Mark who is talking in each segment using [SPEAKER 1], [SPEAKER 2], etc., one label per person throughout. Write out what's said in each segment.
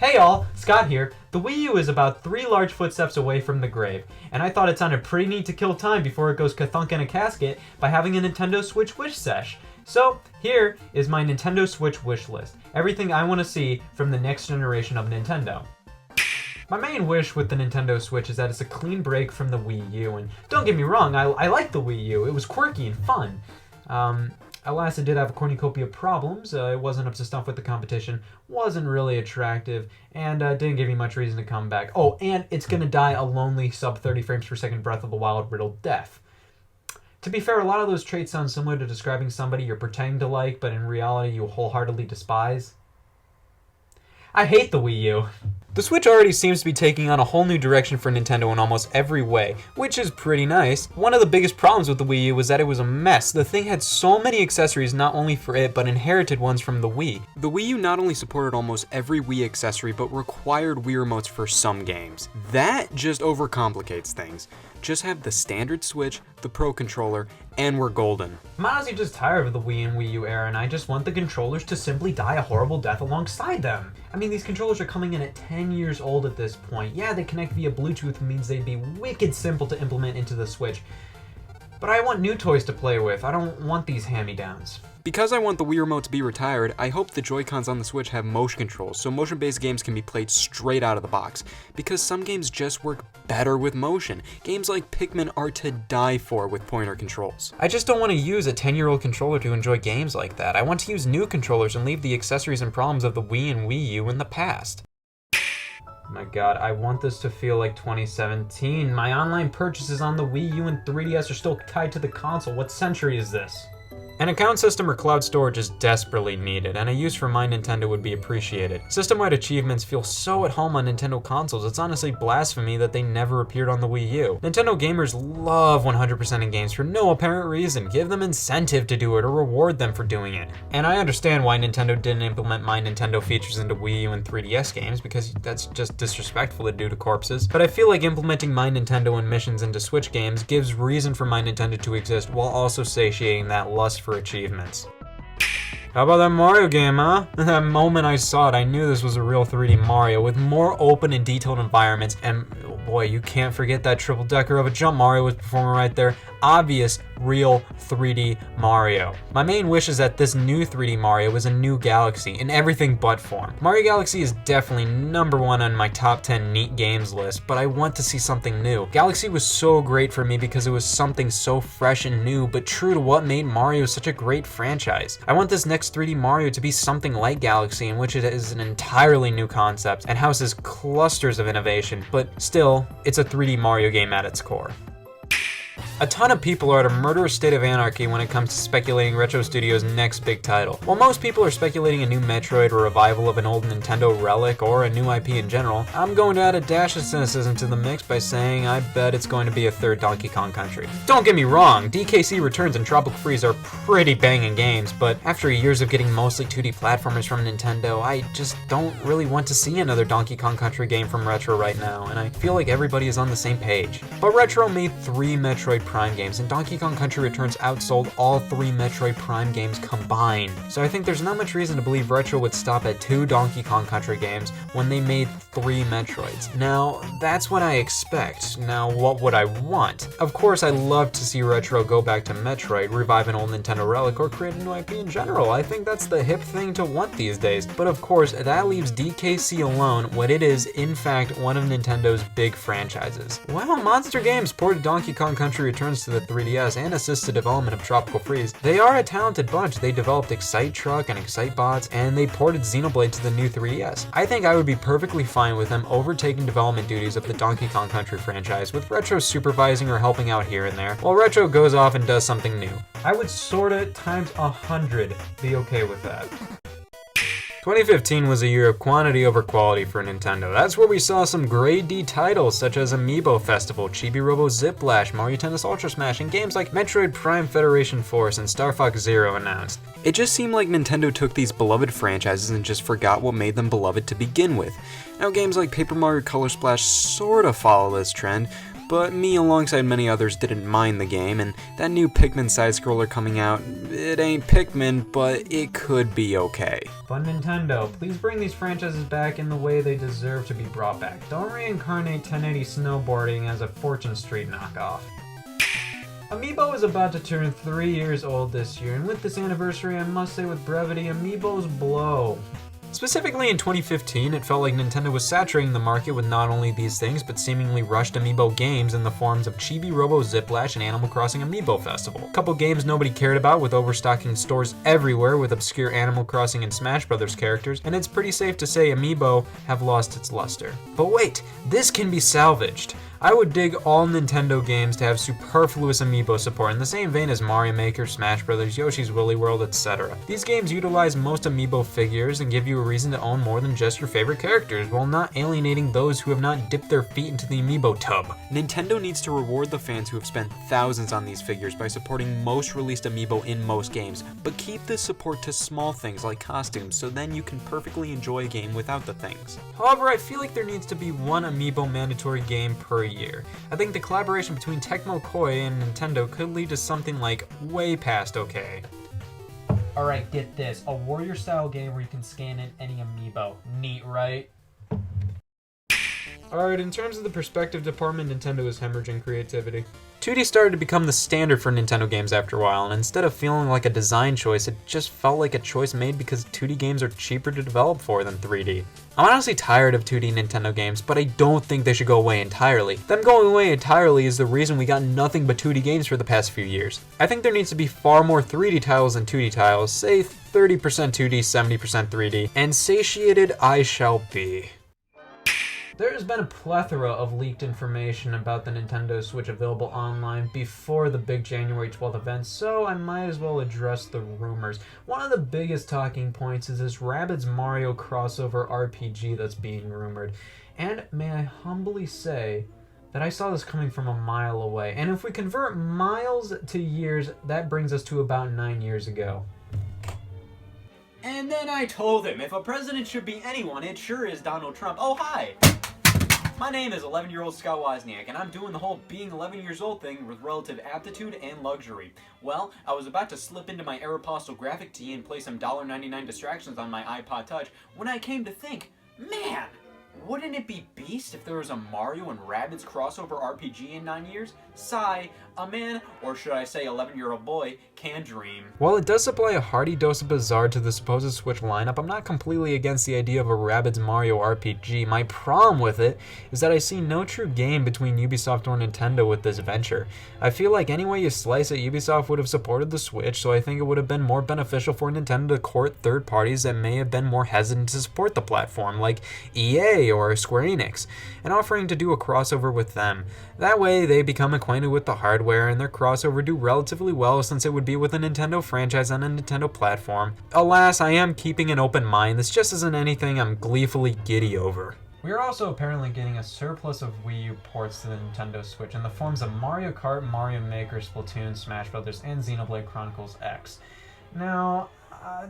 [SPEAKER 1] Hey all, Scott here. The Wii U is about 3 large footsteps away from the grave, and I thought it sounded pretty neat to kill time before it goes kathunk in a casket by having a Nintendo Switch wish sesh. So, here is my Nintendo Switch wish list. Everything I want to see from the next generation of Nintendo. My main wish with the Nintendo Switch is that it's a clean break from the Wii U, and don't get me wrong, I like the Wii U. It was quirky and fun. Alas, it did have a cornucopia of problems. It wasn't up to snuff with the competition, wasn't really attractive, and didn't give me much reason to come back. Oh, and it's gonna die a lonely sub 30 frames per second Breath of the Wild riddled death. To be fair, a lot of those traits sound similar to describing somebody you're pretending to like, but in reality you wholeheartedly despise. I hate the Wii U. The Switch already seems to be taking on a whole new direction for Nintendo in almost every way, which is pretty nice. One of the biggest problems with the Wii U was that it was a mess. The thing had so many accessories not only for it, but inherited ones from the Wii. The Wii U not only supported almost every Wii accessory, but required Wii remotes for some games. That just overcomplicates things. Just have the standard Switch, the Pro Controller, and we're golden. I'm honestly just tired of the Wii and Wii U era, and I just want the controllers to simply die a horrible death alongside them. I mean, these controllers are coming in at 10 years old at this point. Yeah, they connect via Bluetooth, means they'd be wicked simple to implement into the Switch. But I want new toys to play with. I don't want these hand-me-downs. Because I want the Wii Remote to be retired, I hope the Joy-Cons on the Switch have motion controls, so motion-based games can be played straight out of the box. Because some games just work better with motion. Games like Pikmin are to die for with pointer controls. I just don't want to use a 10-year-old controller to enjoy games like that. I want to use new controllers and leave the accessories and problems of the Wii and Wii U in the past. My god, I want this to feel like 2017. My online purchases on the Wii U and 3DS are still tied to the console. What century is this? An account system or cloud storage is desperately needed, and a use for My Nintendo would be appreciated. System-wide achievements feel so at home on Nintendo consoles, it's honestly blasphemy that they never appeared on the Wii U. Nintendo gamers love 100% in games for no apparent reason. Give them incentive to do it or reward them for doing it. And I understand why Nintendo didn't implement My Nintendo features into Wii U and 3DS games, because that's just disrespectful to do to corpses. But I feel like implementing My Nintendo and missions into Switch games gives reason for My Nintendo to exist while also satiating that lust for achievements. How about that Mario game, huh? That moment I saw it, I knew this was a real 3D Mario with more open and detailed environments, and oh boy, you can't forget that triple decker of a jump Mario was performing right there. Obvious, real 3D Mario. My main wish is that this new 3D Mario is a new galaxy in everything but form. Mario Galaxy is definitely #1 on my top 10 neat games list, but I want to see something new. Galaxy was so great for me because it was something so fresh and new, but true to what made Mario such a great franchise. I want this next 3D Mario to be something like Galaxy, in which it is an entirely new concept and houses clusters of innovation, but still, it's a 3D Mario game at its core. A ton of people are at a murderous state of anarchy when it comes to speculating Retro Studios' next big title. While most people are speculating a new Metroid or a revival of an old Nintendo relic or a new IP in general, I'm going to add a dash of cynicism to the mix by saying I bet it's going to be a third Donkey Kong Country. Don't get me wrong, DKC Returns and Tropical Freeze are pretty banging games, but after years of getting mostly 2D platformers from Nintendo, I just don't really want to see another Donkey Kong Country game from Retro right now, and I feel like everybody is on the same page. But Retro made 3 Metroid Prime games, and Donkey Kong Country Returns outsold all 3 Metroid Prime games combined. So I think there's not much reason to believe Retro would stop at 2 Donkey Kong Country games when they made 3 Metroids. Now, that's what I expect. Now, what would I want? Of course, I'd love to see Retro go back to Metroid, revive an old Nintendo relic, or create a new IP in general. I think that's the hip thing to want these days. But of course, that leaves DKC alone when it is, in fact, one of Nintendo's big franchises. Well, Monster Games ported Donkey Kong Country Returns to the 3DS and assisted development of Tropical Freeze. They are a talented bunch. They developed Excite Truck and Excite Bots, and they ported Xenoblade to the new 3DS. I think I would be perfectly fine with them overtaking development duties of the Donkey Kong Country franchise, with Retro supervising or helping out here and there, while Retro goes off and does something new. I would sorta times 100 be okay with that. 2015 was a year of quantity over quality for Nintendo. That's where we saw some grade D titles such as Amiibo Festival, Chibi Robo Ziplash, Mario Tennis Ultra Smash, and games like Metroid Prime Federation Force and Star Fox Zero announced. It just seemed like Nintendo took these beloved franchises and just forgot what made them beloved to begin with. Now games like Paper Mario Color Splash sorta follow this trend,
[SPEAKER 2] but me alongside many others didn't mind the game, and that new Pikmin side-scroller coming out, it ain't Pikmin, but it could be okay.
[SPEAKER 1] But Nintendo, please bring these franchises back in the way they deserve to be brought back. Don't reincarnate 1080 snowboarding as a Fortune Street knockoff. Amiibo is about to turn 3 years old this year, and with this anniversary, I must say with brevity, Amiibos blow. Specifically in 2015, it felt like Nintendo was saturating the market with not only these things, but seemingly rushed Amiibo games in the forms of Chibi Robo Ziplash and Animal Crossing Amiibo Festival. A couple games nobody cared about with overstocking stores everywhere with obscure Animal Crossing and Smash Brothers characters, and it's pretty safe to say Amiibo have lost its luster. But wait, this can be salvaged. I would dig all Nintendo games to have superfluous Amiibo support in the same vein as Mario Maker, Smash Brothers, Yoshi's Woolly World, etc. These games utilize most Amiibo figures and give you a reason to own more than just your favorite characters, while not alienating those who have not dipped their feet into the Amiibo tub.
[SPEAKER 2] Nintendo needs to reward the fans who have spent thousands on these figures by supporting most released Amiibo in most games, but keep this support to small things like costumes, so then you can perfectly enjoy a game without the things.
[SPEAKER 1] However, I feel like there needs to be one Amiibo mandatory game per year. I think the collaboration between Tecmo Koei and Nintendo could lead to something like way past okay. Alright, get this. A warrior style game where you can scan in any Amiibo. Neat, right? Alright, in terms of the perspective department, Nintendo is hemorrhaging creativity. 2D started to become the standard for Nintendo games after a while, and instead of feeling like a design choice, it just felt like a choice made because 2D games are cheaper to develop for than 3D. I'm honestly tired of 2D Nintendo games, but I don't think they should go away entirely. Them going away entirely is the reason we got nothing but 2D games for the past few years. I think there needs to be far more 3D titles than 2D titles, say 30% 2D, 70% 3D, and satiated I shall be. There has been a plethora of leaked information about the Nintendo Switch available online before the big January 12th event, so I might as well address the rumors. One of the biggest talking points is this Rabbids Mario crossover RPG that's being rumored. And may I humbly say that I saw this coming from a mile away. And if we convert miles to years, that brings us to about 9 years ago. And then I told him, if a president should be anyone, it sure is Donald Trump. Oh, hi! My name is 11-year-old Scott Wozniak, and I'm doing the whole being 11 years old thing with relative aptitude and luxury. Well, I was about to slip into my Aeropostale graphic tee and play some $1.99 distractions on my iPod Touch when I came to think, man, wouldn't it be beast if there was a Mario and Rabbids crossover RPG in 9 years? Sigh, a man, or should I say 11-year-old boy, can dream. While it does supply a hearty dose of bizarre to the supposed Switch lineup, I'm not completely against the idea of a Rabbids Mario RPG. My problem with it is that I see no true game between Ubisoft or Nintendo with this venture. I feel like any way you slice it, Ubisoft would have supported the Switch, so I think it would have been more beneficial for Nintendo to court third parties that may have been more hesitant to support the platform, like EA or Square Enix, and offering to do a crossover with them. That way, they become acquainted with the hardware, and their crossover do relatively well since it would be with a Nintendo franchise on a Nintendo platform. Alas, I am keeping an open mind. This just isn't anything I'm gleefully giddy over. We are also apparently getting a surplus of Wii U ports to the Nintendo Switch in the forms of Mario Kart, Mario Maker, Splatoon, Smash Brothers, and Xenoblade Chronicles X. Now,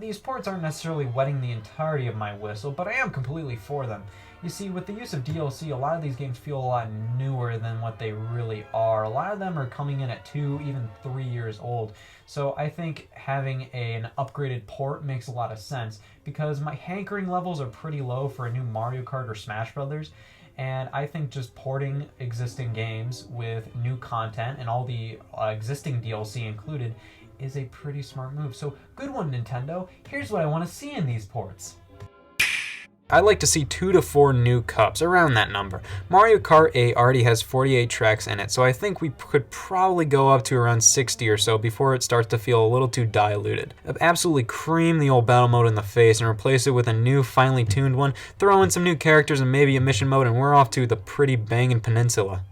[SPEAKER 1] these ports aren't necessarily wetting the entirety of my whistle, but I am completely for them. You see, with the use of DLC, a lot of these games feel a lot newer than what they really are. A lot of them are coming in at 2, even 3 years old. So I think having an upgraded port makes a lot of sense, because my hankering levels are pretty low for a new Mario Kart or Smash Brothers. And I think just porting existing games with new content and all the existing DLC included is a pretty smart move. So good one, Nintendo. Here's what I want to see in these ports. I'd like to see 2 to 4 new cups, around that number. Mario Kart 8 already has 48 tracks in it, so I think we could probably go up to around 60 or so before it starts to feel a little too diluted. Absolutely cream the old battle mode in the face and replace it with a new, finely tuned one, throw in some new characters and maybe a mission mode, and we're off to the pretty bangin' peninsula.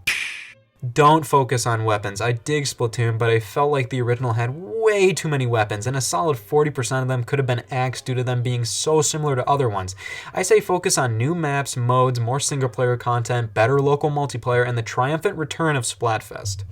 [SPEAKER 1] Don't focus on weapons. I dig Splatoon, but I felt like the original had way too many weapons, and a solid 40% of them could have been axed due to them being so similar to other ones. I say focus on new maps, modes, more single-player content, better local multiplayer, and the triumphant return of Splatfest.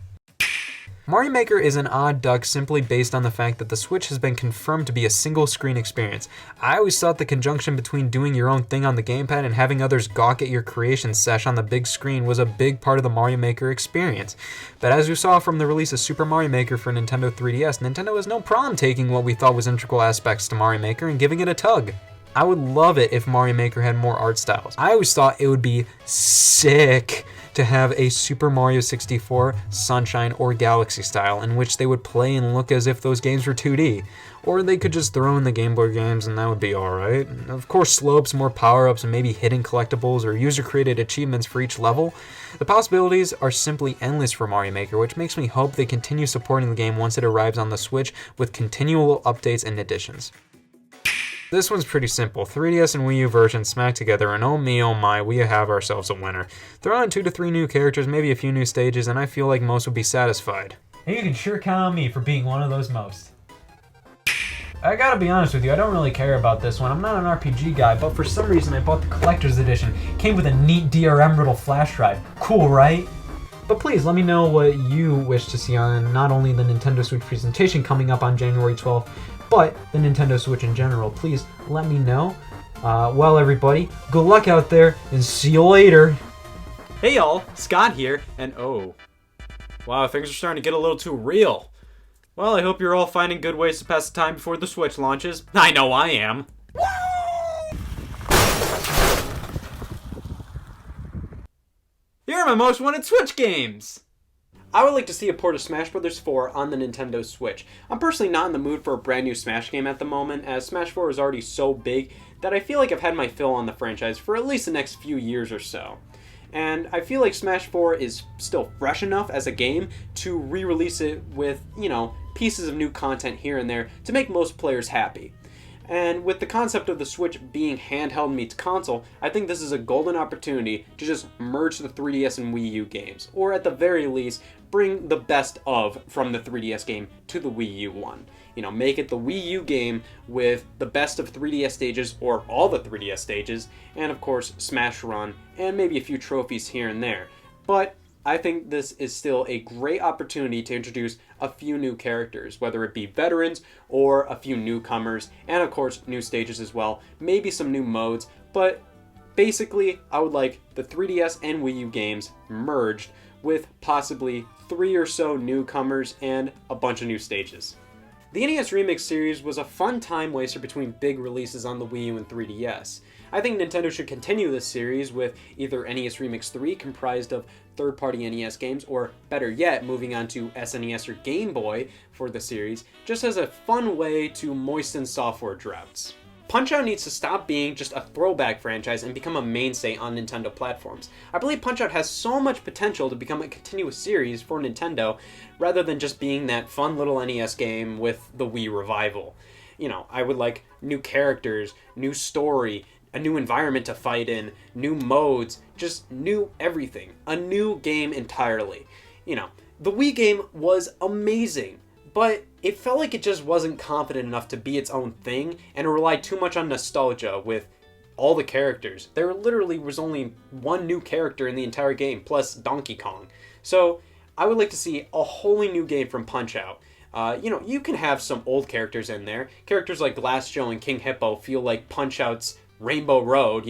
[SPEAKER 2] Mario Maker is an odd duck simply based on the fact that the Switch has been confirmed to be a single screen experience. I always thought the conjunction between doing your own thing on the gamepad and having others gawk at your creation sesh on the big screen was a big part of the Mario Maker experience. But as we saw from the release of Super Mario Maker for Nintendo 3DS, Nintendo has no problem taking what we thought was integral aspects to Mario Maker and giving it a tug. I would love it if Mario Maker had more art styles. I always thought it would be sick to have a Super Mario 64, Sunshine, or Galaxy style in which they would play and look as if those games were 2D. Or they could just throw in the Game Boy games and that would be alright. Of course, slopes, more power-ups, and maybe hidden collectibles or user-created achievements for each level. The possibilities are simply endless for Mario Maker, which makes me hope they continue supporting the game once it arrives on the Switch with continual updates and additions. This one's pretty simple. 3DS and Wii U versions smacked together, and oh me, oh my, we have ourselves a winner. Throw in 2 to 3 new characters, maybe a few new stages, and I feel like most would be satisfied.
[SPEAKER 1] And you can sure count on me for being one of those most. I gotta be honest with you, I don't really care about this one. I'm not an RPG guy, but for some reason I bought the collector's edition. It came with a neat DRM riddle flash drive. Cool, right? But please let me know what you wish to see on not only the Nintendo Switch presentation coming up on January 12th, but the Nintendo Switch in general. Please let me know. Well, everybody, good luck out there, and see you later.
[SPEAKER 2] Hey y'all, Scott here, and oh, wow, things are starting to get a little too real. Well, I hope you're all finding good ways to pass the time before the Switch launches. I know I am. Here are my most wanted Switch games! I would like to see a port of Smash Bros. 4 on the Nintendo Switch. I'm personally not in the mood for a brand new Smash game at the moment, as Smash 4 is already so big that I feel like I've had my fill on the franchise for at least the next few years or so. And I feel like Smash 4 is still fresh enough as a game to re-release it with, pieces of new content here and there to make most players happy. And with the concept of the Switch being handheld meets console, I think this is a golden opportunity to just merge the 3DS and Wii U games, or at the very least, bring the best of from the 3DS game to the Wii U one. Make it the Wii U game with the best of 3DS stages, or all the 3DS stages, and of course Smash Run, and maybe a few trophies here and there. But I think this is still a great opportunity to introduce a few new characters, whether it be veterans or a few newcomers, and of course new stages as well, maybe some new modes, but basically I would like the 3DS and Wii U games merged with possibly 3 or so newcomers and a bunch of new stages. The NES Remix series was a fun time waster between big releases on the Wii U and 3DS. I think Nintendo should continue this series with either NES Remix 3 comprised of third-party NES games, or better yet, moving on to SNES or Game Boy for the series, just as a fun way to moisten software droughts. Punch-Out needs to stop being just a throwback franchise and become a mainstay on Nintendo platforms. I believe Punch-Out has so much potential to become a continuous series for Nintendo, rather than just being that fun little NES game with the Wii revival. I would like new characters, new story, a new environment to fight in, new modes, just new everything. A new game entirely. The Wii game was amazing, but it felt like it just wasn't confident enough to be its own thing, and it relied too much on nostalgia with all the characters. There literally was only one new character in the entire game, plus Donkey Kong. So I would like to see a wholly new game from Punch-Out. You can have some old characters in there. Characters like Glass Joe and King Hippo feel like Punch-Out's Rainbow Road,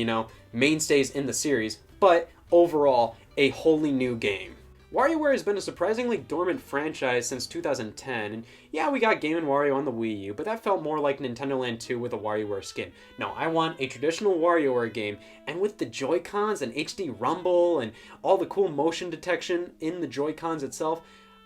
[SPEAKER 2] mainstays in the series, but overall, a wholly new game. WarioWare has been a surprisingly dormant franchise since 2010, and yeah, we got Game & Wario on the Wii U, but that felt more like Nintendo Land 2 with a WarioWare skin. No, I want a traditional WarioWare game, and with the Joy-Cons and HD Rumble and all the cool motion detection in the Joy-Cons itself,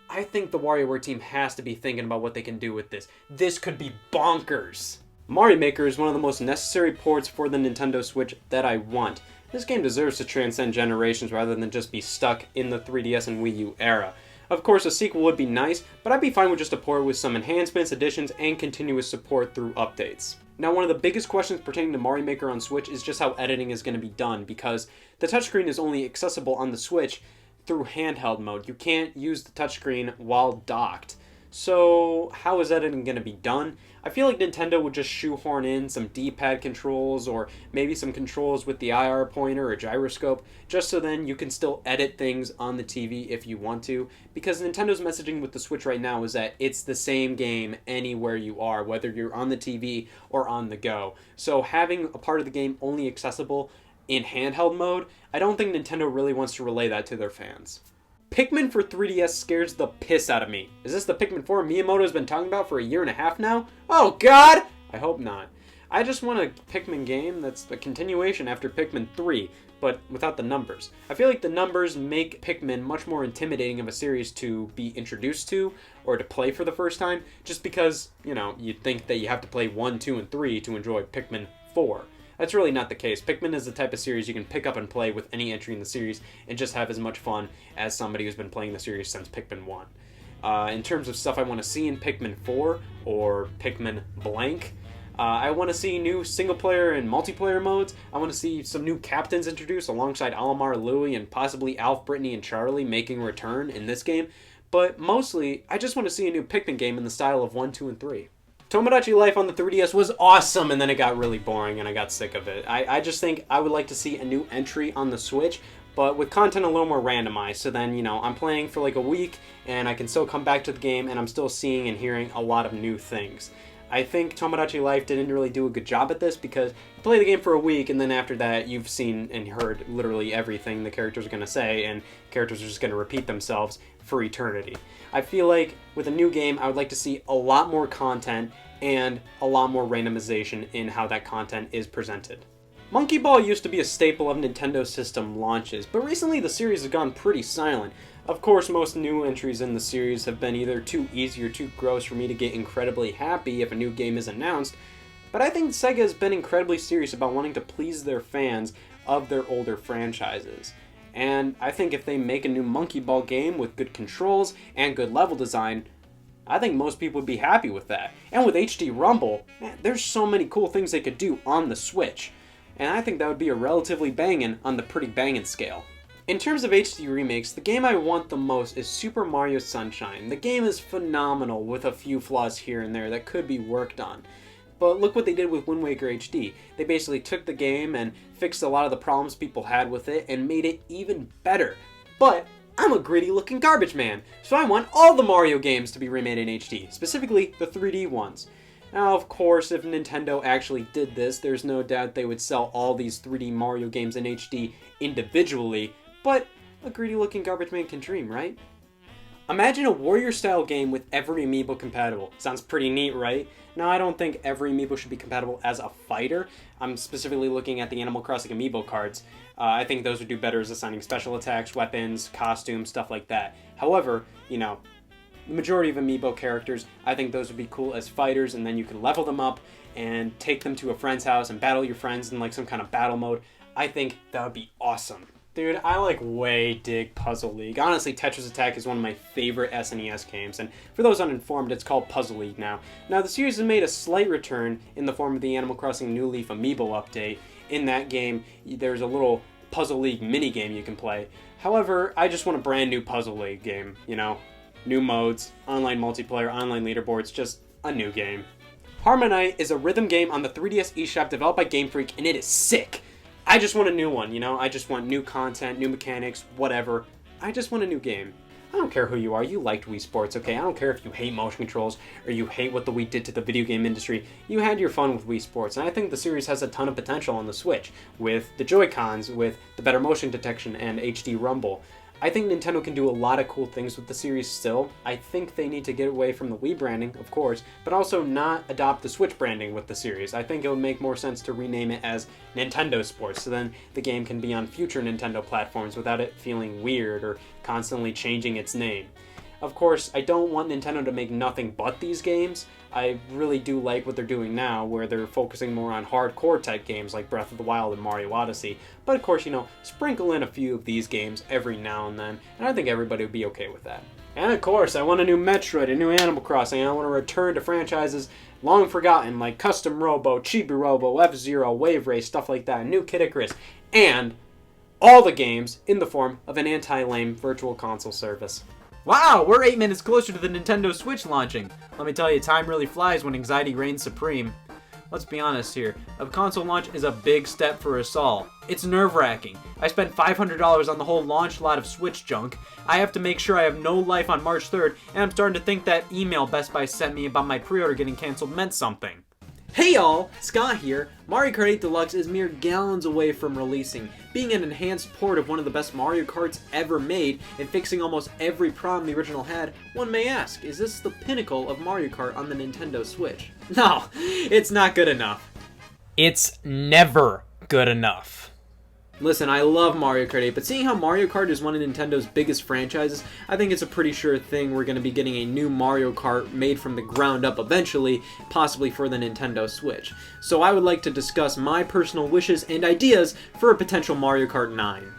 [SPEAKER 2] I think the WarioWare team has to be thinking about what they can do with this. This could be bonkers! Mario Maker is one of the most necessary ports for the Nintendo Switch that I want. This game deserves to transcend generations rather than just be stuck in the 3DS and Wii U era. Of course, a sequel would be nice, but I'd be fine with just a port with some enhancements, additions, and continuous support through updates. Now, one of the biggest questions pertaining to Mario Maker on Switch is just how editing is going to be done, because the touchscreen is only accessible on the Switch through handheld mode. You can't use the touchscreen while docked. So how is that even going to be done? I feel like Nintendo would just shoehorn in some D-pad controls or maybe some controls with the IR pointer or gyroscope, just so then you can still edit things on the TV if you want to, because Nintendo's messaging with the Switch right now is that it's the same game anywhere you are, whether you're on the TV or on the go. So having a part of the game only accessible in handheld mode, I don't think Nintendo really wants to relay that to their fans. Pikmin for 3DS scares the piss out of me. Is this the Pikmin 4 Miyamoto's been talking about for a year and a half now? Oh god! I hope not. I just want a Pikmin game that's a continuation after Pikmin 3, but without the numbers. I feel like the numbers make Pikmin much more intimidating of a series to be introduced to or to play for the first time, just because, you think that you have to play 1, 2, and 3 to enjoy Pikmin 4. That's really not the case. Pikmin is the type of series you can pick up and play with any entry in the series and just have as much fun as somebody who's been playing the series since Pikmin 1. In terms of stuff I want to see in Pikmin 4 or Pikmin blank, I want to see new single-player and multiplayer modes. I want to see some new captains introduced alongside Olimar, Louie, and possibly Alf, Brittany, and Charlie making a return in this game. But mostly, I just want to see a new Pikmin game in the style of 1, 2, and 3. Tomodachi Life on the 3DS was awesome, and then it got really boring, and I got sick of it. I just think I would like to see a new entry on the Switch, but with content a little more randomized, so then, I'm playing for like a week, and I can still come back to the game, and I'm still seeing and hearing a lot of new things. I think Tomodachi Life didn't really do a good job at this, because you play the game for a week, and then after that, you've seen and heard literally everything the characters are going to say, and characters are just going to repeat themselves for eternity. I feel like with a new game, I would like to see a lot more content and a lot more randomization in how that content is presented. Monkey Ball used to be a staple of Nintendo system launches, but recently the series has gone pretty silent. Of course, most new entries in the series have been either too easy or too gross for me to get incredibly happy if a new game is announced, but I think Sega has been incredibly serious about wanting to please their fans of their older franchises. And I think if they make a new Monkey Ball game with good controls and good level design, I think most people would be happy with that. And with HD Rumble, man, there's so many cool things they could do on the Switch. And I think that would be a relatively bangin' on the pretty bangin' scale. In terms of HD remakes, the game I want the most is Super Mario Sunshine. The game is phenomenal with a few flaws here and there that could be worked on. But look what they did with Wind Waker HD. They basically took the game and fixed a lot of the problems people had with it and made it even better. But I'm a greedy looking garbage man, so I want all the Mario games to be remade in HD, specifically the 3D ones. Now, of course, if Nintendo actually did this, there's no doubt they would sell all these 3D Mario games in HD individually, but a greedy looking garbage man can dream, right? Imagine a warrior-style game with every amiibo compatible. Sounds pretty neat, right? Now, I don't think every amiibo should be compatible as a fighter. I'm specifically looking at the Animal Crossing amiibo cards. I think those would do better as assigning special attacks, weapons, costumes, stuff like that. However, the majority of amiibo characters, I think those would be cool as fighters, and then you can level them up and take them to a friend's house and battle your friends in like some kind of battle mode. I think that would be awesome. Dude, I way dig Puzzle League. Honestly, Tetris Attack is one of my favorite SNES games, and for those uninformed, it's called Puzzle League now. Now, the series has made a slight return in the form of the Animal Crossing New Leaf Amiibo update. In that game, there's a little Puzzle League mini-game you can play. However, I just want a brand new Puzzle League game, New modes, online multiplayer, online leaderboards, just a new game. Harmonite is a rhythm game on the 3DS eShop developed by Game Freak, and it is sick! I just want a new one, I just want new content, new mechanics, whatever. I just want a new game. I don't care who you are, you liked Wii Sports, okay? I don't care if you hate motion controls or you hate what the Wii did to the video game industry. You had your fun with Wii Sports, and I think the series has a ton of potential on the Switch, with the Joy-Cons, with the better motion detection and HD Rumble. I think Nintendo can do a lot of cool things with the series still. I think they need to get away from the Wii branding, of course, but also not adopt the Switch branding with the series. I think it would make more sense to rename it as Nintendo Sports, so then the game can be on future Nintendo platforms without it feeling weird or constantly changing its name. Of course, I don't want Nintendo to make nothing but these games. I really do like what they're doing now, where they're focusing more on hardcore type games like Breath of the Wild and Mario Odyssey. But of course, sprinkle in a few of these games every now and then, and I think everybody would be okay with that. And of course, I want a new Metroid, a new Animal Crossing, and I want to return to franchises long forgotten like Custom Robo, Chibi Robo, F-Zero, Wave Race, stuff like that, new Kid Icarus, and all the games in the form of an anti-lame virtual console service.
[SPEAKER 1] Wow, we're 8 minutes closer to the Nintendo Switch launching. Let me tell you, time really flies when anxiety reigns supreme. Let's be honest here, a console launch is a big step for us all. It's nerve-wracking. I spent $500 on the whole launch lot of Switch junk. I have to make sure I have no life on March 3rd, and I'm starting to think that email Best Buy sent me about my pre-order getting canceled meant something. Hey y'all, Scott here. Mario Kart 8 Deluxe is mere gallons away from releasing. Being an enhanced port of one of the best Mario Karts ever made and fixing almost every problem the original had, one may ask, is this the pinnacle of Mario Kart on the Nintendo Switch? No, it's not good enough. It's never good enough. Listen, I love Mario Kart 8, but seeing how Mario Kart is one of Nintendo's biggest franchises, I think it's a pretty sure thing we're going to be getting a new Mario Kart made from the ground up eventually, possibly for the Nintendo Switch. So I would like to discuss my personal wishes and ideas for a potential Mario Kart 9.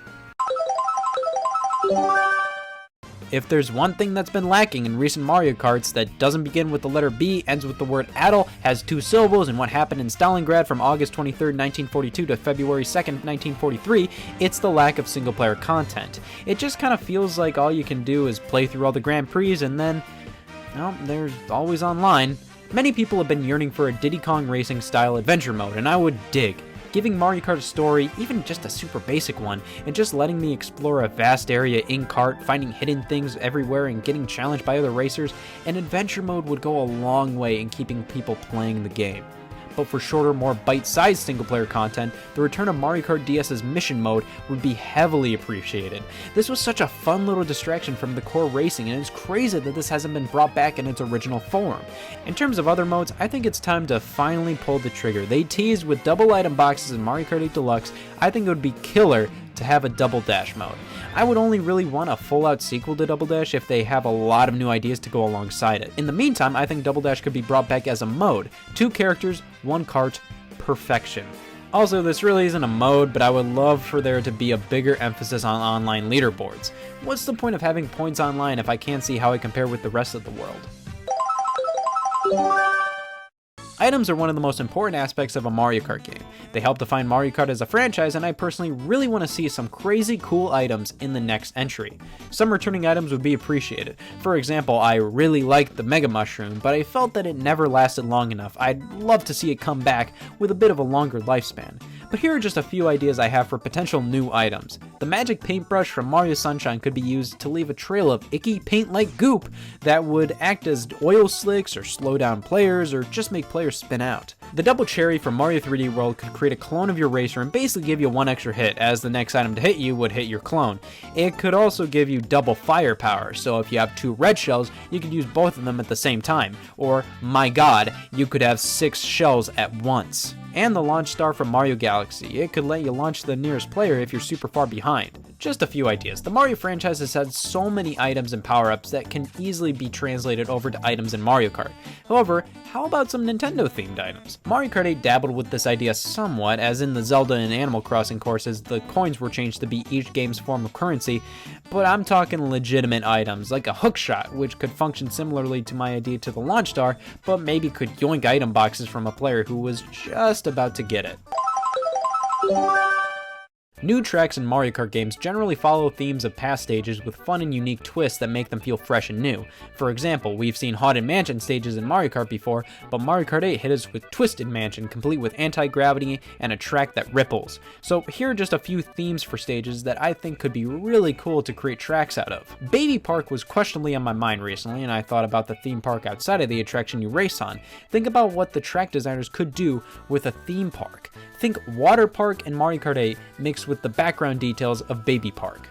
[SPEAKER 1] If there's one thing that's been lacking in recent Mario Karts that doesn't begin with the letter B, ends with the word Adel, has 2 syllables, and what happened in Stalingrad from August 23, 1942 to February 2, 1943, it's the lack of single-player content. It just kind of feels like all you can do is play through all the Grand Prix and then, well, there's always online. Many people have been yearning for a Diddy Kong Racing style adventure mode, and I would dig. Giving Mario Kart a story, even just a super basic one, and just letting me explore a vast area in kart, finding hidden things everywhere and getting challenged by other racers, an adventure mode would go a long way in keeping people playing the game. But for shorter, more bite-sized single-player content, the return of Mario Kart DS's mission mode would be heavily appreciated. This was such a fun little distraction from the core racing, and it's crazy that this hasn't been brought back in its original form. In terms of other modes, I think it's time to finally pull the trigger. They teased with double item boxes in Mario Kart 8 Deluxe. I think it would be killer to have a Double Dash mode. I would only really want a full-out sequel to Double Dash if they have a lot of new ideas to go alongside it. In the meantime, I think Double Dash could be brought back as a mode. 2 characters, 1 kart, perfection. Also, this really isn't a mode, but I would love for there to be a bigger emphasis on online leaderboards. What's the point of having points online if I can't see how I compare with the rest of the world? Items are one of the most important aspects of a Mario Kart game. They help define Mario Kart as a franchise, and I personally really want to see some crazy cool items in the next entry. Some returning items would be appreciated. For example, I really liked the Mega Mushroom, but I felt that it never lasted long enough. I'd love to see it come back with a bit of a longer lifespan. But here are just a few ideas I have for potential new items. The magic paintbrush from Mario Sunshine could be used to leave a trail of icky paint-like goop that would act as oil slicks or slow down players or just make players spin out. The double cherry from Mario 3D World could create a clone of your racer and basically give you 1 extra hit, as the next item to hit you would hit your clone. It could also give you double firepower, so if you have 2 red shells, you could use both of them at the same time. Or, my god, you could have 6 shells at once. And the launch star from Mario Galaxy. It could let you launch the nearest player if you're super far behind. Just a few ideas. The Mario franchise has had so many items and power-ups that can easily be translated over to items in Mario Kart. However, how about some Nintendo-themed items? Mario Kart 8 dabbled with this idea somewhat, as in the Zelda and Animal Crossing courses, the coins were changed to be each game's form of currency, but I'm talking legitimate items, like a hookshot, which could function similarly to my idea to the launch star, but maybe could yoink item boxes from a player who was just about to get it. New tracks in Mario Kart games generally follow themes of past stages with fun and unique twists that make them feel fresh and new. For example, we've seen Haunted Mansion stages in Mario Kart before, but Mario Kart 8 hit us with Twisted Mansion, complete with anti-gravity and a track that ripples. So here are just a few themes for stages that I think could be really cool to create tracks out of. Baby Park was questionably on my mind recently, and I thought about the theme park outside of the attraction you race on. Think about what the track designers could do with a theme park. Think Water Park and Mario Kart 8 mixed with the background details of Baby Park.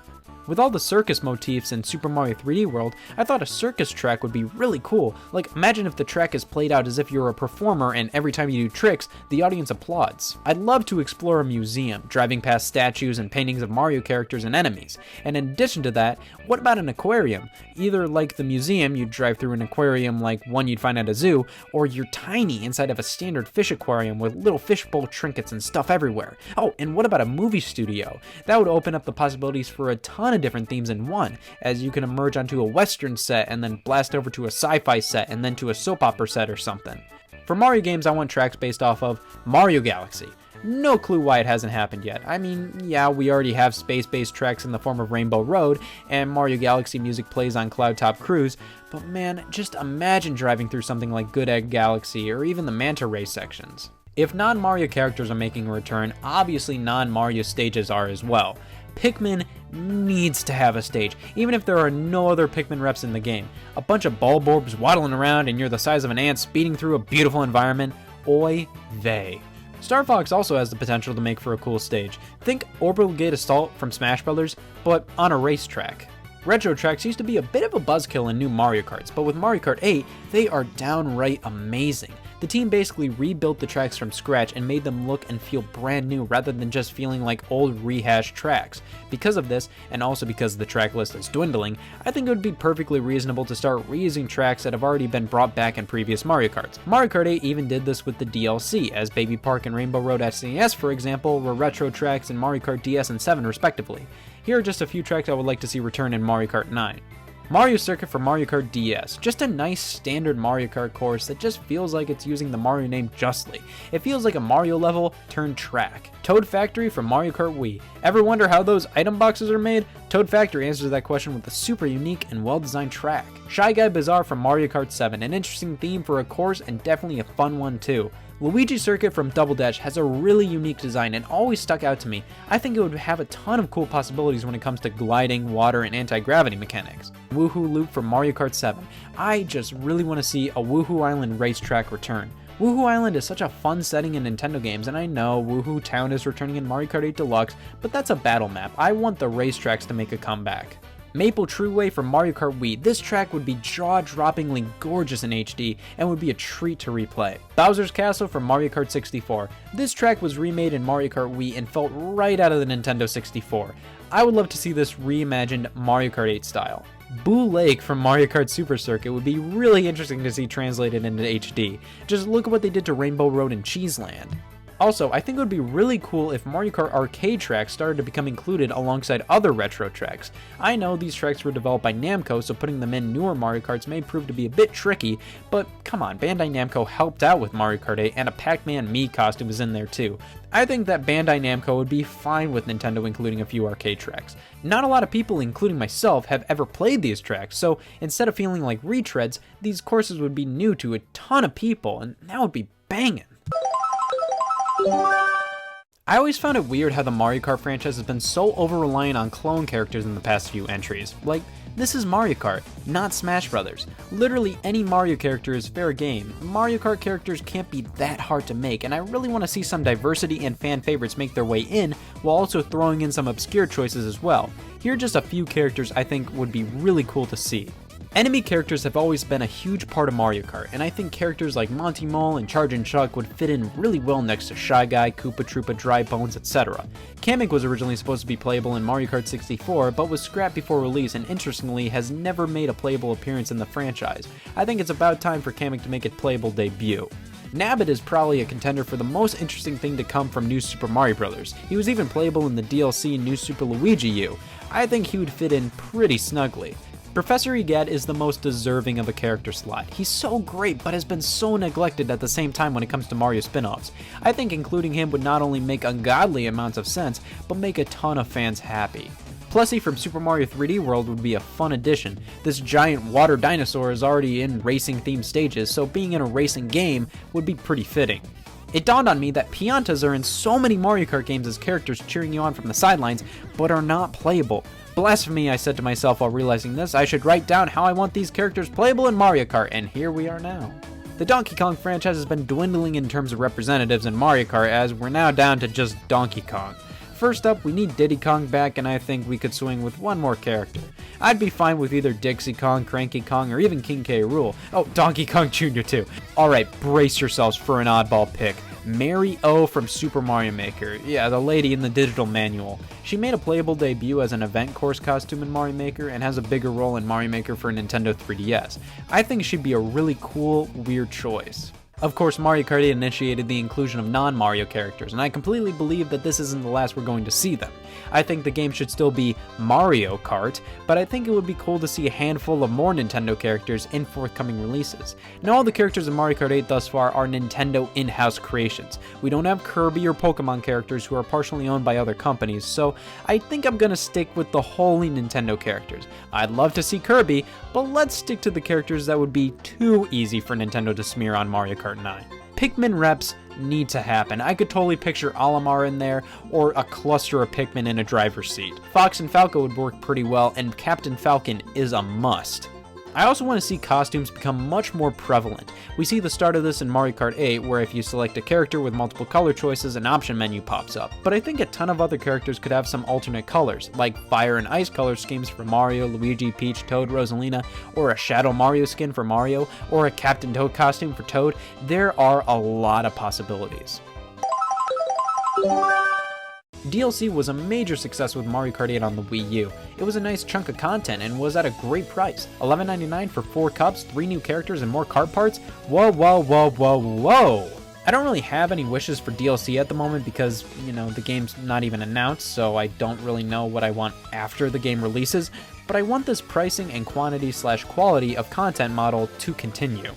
[SPEAKER 1] With all the circus motifs in Super Mario 3D World, I thought a circus track would be really cool. Like, imagine if the track is played out as if you're a performer and every time you do tricks, the audience applauds. I'd love to explore a museum, driving past statues and paintings of Mario characters and enemies. And in addition to that, what about an aquarium? Either like the museum, you'd drive through an aquarium like one you'd find at a zoo, or you're tiny inside of a standard fish aquarium with little fishbowl trinkets and stuff everywhere. Oh, and what about a movie studio? That would open up the possibilities for a ton of different themes in one, as you can emerge onto a western set and then blast over to a sci-fi set and then to a soap opera set or something.
[SPEAKER 3] For Mario games, I want tracks based off of Mario Galaxy. No clue why it hasn't happened yet. I mean, yeah, we already have space-based tracks in the form of Rainbow Road, and Mario Galaxy music plays on Cloud Top Cruise, but man, just imagine driving through something like Good Egg Galaxy or even the Manta Ray sections. If non-Mario characters are making a return, obviously non-Mario stages are as well. Pikmin needs to have a stage, even if there are no other Pikmin reps in the game. A bunch of Bulborbs waddling around and you're the size of an ant speeding through a beautiful environment. Oy vey. Star Fox also has the potential to make for a cool stage. Think Orbital Gate Assault from Smash Bros., but on a racetrack. Retro tracks used to be a bit of a buzzkill in new Mario Karts, but with Mario Kart 8, they are downright amazing. The team basically rebuilt the tracks from scratch and made them look and feel brand new rather than just feeling like old rehashed tracks. Because of this, and also because the track list is dwindling, I think it would be perfectly reasonable to start reusing tracks that have already been brought back in previous Mario Karts. Mario Kart 8 even did this with the DLC, as Baby Park and Rainbow Road SNES, for example, were retro tracks in Mario Kart DS and 7 respectively. Here are just a few tracks I would like to see return in Mario Kart 9. Mario Circuit for Mario Kart DS, just a nice standard Mario Kart course that just feels like it's using the Mario name justly. It feels like a Mario level turned track. Toad Factory for Mario Kart Wii. Ever wonder how those item boxes are made? Toad Factory answers that question with a super unique and well-designed track. Shy Guy Bazaar from Mario Kart 7, an interesting theme for a course and definitely a fun one too. Luigi Circuit from Double Dash has a really unique design and always stuck out to me. I think it would have a ton of cool possibilities when it comes to gliding, water, and anti-gravity mechanics. Woohoo Loop from Mario Kart 7. I just really want to see a Woohoo Island racetrack return. Woohoo Island is such a fun setting in Nintendo games, and I know Woohoo Town is returning in Mario Kart 8 Deluxe, but that's a battle map. I want the racetracks to make a comeback. Maple Trueway from Mario Kart Wii. This track would be jaw-droppingly gorgeous in HD and would be a treat to replay. Bowser's Castle from Mario Kart 64. This track was remade in Mario Kart Wii and felt right out of the Nintendo 64. I would love to see this reimagined Mario Kart 8 style. Boo Lake from Mario Kart Super Circuit would be really interesting to see translated into HD. Just look at what they did to Rainbow Road and Cheeseland. Also, I think it would be really cool if Mario Kart arcade tracks started to become included alongside other retro tracks. I know these tracks were developed by Namco, so putting them in newer Mario Karts may prove to be a bit tricky, but come on, Bandai Namco helped out with Mario Kart 8 and a Pac-Man Mii costume is in there too. I think that Bandai Namco would be fine with Nintendo including a few arcade tracks. Not a lot of people, including myself, have ever played these tracks, so instead of feeling like retreads, these courses would be new to a ton of people, and that would be banging. I always found it weird how the Mario Kart franchise has been so over-reliant on clone characters in the past few entries. Like, this is Mario Kart, not Smash Brothers. Literally any Mario character is fair game. Mario Kart characters can't be that hard to make, and I really want to see some diversity and fan favorites make their way in, while also throwing in some obscure choices as well. Here are just a few characters I think would be really cool to see. Enemy characters have always been a huge part of Mario Kart, and I think characters like Monty Mole and Chargin' Chuck would fit in really well next to Shy Guy, Koopa Troopa, Dry Bones, etc. Kamek was originally supposed to be playable in Mario Kart 64, but was scrapped before release and interestingly has never made a playable appearance in the franchise. I think it's about time for Kamek to make its playable debut. Nabbit is probably a contender for the most interesting thing to come from New Super Mario Bros. He was even playable in the DLC New Super Luigi U. I think he would fit in pretty snugly. Professor Egad is the most deserving of a character slot. He's so great, but has been so neglected at the same time when it comes to Mario spin-offs. I think including him would not only make ungodly amounts of sense, but make a ton of fans happy. Plessy from Super Mario 3D World would be a fun addition. This giant water dinosaur is already in racing-themed stages, so being in a racing game would be pretty fitting. It dawned on me that Piantas are in so many Mario Kart games as characters cheering you on from the sidelines, but are not playable. Blasphemy, I said to myself while realizing this. I should write down how I want these characters playable in Mario Kart, and here we are now. The Donkey Kong franchise has been dwindling in terms of representatives in Mario Kart as we're now down to just Donkey Kong. First up, we need Diddy Kong back, and I think we could swing with one more character. I'd be fine with either Dixie Kong, Cranky Kong, or even King K. Rool. Oh, Donkey Kong Jr. too. Alright, brace yourselves for an oddball pick. Mary O from Super Mario Maker. Yeah, the lady in the digital manual. She made a playable debut as an event course costume in Mario Maker and has a bigger role in Mario Maker for Nintendo 3DS. I think she'd be a really cool, weird choice. Of course, Mario Kart 8 initiated the inclusion of non-Mario characters, and I completely believe that this isn't the last we're going to see them. I think the game should still be Mario Kart, but I think it would be cool to see a handful of more Nintendo characters in forthcoming releases. Now, all the characters in Mario Kart 8 thus far are Nintendo in-house creations. We don't have Kirby or Pokemon characters who are partially owned by other companies, so I think I'm gonna stick with the wholly Nintendo characters. I'd love to see Kirby, but let's stick to the characters that would be too easy for Nintendo to smear on Mario Kart 9. Pikmin reps need to happen. I could totally picture Olimar in there, or a cluster of Pikmin in a driver's seat. Fox and Falco would work pretty well, and Captain Falcon is a must. I also want to see costumes become much more prevalent. We see the start of this in Mario Kart 8, where if you select a character with multiple color choices, an option menu pops up. But I think a ton of other characters could have some alternate colors, like fire and ice color schemes for Mario, Luigi, Peach, Toad, Rosalina, or a Shadow Mario skin for Mario, or a Captain Toad costume for Toad. There are a lot of possibilities. DLC was a major success with Mario Kart 8 on the Wii U. It was a nice chunk of content and was at a great price. $11.99 for 4 cups, 3 new characters, and more kart parts? Whoa, whoa, whoa, whoa, whoa! I don't really have any wishes for DLC at the moment because, the game's not even announced, so I don't really know what I want after the game releases, but I want this pricing and quantity/quality of content model to continue.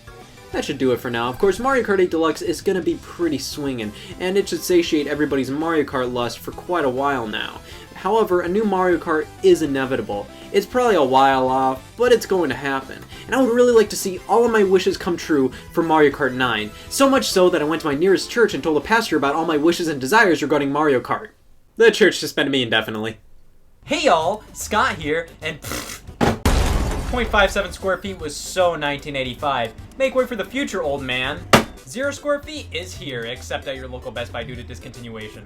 [SPEAKER 3] That should do it for now. Of course, Mario Kart 8 Deluxe is going to be pretty swinging, and it should satiate everybody's Mario Kart lust for quite a while now. However, a new Mario Kart is inevitable. It's probably a while off, but it's going to happen. And I would really like to see all of my wishes come true for Mario Kart 9. So much so that I went to my nearest church and told the pastor about all my wishes and desires regarding Mario Kart. The church suspended me indefinitely. Hey y'all, Scott here, and 0.57 square feet was so 1985. Make way for the future, old man. 0 square feet is here, except at your local Best Buy due to discontinuation.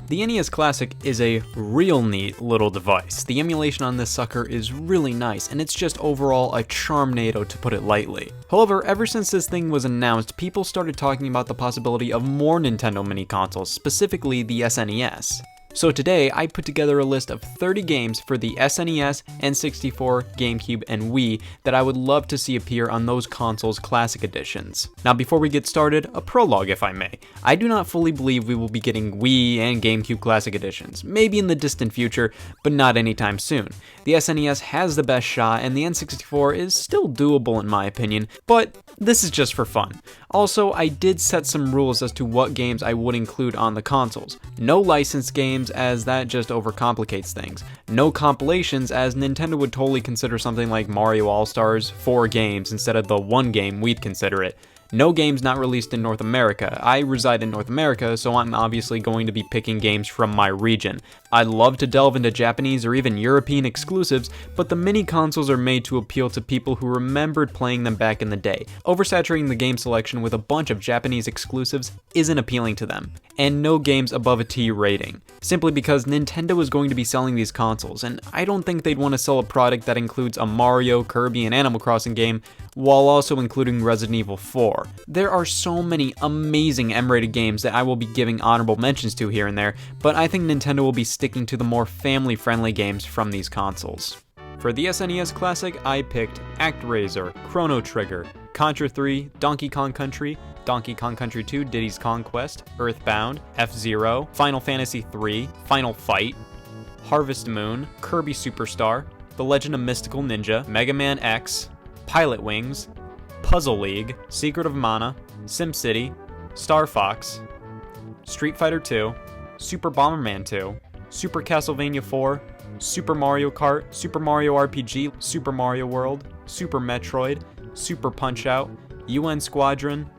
[SPEAKER 3] The NES Classic is a real neat little device. The emulation on this sucker is really nice, and it's just overall a charmnado to put it lightly. However, ever since this thing was announced, people started talking about the possibility of more Nintendo mini consoles, specifically the SNES. So today, I put together a list of 30 games for the SNES, N64, GameCube, and Wii that I would love to see appear on those consoles' classic editions. Now before we get started, a prologue if I may. I do not fully believe we will be getting Wii and GameCube classic editions, maybe in the distant future, but not anytime soon. The SNES has the best shot, and the N64 is still doable in my opinion, but this is just for fun. Also, I did set some rules as to what games I would include on the consoles. No licensed games, as that just overcomplicates things. No compilations, as Nintendo would totally consider something like Mario All-Stars 4 games instead of the 1 game we'd consider it. No games not released in North America. I reside in North America, so I'm obviously going to be picking games from my region. I'd love to delve into Japanese or even European exclusives, but the mini consoles are made to appeal to people who remembered playing them back in the day. Oversaturating the game selection with a bunch of Japanese exclusives isn't appealing to them. And no games above a T rating, simply because Nintendo is going to be selling these consoles, and I don't think they'd want to sell a product that includes a Mario, Kirby, and Animal Crossing game, while also including Resident Evil 4. There are so many amazing M-rated games that I will be giving honorable mentions to here and there, but I think Nintendo will be sticking to the more family-friendly games from these consoles. For the SNES Classic, I picked ActRaiser, Chrono Trigger, Contra 3, Donkey Kong Country, Donkey Kong Country 2, Diddy's Conquest, Earthbound, F-Zero, Final Fantasy III, Final Fight, Harvest Moon, Kirby Superstar, The Legend of Mystical Ninja, Mega Man X, Pilot Wings, Puzzle League, Secret of Mana, SimCity, Star Fox, Street Fighter 2, Super Bomberman 2, Super Castlevania 4, Super Mario Kart, Super Mario RPG, Super Mario World, Super Metroid, Super Punch-Out, UN Squadron,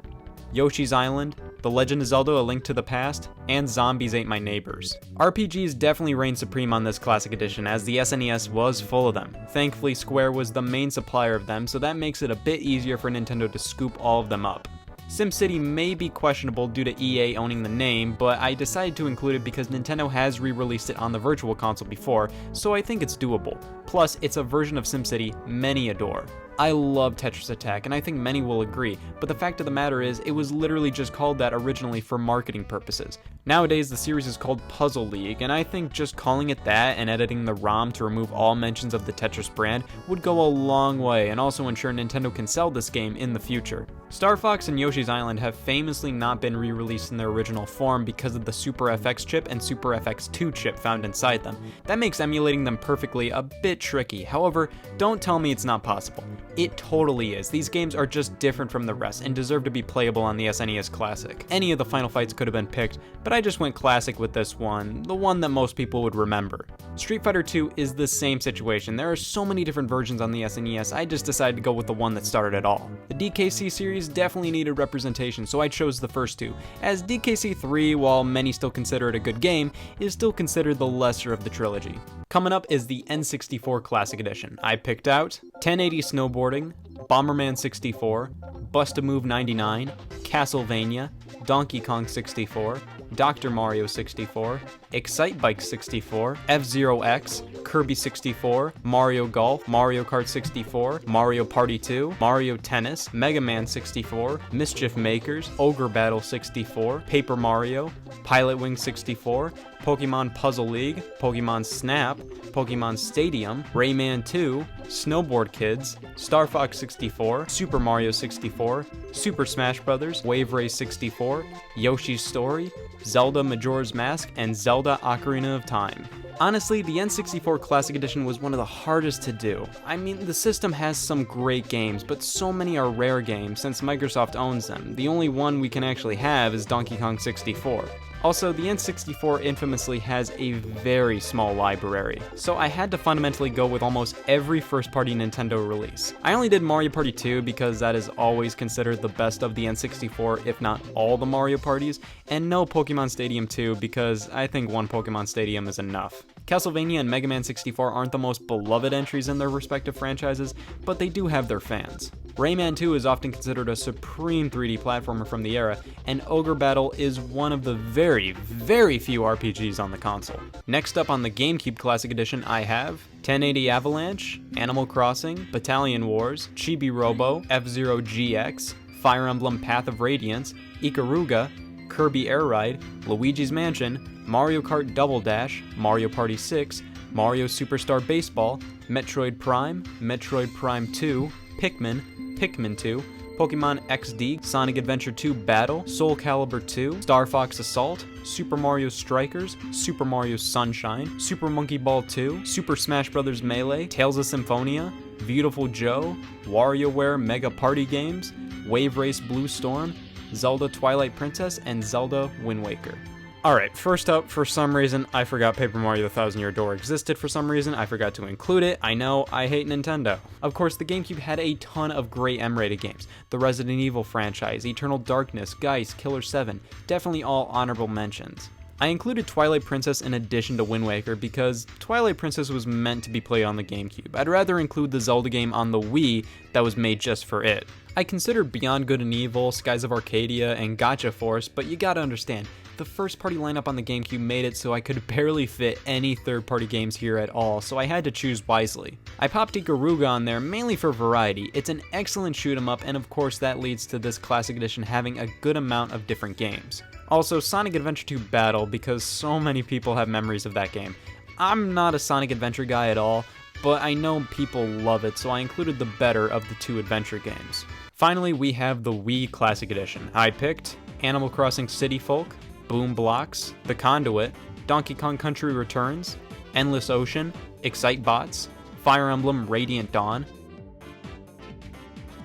[SPEAKER 3] Yoshi's Island, The Legend of Zelda: A Link to the Past, and Zombies Ate My Neighbors. RPGs definitely reign supreme on this classic edition, as the SNES was full of them. Thankfully, Square was the main supplier of them, so that makes it a bit easier for Nintendo to scoop all of them up. SimCity may be questionable due to EA owning the name, but I decided to include it because Nintendo has re-released it on the Virtual Console before, so I think it's doable. Plus, it's a version of SimCity many adore. I love Tetris Attack, and I think many will agree, but the fact of the matter is, it was literally just called that originally for marketing purposes. Nowadays, the series is called Puzzle League, and I think just calling it that and editing the ROM to remove all mentions of the Tetris brand would go a long way and also ensure Nintendo can sell this game in the future. Star Fox and Yoshi's Island have famously not been re-released in their original form because of the Super FX chip and Super FX2 chip found inside them. That makes emulating them perfectly a bit tricky. However, don't tell me it's not possible. It totally is. These games are just different from the rest and deserve to be playable on the SNES Classic. Any of the final fights could have been picked, but I just went classic with this one, the one that most people would remember. Street Fighter 2 is the same situation. There are so many different versions on the SNES, I just decided to go with the one that started it all. The DKC series definitely needed representation, so I chose the first two, as DKC 3, while many still consider it a good game, is still considered the lesser of the trilogy. Coming up is the N64 Classic Edition. I picked out 1080 Snowboarding, Bomberman 64, Bust-A-Move 99, Castlevania, Donkey Kong 64, Dr. Mario 64, Excite Bike 64, F-Zero X, Kirby 64, Mario Golf, Mario Kart 64, Mario Party 2, Mario Tennis, Mega Man 64, Mischief Makers, Ogre Battle 64, Paper Mario, Pilot Wing 64, Pokemon Puzzle League, Pokemon Snap, Pokemon Stadium, Rayman 2, Snowboard Kids, Star Fox 64, Super Mario 64, Super Smash Bros., Wave Race 64, Yoshi's Story, Zelda Majora's Mask, and Zelda Ocarina of Time. Honestly, the N64 Classic Edition was one of the hardest to do. I mean, the system has some great games, but so many are rare games since Microsoft owns them. The only one we can actually have is Donkey Kong 64. Also, the N64 infamously has a very small library, so I had to fundamentally go with almost every first-party Nintendo release. I only did Mario Party 2 because that is always considered the best of the N64, if not all the Mario parties, and no Pokemon Stadium 2 because I think one Pokemon Stadium is enough. Castlevania and Mega Man 64 aren't the most beloved entries in their respective franchises, but they do have their fans. Rayman 2 is often considered a supreme 3D platformer from the era, and Ogre Battle is one of the very, very few RPGs on the console. Next up on the GameCube Classic Edition I have 1080 Avalanche, Animal Crossing, Battalion Wars, Chibi Robo, F-Zero GX, Fire Emblem Path of Radiance, Ikaruga, Kirby Air Ride, Luigi's Mansion, Mario Kart Double Dash, Mario Party 6, Mario Superstar Baseball, Metroid Prime 2, Pikmin 2, Pokemon XD, Sonic Adventure 2 Battle, Soul Calibur 2, Star Fox Assault, Super Mario Strikers, Super Mario Sunshine, Super Monkey Ball 2, Super Smash Bros. Melee, Tales of Symphonia, Beautiful Joe, WarioWare Mega Party Games, Wave Race Blue Storm, Zelda Twilight Princess, and Zelda Wind Waker. Alright, first up, for some reason, I forgot Paper Mario The Thousand Year Door existed for some reason. I forgot to include it. I know, I hate Nintendo. Of course, the GameCube had a ton of great M-rated games. The Resident Evil franchise, Eternal Darkness, Geist, Killer 7, definitely all honorable mentions. I included Twilight Princess in addition to Wind Waker because Twilight Princess was meant to be played on the GameCube. I'd rather include the Zelda game on the Wii that was made just for it. I considered Beyond Good and Evil, Skies of Arcadia, and Gotcha Force, but you gotta understand, the first-party lineup on the GameCube made it so I could barely fit any third-party games here at all, so I had to choose wisely. I popped Ikaruga on there mainly for variety. It's an excellent shoot-'em-up, and of course that leads to this Classic Edition having a good amount of different games. Also, Sonic Adventure 2 Battle, because so many people have memories of that game. I'm not a Sonic Adventure guy at all, but I know people love it, so I included the better of the two adventure games. Finally, we have the Wii Classic Edition. I picked Animal Crossing City Folk, Boom Blocks, The Conduit, Donkey Kong Country Returns, Endless Ocean, Excitebots, Fire Emblem Radiant Dawn,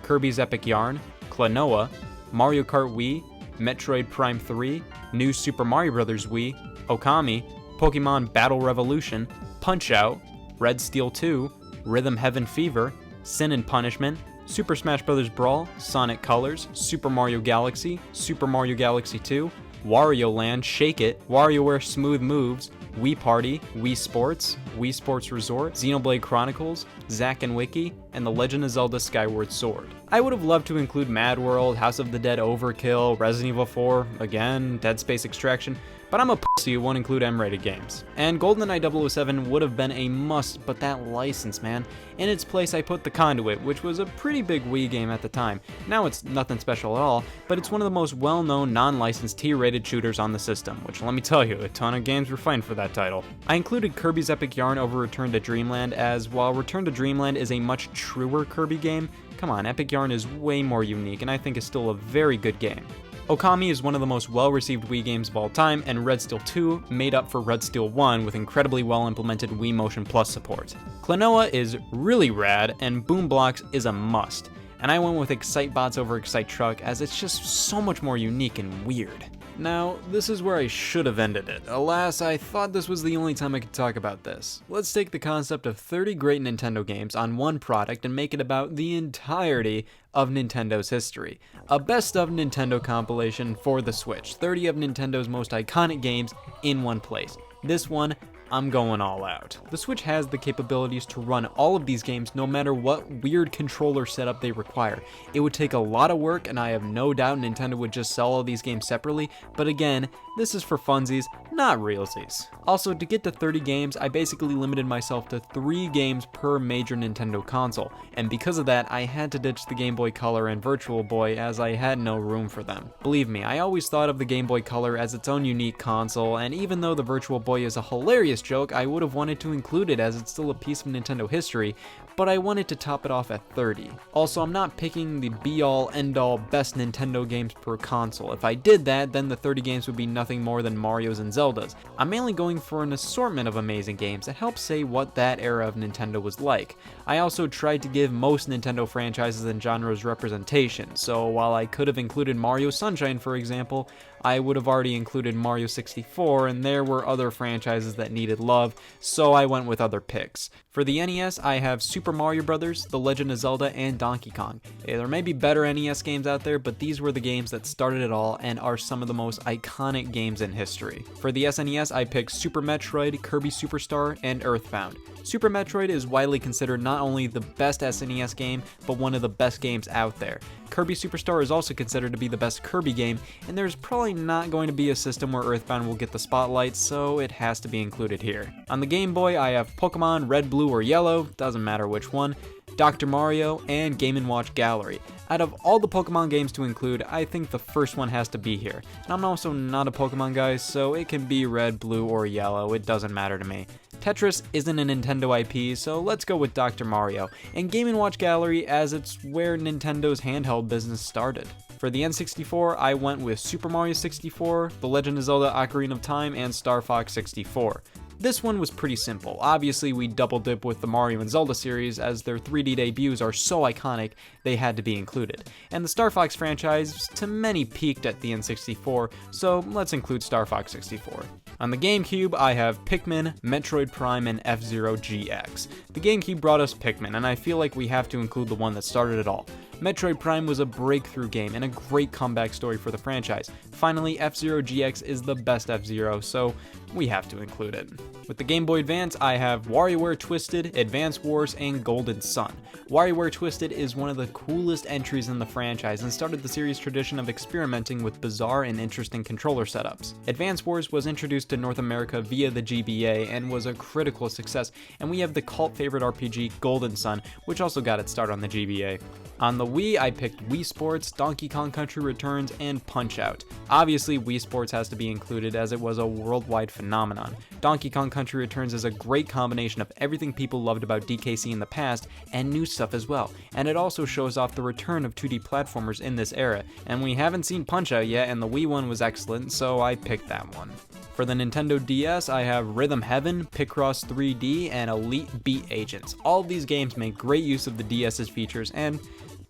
[SPEAKER 3] Kirby's Epic Yarn, Klonoa, Mario Kart Wii, Metroid Prime 3, New Super Mario Bros. Wii, Okami, Pokemon Battle Revolution, Punch-Out, Red Steel 2, Rhythm Heaven Fever, Sin and Punishment, Super Smash Bros. Brawl, Sonic Colors, Super Mario Galaxy 2, Wario Land Shake It, WarioWare Smooth Moves, Wii Party, Wii Sports, Wii Sports Resort, Xenoblade Chronicles, Zack and Wiki, and The Legend of Zelda Skyward Sword. I would have loved to include Mad World, House of the Dead Overkill, Resident Evil 4, again, Dead Space Extraction, but I'm a pussy who won't include M-rated games. And GoldenEye 007 would have been a must, but that license, man. In its place, I put The Conduit, which was a pretty big Wii game at the time. Now it's nothing special at all, but it's one of the most well-known non-licensed T-rated shooters on the system, which let me tell you, a ton of games were fighting for that title. I included Kirby's Epic Yarn over Return to Dreamland, as while Return to Dreamland is a much truer Kirby game, come on, Epic Yarn is way more unique, and I think is still a very good game. Okami is one of the most well-received Wii games of all time, and Red Steel 2 made up for Red Steel 1 with incredibly well-implemented Wii Motion Plus support. Klonoa is really rad, and Boom Blocks is a must, and I went with Excitebots over Excite Truck as it's just so much more unique and weird. Now, this is where I should have ended it. Alas, I thought this was the only time I could talk about this. Let's take the concept of 30 great Nintendo games on one product and make it about the entirety of Nintendo's history. A best of Nintendo compilation for the Switch. 30 of Nintendo's most iconic games in one place. This one, I'm going all out. The Switch has the capabilities to run all of these games no matter what weird controller setup they require. It would take a lot of work, and I have no doubt Nintendo would just sell all these games separately, but again, this is for funsies, not realsies. Also, to get to 30 games, I basically limited myself to 3 games per major Nintendo console, and because of that, I had to ditch the Game Boy Color and Virtual Boy as I had no room for them. Believe me, I always thought of the Game Boy Color as its own unique console, and even though the Virtual Boy is a hilarious joke, I would have wanted to include it as it's still a piece of Nintendo history, but I wanted to top it off at 30. Also, I'm not picking the be-all, end-all, best Nintendo games per console. If I did that, then the 30 games would be nothing more than Mario's and Zelda's. I'm mainly going for an assortment of amazing games that help say what that era of Nintendo was like. I also tried to give most Nintendo franchises and genres representation, so while I could have included Mario Sunshine, for example, I would have already included Mario 64, and there were other franchises that needed love, so I went with other picks. For the NES, I have Super Mario Bros., The Legend of Zelda, and Donkey Kong. There may be better NES games out there, but these were the games that started it all and are some of the most iconic games in history. For the SNES, I picked Super Metroid, Kirby Superstar, and Earthbound. Super Metroid is widely considered not only the best SNES game, but one of the best games out there. Kirby Superstar is also considered to be the best Kirby game, and there's probably not going to be a system where Earthbound will get the spotlight, so it has to be included here. On the Game Boy, I have Pokemon Red, Blue, or Yellow, doesn't matter which one, Dr. Mario, and Game & Watch Gallery. Out of all the Pokemon games to include, I think the first one has to be here. And I'm also not a Pokemon guy, so it can be Red, Blue, or Yellow, it doesn't matter to me. Tetris isn't a Nintendo IP, so let's go with Dr. Mario, and Game & Watch Gallery as it's where Nintendo's handheld business started. For the N64, I went with Super Mario 64, The Legend of Zelda Ocarina of Time, and Star Fox 64. This one was pretty simple. Obviously, we double dip with the Mario and Zelda series as their 3D debuts are so iconic they had to be included. And the Star Fox franchise, to many, peaked at the N64, so let's include Star Fox 64. On the GameCube, I have Pikmin, Metroid Prime, and F-Zero GX. The GameCube brought us Pikmin, and I feel like we have to include the one that started it all. Metroid Prime was a breakthrough game and a great comeback story for the franchise. Finally, F-Zero GX is the best F-Zero, so we have to include it. With the Game Boy Advance, I have WarioWare Twisted, Advance Wars, and Golden Sun. WarioWare Twisted is one of the coolest entries in the franchise and started the series' tradition of experimenting with bizarre and interesting controller setups. Advance Wars was introduced to North America via the GBA and was a critical success, and we have the cult favorite RPG Golden Sun, which also got its start on the GBA. On the Wii, I picked Wii Sports, Donkey Kong Country Returns, and Punch-Out! Obviously, Wii Sports has to be included as it was a worldwide phenomenon. Donkey Kong Country Returns is a great combination of everything people loved about DKC in the past and new stuff as well, and it also shows off the return of 2D platformers in this era, and we haven't seen Punch-Out! Yet, and the Wii one was excellent, so I picked that one. For the Nintendo DS, I have Rhythm Heaven, Picross 3D, and Elite Beat Agents. All of these games make great use of the DS's features, and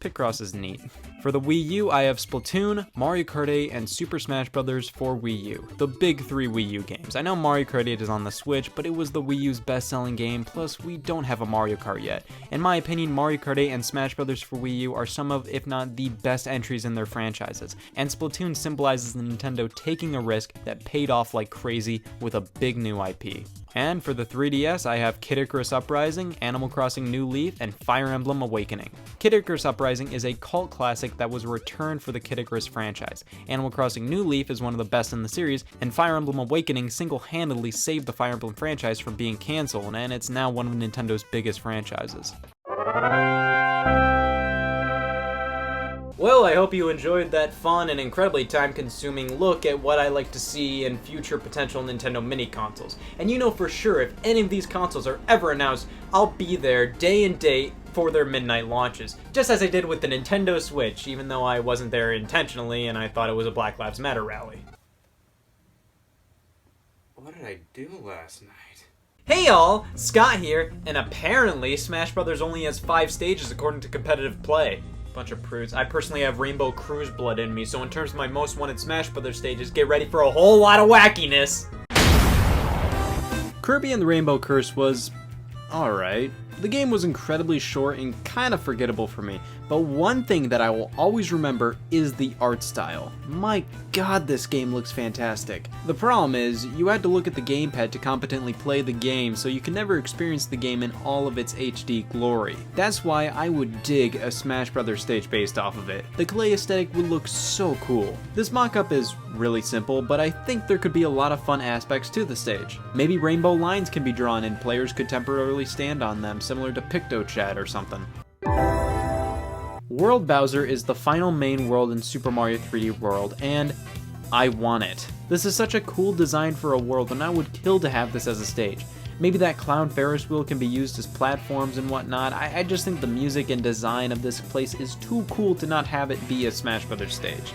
[SPEAKER 3] Picross is neat. For the Wii U, I have Splatoon, Mario Kart 8, and Super Smash Bros. For Wii U. The big 3 Wii U games. I know Mario Kart 8 is on the Switch, but it was the Wii U's best-selling game, plus we don't have a Mario Kart yet. In my opinion, Mario Kart 8 and Smash Bros. For Wii U are some of, if not the best entries in their franchises, and Splatoon symbolizes Nintendo taking a risk that paid off like crazy with a big new IP. And for the 3DS, I have Kid Icarus Uprising, Animal Crossing New Leaf, and Fire Emblem Awakening. Kid Icarus Uprising is a cult classic that was a return for the Kid Icarus franchise. Animal Crossing New Leaf is one of the best in the series, and Fire Emblem Awakening single-handedly saved the Fire Emblem franchise from being cancelled, and it's now one of Nintendo's biggest franchises. Well, I hope you enjoyed that fun and incredibly time-consuming look at what I like to see in future potential Nintendo mini consoles. And you know for sure, if any of these consoles are ever announced, I'll be there day and date for their midnight launches, just as I did with the Nintendo Switch, even though I wasn't there intentionally and I thought it was a Black Lives Matter rally.
[SPEAKER 2] What did I do last night?
[SPEAKER 1] Hey y'all, Scott here, and apparently Smash Bros. Only has 5 stages according to competitive play. Bunch of prudes. I personally have Rainbow Cruise blood in me, so in terms of my most wanted Smash Bros. Stages, get ready for a whole lot of wackiness!
[SPEAKER 3] Kirby and the Rainbow Curse was alright. The game was incredibly short and kind of forgettable for me, but one thing that I will always remember is the art style. My god, this game looks fantastic. The problem is, you had to look at the gamepad to competently play the game, so you can never experience the game in all of its HD glory. That's why I would dig a Smash Bros. Stage based off of it. The clay aesthetic would look so cool. This mock-up is really simple, but I think there could be a lot of fun aspects to the stage. Maybe rainbow lines can be drawn and players could temporarily stand on them, similar to PictoChat or something. World Bowser is the final main world in Super Mario 3D World, and I want it. This is such a cool design for a world, and I would kill to have this as a stage. Maybe that clown Ferris wheel can be used as platforms and whatnot. I just think the music and design of this place is too cool to not have it be a Smash Bros. Stage.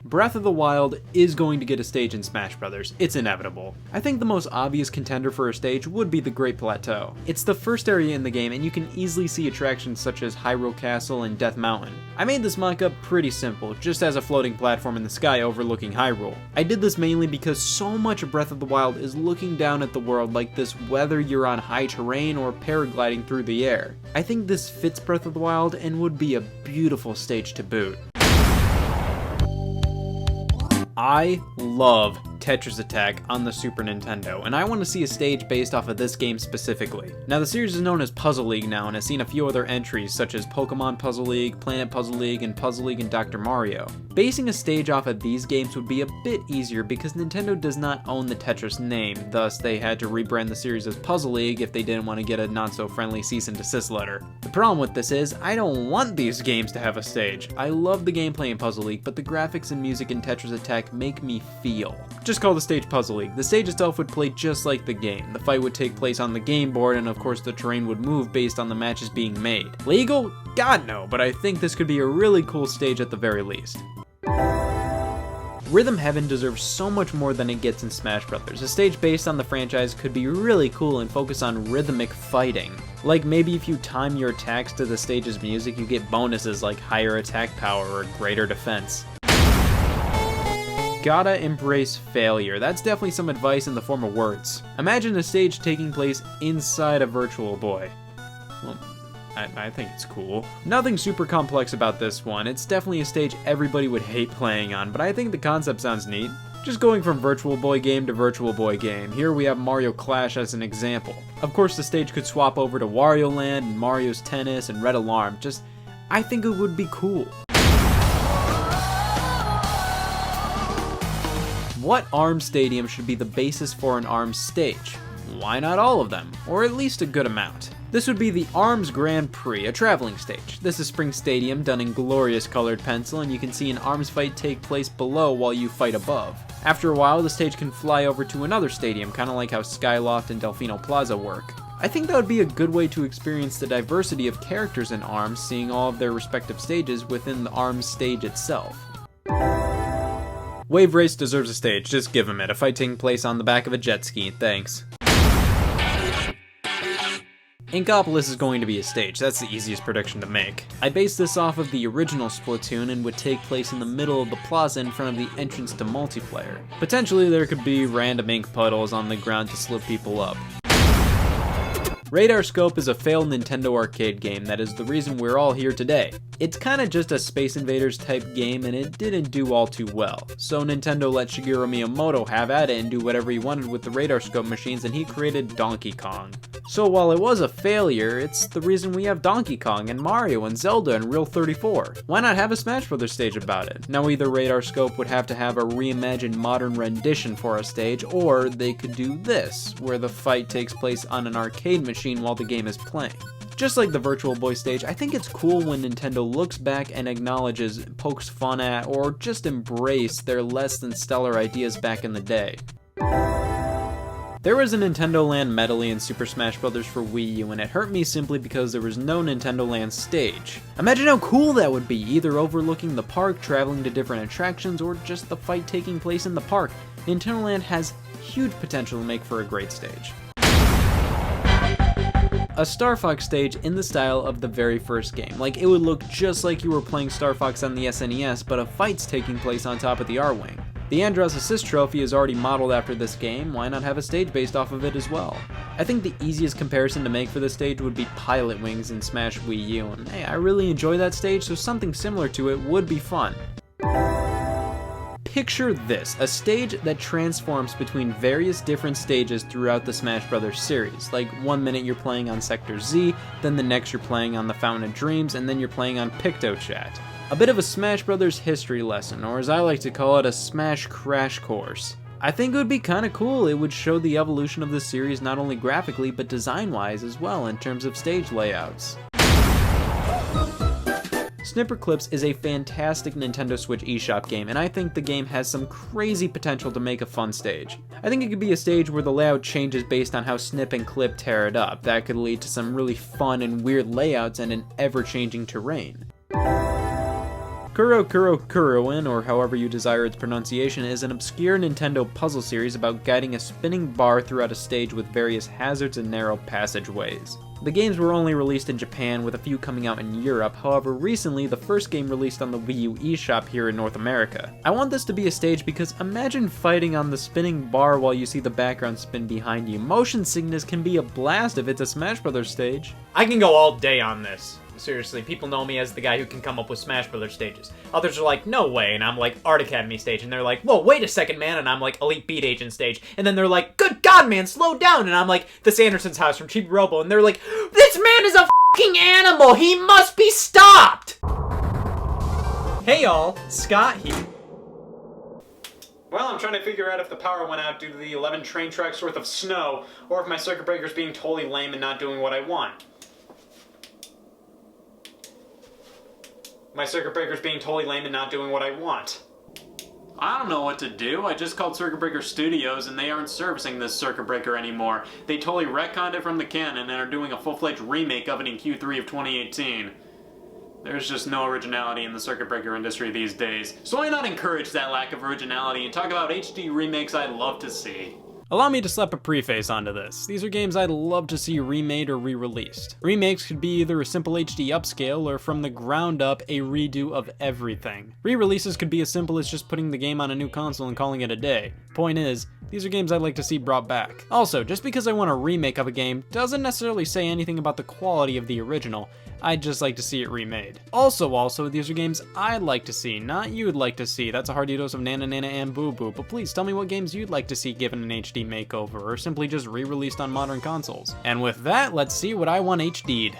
[SPEAKER 3] Breath of the Wild is going to get a stage in Smash Bros. It's inevitable. I think the most obvious contender for a stage would be the Great Plateau. It's the first area in the game, and you can easily see attractions such as Hyrule Castle and Death Mountain. I made this mock-up pretty simple, just as a floating platform in the sky overlooking Hyrule. I did this mainly because so much of Breath of the Wild is looking down at the world like this, whether you're on high terrain or paragliding through the air. I think this fits Breath of the Wild and would be a beautiful stage to boot. I love Tetris Attack on the Super Nintendo, and I want to see a stage based off of this game specifically. Now, the series is known as Puzzle League now, and has seen a few other entries such as Pokemon Puzzle League, Planet Puzzle League, and Puzzle League and Dr. Mario. Basing a stage off of these games would be a bit easier because Nintendo does not own the Tetris name, thus they had to rebrand the series as Puzzle League if they didn't want to get a not-so-friendly cease and desist letter. The problem with this is, I don't want these games to have a stage. I love the gameplay in Puzzle League, but the graphics and music in Tetris Attack make me feel. Just call the stage Puzzle League. The stage itself would play just like the game. The fight would take place on the game board, and of course the terrain would move based on the matches being made. Legal? God no, but I think this could be a really cool stage at the very least. Rhythm Heaven deserves so much more than it gets in Smash Bros. A stage based on the franchise could be really cool and focus on rhythmic fighting. Like maybe if you time your attacks to the stage's music, you get bonuses like higher attack power or greater defense. Gotta embrace failure. That's definitely some advice in the form of words. Imagine a stage taking place inside a Virtual Boy. Well, I think it's cool. Nothing super complex about this one. It's definitely a stage everybody would hate playing on, but I think the concept sounds neat. Just going from Virtual Boy game to Virtual Boy game. Here we have Mario Clash as an example. Of course, the stage could swap over to Wario Land and Mario's Tennis and Red Alarm. I think it would be cool. What ARMS stadium should be the basis for an ARMS stage? Why not all of them, or at least a good amount? This would be the ARMS Grand Prix, a traveling stage. This is Spring Stadium done in glorious colored pencil, and you can see an ARMS fight take place below while you fight above. After a while, the stage can fly over to another stadium, kind of like how Skyloft and Delfino Plaza work. I think that would be a good way to experience the diversity of characters in ARMS, seeing all of their respective stages within the ARMS stage itself. Wave Race deserves a stage, just give him it. A fight taking place on the back of a jet ski, thanks. Inkopolis is going to be a stage, that's the easiest prediction to make. I based this off of the original Splatoon and would take place in the middle of the plaza in front of the entrance to multiplayer. Potentially there could be random ink puddles on the ground to slip people up. Radar Scope is a failed Nintendo arcade game that is the reason we're all here today. It's kinda just a Space Invaders type game and it didn't do all too well. So Nintendo let Shigeru Miyamoto have at it and do whatever he wanted with the Radar Scope machines, and he created Donkey Kong. So while it was a failure, it's the reason we have Donkey Kong and Mario and Zelda and Real 34. Why not have a Smash Bros. Stage about it? Now either Radar Scope would have to have a reimagined modern rendition for a stage, or they could do this, where the fight takes place on an arcade machine while the game is playing. Just like the Virtual Boy stage, I think it's cool when Nintendo looks back and acknowledges, pokes fun at, or just embrace their less than stellar ideas back in the day. There was a Nintendo Land medley in Super Smash Bros. For Wii U, and it hurt me simply because there was no Nintendo Land stage. Imagine how cool that would be, either overlooking the park, traveling to different attractions, or just the fight taking place in the park. Nintendo Land has huge potential to make for a great stage. A Star Fox stage in the style of the very first game. Like, it would look just like you were playing Star Fox on the SNES, but a fight's taking place on top of the R-Wing. The Andros Assist Trophy is already modeled after this game, why not have a stage based off of it as well? I think the easiest comparison to make for this stage would be Pilot Wings in Smash Wii U, and hey, I really enjoy that stage, so something similar to it would be fun. Picture this, a stage that transforms between various different stages throughout the Smash Bros. Series. Like, one minute you're playing on Sector Z, then the next you're playing on the Fountain of Dreams, and then you're playing on PictoChat. A bit of a Smash Bros. History lesson, or as I like to call it, a Smash Crash Course. I think it would be kinda cool. It would show the evolution of the series not only graphically, but design-wise as well in terms of stage layouts. Snipper Clips is a fantastic Nintendo Switch eShop game, and I think the game has some crazy potential to make a fun stage. I think it could be a stage where the layout changes based on how Snip and Clip tear it up. That could lead to some really fun and weird layouts and an ever-changing terrain. Kuro Kuro Kuroin, or however you desire its pronunciation, is an obscure Nintendo puzzle series about guiding a spinning bar throughout a stage with various hazards and narrow passageways. The games were only released in Japan, with a few coming out in Europe. However, recently the first game released on the Wii U eShop here in North America. I want this to be a stage because imagine fighting on the spinning bar while you see the background spin behind you. Motion sickness can be a blast if it's a Smash Bros. Stage.
[SPEAKER 1] I can go all day on this. Seriously, people know me as the guy who can come up with Smash Bros. Stages. Others are like, no way, and I'm like, Art Academy stage, and they're like, whoa, wait a second, man, and I'm like, Elite Beat Agent stage, and then they're like, good god, man, slow down, and I'm like, the Sanderson's house from Chibi Robo, and they're like, this man is a f***ing animal, he must be stopped! Hey y'all, Scott here. Well, I'm trying to figure out if the power went out due to the 11 train tracks worth of snow, or if my circuit breaker's being totally lame and not doing what I want. My circuit breaker's being totally lame and not doing what I want. I don't know what to do. I just called Circuit Breaker Studios and they aren't servicing this circuit breaker anymore. They totally retconned it from the canon and are doing a full-fledged remake of it in Q3 of 2018. There's just no originality in the circuit breaker industry these days. So why not encourage that lack of originality and talk about HD remakes I'd love to see?
[SPEAKER 3] Allow me to slap a preface onto this. These are games I'd love to see remade or re-released. Remakes could be either a simple HD upscale or from the ground up a redo of everything. Re-releases could be as simple as just putting the game on a new console and calling it a day. Point is, these are games I'd like to see brought back. Also, just because I want a remake of a game doesn't necessarily say anything about the quality of the original. I'd just like to see it remade. Also, these are games I'd like to see, not you'd like to see. That's a hearty dose of Nana Nana and Boo Boo, but please tell me what games you'd like to see given an HD makeover, or simply just re-released on modern consoles. And with that, let's see what I want HD'd.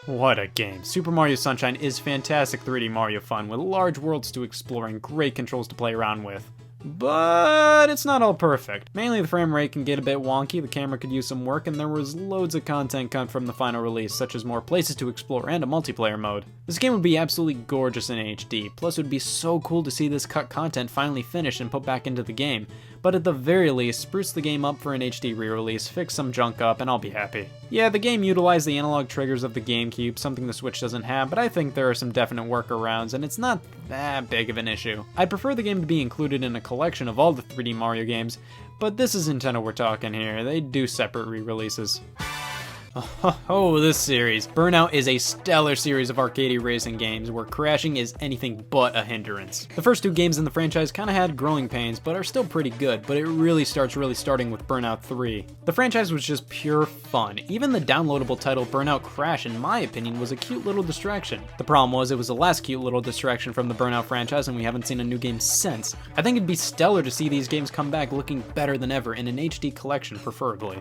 [SPEAKER 3] What a game. Super Mario Sunshine is fantastic 3D Mario fun with large worlds to explore and great controls to play around with. But it's not all perfect. Mainly the frame rate can get a bit wonky, the camera could use some work, and there was loads of content cut from the final release, such as more places to explore and a multiplayer mode. This game would be absolutely gorgeous in HD, plus it would be so cool to see this cut content finally finished and put back into the game. but at the very least, spruce the game up for an HD re-release, fix some junk up, and I'll be happy. Yeah, the game utilized the analog triggers of the GameCube, something the Switch doesn't have, but I think there are some definite workarounds, and it's not that big of an issue. I'd prefer the game to be included in a collection of all the 3D Mario games, but this is Nintendo we're talking here. They do separate re-releases. Oh, this series. Burnout is a stellar series of arcade racing games where crashing is anything but a hindrance. The first 2 games in the franchise kinda had growing pains, but are still pretty good, but it really starting with Burnout 3. The franchise was just pure fun. Even the downloadable title Burnout Crash, in my opinion, was a cute little distraction. The problem was it was the last cute little distraction from the Burnout franchise, and we haven't seen a new game since. I think it'd be stellar to see these games come back looking better than ever in an HD collection, preferably.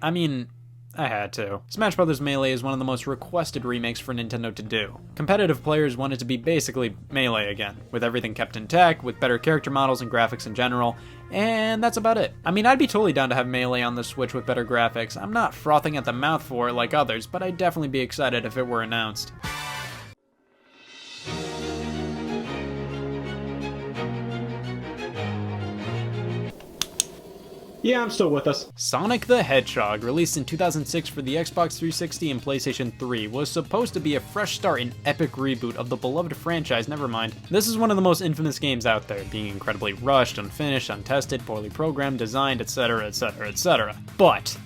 [SPEAKER 3] I mean, I had to. Smash Bros. Melee is one of the most requested remakes for Nintendo to do. Competitive players want it to be basically Melee again, with everything kept intact, with better character models and graphics in general, and that's about it. I mean, I'd be totally down to have Melee on the Switch with better graphics. I'm not frothing at the mouth for it like others, but I'd definitely be excited if it were announced.
[SPEAKER 4] Yeah, I'm still with us.
[SPEAKER 3] Sonic the Hedgehog, released in 2006 for the Xbox 360 and PlayStation 3, was supposed to be a fresh start and epic reboot of the beloved franchise, never mind. This is one of the most infamous games out there, being incredibly rushed, unfinished, untested, poorly programmed, designed, etc, etc, etc. But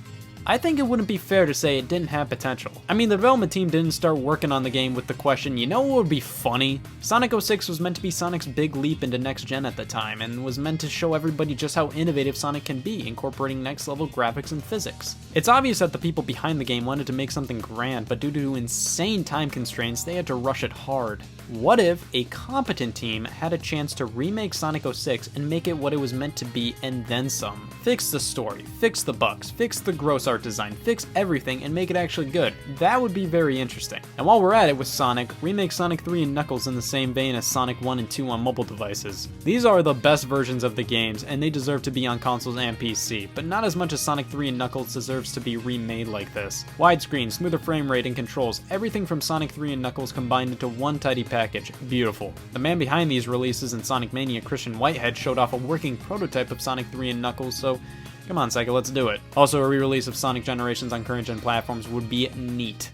[SPEAKER 3] I think it wouldn't be fair to say it didn't have potential. I mean, the development team didn't start working on the game with the question, you know what would be funny? Sonic 06 was meant to be Sonic's big leap into next gen at the time, and was meant to show everybody just how innovative Sonic can be, incorporating next level graphics and physics. It's obvious that the people behind the game wanted to make something grand, but due to insane time constraints, they had to rush it hard. What if a competent team had a chance to remake Sonic 06 and make it what it was meant to be and then some? Fix the story, fix the bugs, fix the gross art design, fix everything and make it actually good. That would be very interesting. And while we're at it with Sonic, remake Sonic 3 and Knuckles in the same vein as Sonic 1 and 2 on mobile devices. These are the best versions of the games and they deserve to be on consoles and PC, but not as much as Sonic 3 and Knuckles deserves to be remade like this. Widescreen, smoother frame rate and controls, everything from Sonic 3 and Knuckles combined into one tidy package. Beautiful. The man behind these releases in Sonic Mania, Christian Whitehead, showed off a working prototype of Sonic 3 and Knuckles, so come on, Sega, let's do it. Also, a re-release of Sonic Generations on current-gen platforms would be neat.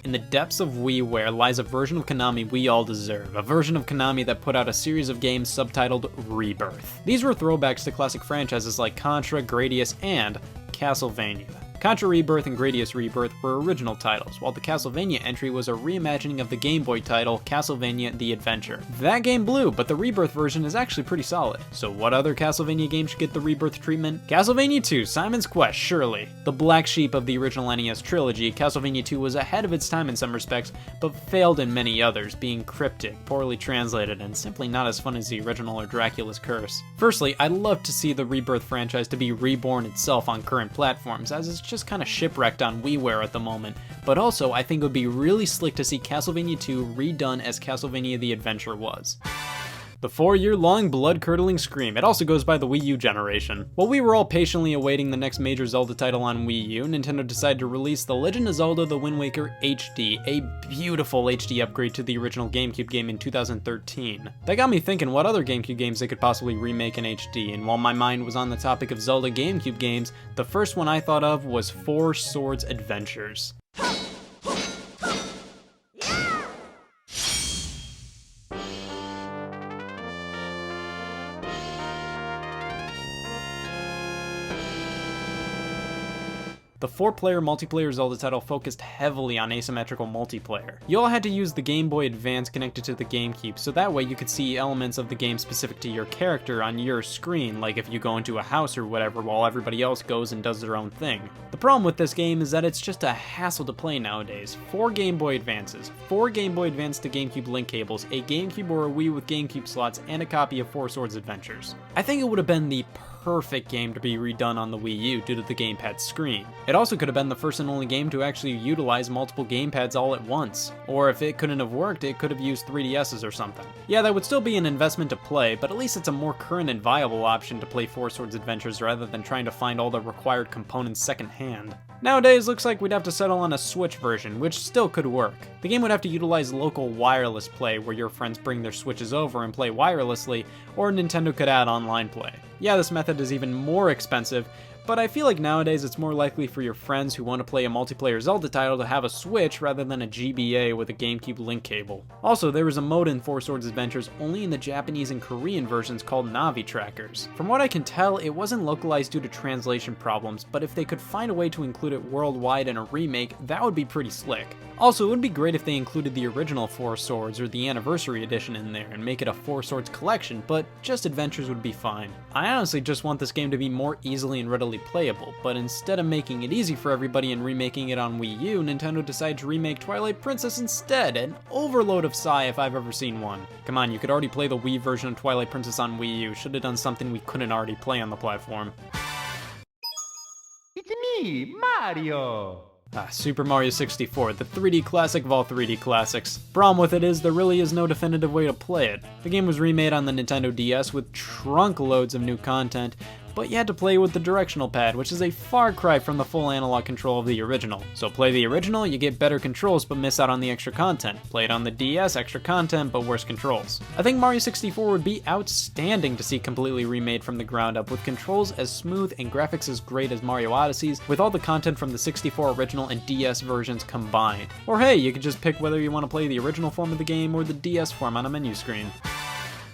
[SPEAKER 3] In the depths of WiiWare lies a version of Konami we all deserve, a version of Konami that put out a series of games subtitled Rebirth. These were throwbacks to classic franchises like Contra, Gradius, and Castlevania. Contra Rebirth and Gradius Rebirth were original titles, while the Castlevania entry was a reimagining of the Game Boy title Castlevania The Adventure. That game blew, but the Rebirth version is actually pretty solid. So what other Castlevania game should get the Rebirth treatment? Castlevania 2, Simon's Quest, surely. The black sheep of the original NES trilogy, Castlevania 2 was ahead of its time in some respects, but failed in many others, being cryptic, poorly translated, and simply not as fun as the original or Dracula's Curse. Firstly, I'd love to see the Rebirth franchise to be reborn itself on current platforms, as it's just kind of shipwrecked on WiiWare at the moment, but also I think it would be really slick to see Castlevania 2 redone as Castlevania The Adventure was. The 4-year-long blood-curdling scream. It also goes by the Wii U generation. While we were all patiently awaiting the next major Zelda title on Wii U, Nintendo decided to release The Legend of Zelda The Wind Waker HD, a beautiful HD upgrade to the original GameCube game in 2013. That got me thinking what other GameCube games they could possibly remake in HD, and while my mind was on the topic of Zelda GameCube games, the first one I thought of was Four Swords Adventures. The 4-player multiplayer Zelda title focused heavily on asymmetrical multiplayer. You all had to use the Game Boy Advance connected to the GameCube, so that way you could see elements of the game specific to your character on your screen, like if you go into a house or whatever while everybody else goes and does their own thing. The problem with this game is that it's just a hassle to play nowadays. 4 Game Boy Advances, 4 Game Boy Advance to GameCube link cables, a GameCube or a Wii with GameCube slots, and a copy of Four Swords Adventures. I think it would have been the perfect game to be redone on the Wii U due to the gamepad screen. It also could have been the first and only game to actually utilize multiple gamepads all at once. Or if it couldn't have worked, it could have used 3DSs or something. Yeah, that would still be an investment to play, but at least it's a more current and viable option to play Four Swords Adventures rather than trying to find all the required components secondhand. Nowadays, looks like we'd have to settle on a Switch version, which still could work. The game would have to utilize local wireless play, where your friends bring their Switches over and play wirelessly, or Nintendo could add online play. Yeah, this method is even more expensive, but I feel like nowadays it's more likely for your friends who want to play a multiplayer Zelda title to have a Switch rather than a GBA with a GameCube link cable. Also, there was a mode in Four Swords Adventures only in the Japanese and Korean versions called Navi Trackers. From what I can tell, it wasn't localized due to translation problems, but if they could find a way to include it worldwide in a remake, that would be pretty slick. Also, it would be great if they included the original Four Swords or the Anniversary Edition in there and make it a Four Swords collection, but just Adventures would be fine. I honestly just want this game to be more easily and readily playable, but instead of making it easy for everybody and remaking it on Wii U, Nintendo decided to remake Twilight Princess instead, an overload of sigh if I've ever seen one. Come on, you could already play the Wii version of Twilight Princess on Wii U, should have done something we couldn't already play on the platform.
[SPEAKER 5] It's me, Mario!
[SPEAKER 3] Super Mario 64, the 3D classic of all 3D classics. Problem with it is there really is no definitive way to play it. The game was remade on the Nintendo DS with trunk loads of new content, but you had to play with the directional pad, which is a far cry from the full analog control of the original. So play the original, you get better controls but miss out on the extra content. Play it on the DS, extra content but worse controls. I think Mario 64 would be outstanding to see completely remade from the ground up, with controls as smooth and graphics as great as Mario Odyssey's, with all the content from the 64 original and DS versions combined. Or hey, you could just pick whether you want to play the original form of the game or the DS form on a menu screen.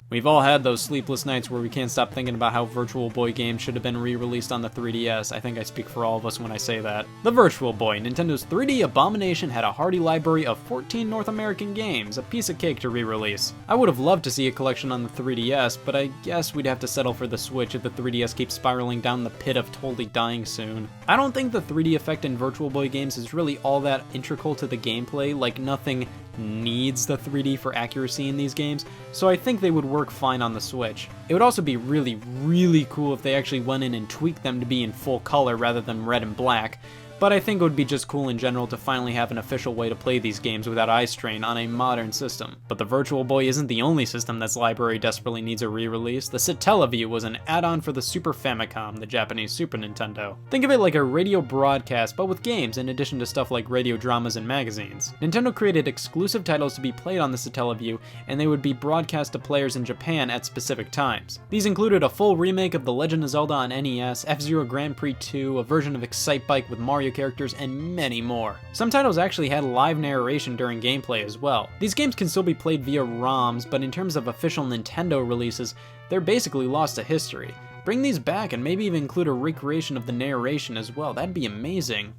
[SPEAKER 3] We've all had those sleepless nights where we can't stop thinking about how Virtual Boy games should have been re-released on the 3DS. I think I speak for all of us when I say that. The Virtual Boy, Nintendo's 3D abomination, had a hearty library of 14 North American games, a piece of cake to re-release. I would have loved to see a collection on the 3DS, but I guess we'd have to settle for the Switch if the 3DS keeps spiraling down the pit of totally dying soon. I don't think the 3D effect in Virtual Boy games is really all that integral to the gameplay, like nothing needs the 3D for accuracy in these games, so I think they would work fine on the Switch. It would also be really cool if they actually went in and tweaked them to be in full color rather than red and black, but I think it would be just cool in general to finally have an official way to play these games without eye strain on a modern system. But the Virtual Boy isn't the only system that's library desperately needs a re-release. The Satellaview was an add-on for the Super Famicom, the Japanese Super Nintendo. Think of it like a radio broadcast, but with games in addition to stuff like radio dramas and magazines. Nintendo created exclusive titles to be played on the Satellaview, and they would be broadcast to players in Japan at specific times. These included a full remake of The Legend of Zelda on NES, F-Zero Grand Prix 2, a version of Excite Bike with Mario characters, and many more. Some titles actually had live narration during gameplay as well. These games can still be played via ROMs, but in terms of official Nintendo releases, they're basically lost to history. Bring these back and maybe even include a recreation of the narration as well, that'd be amazing.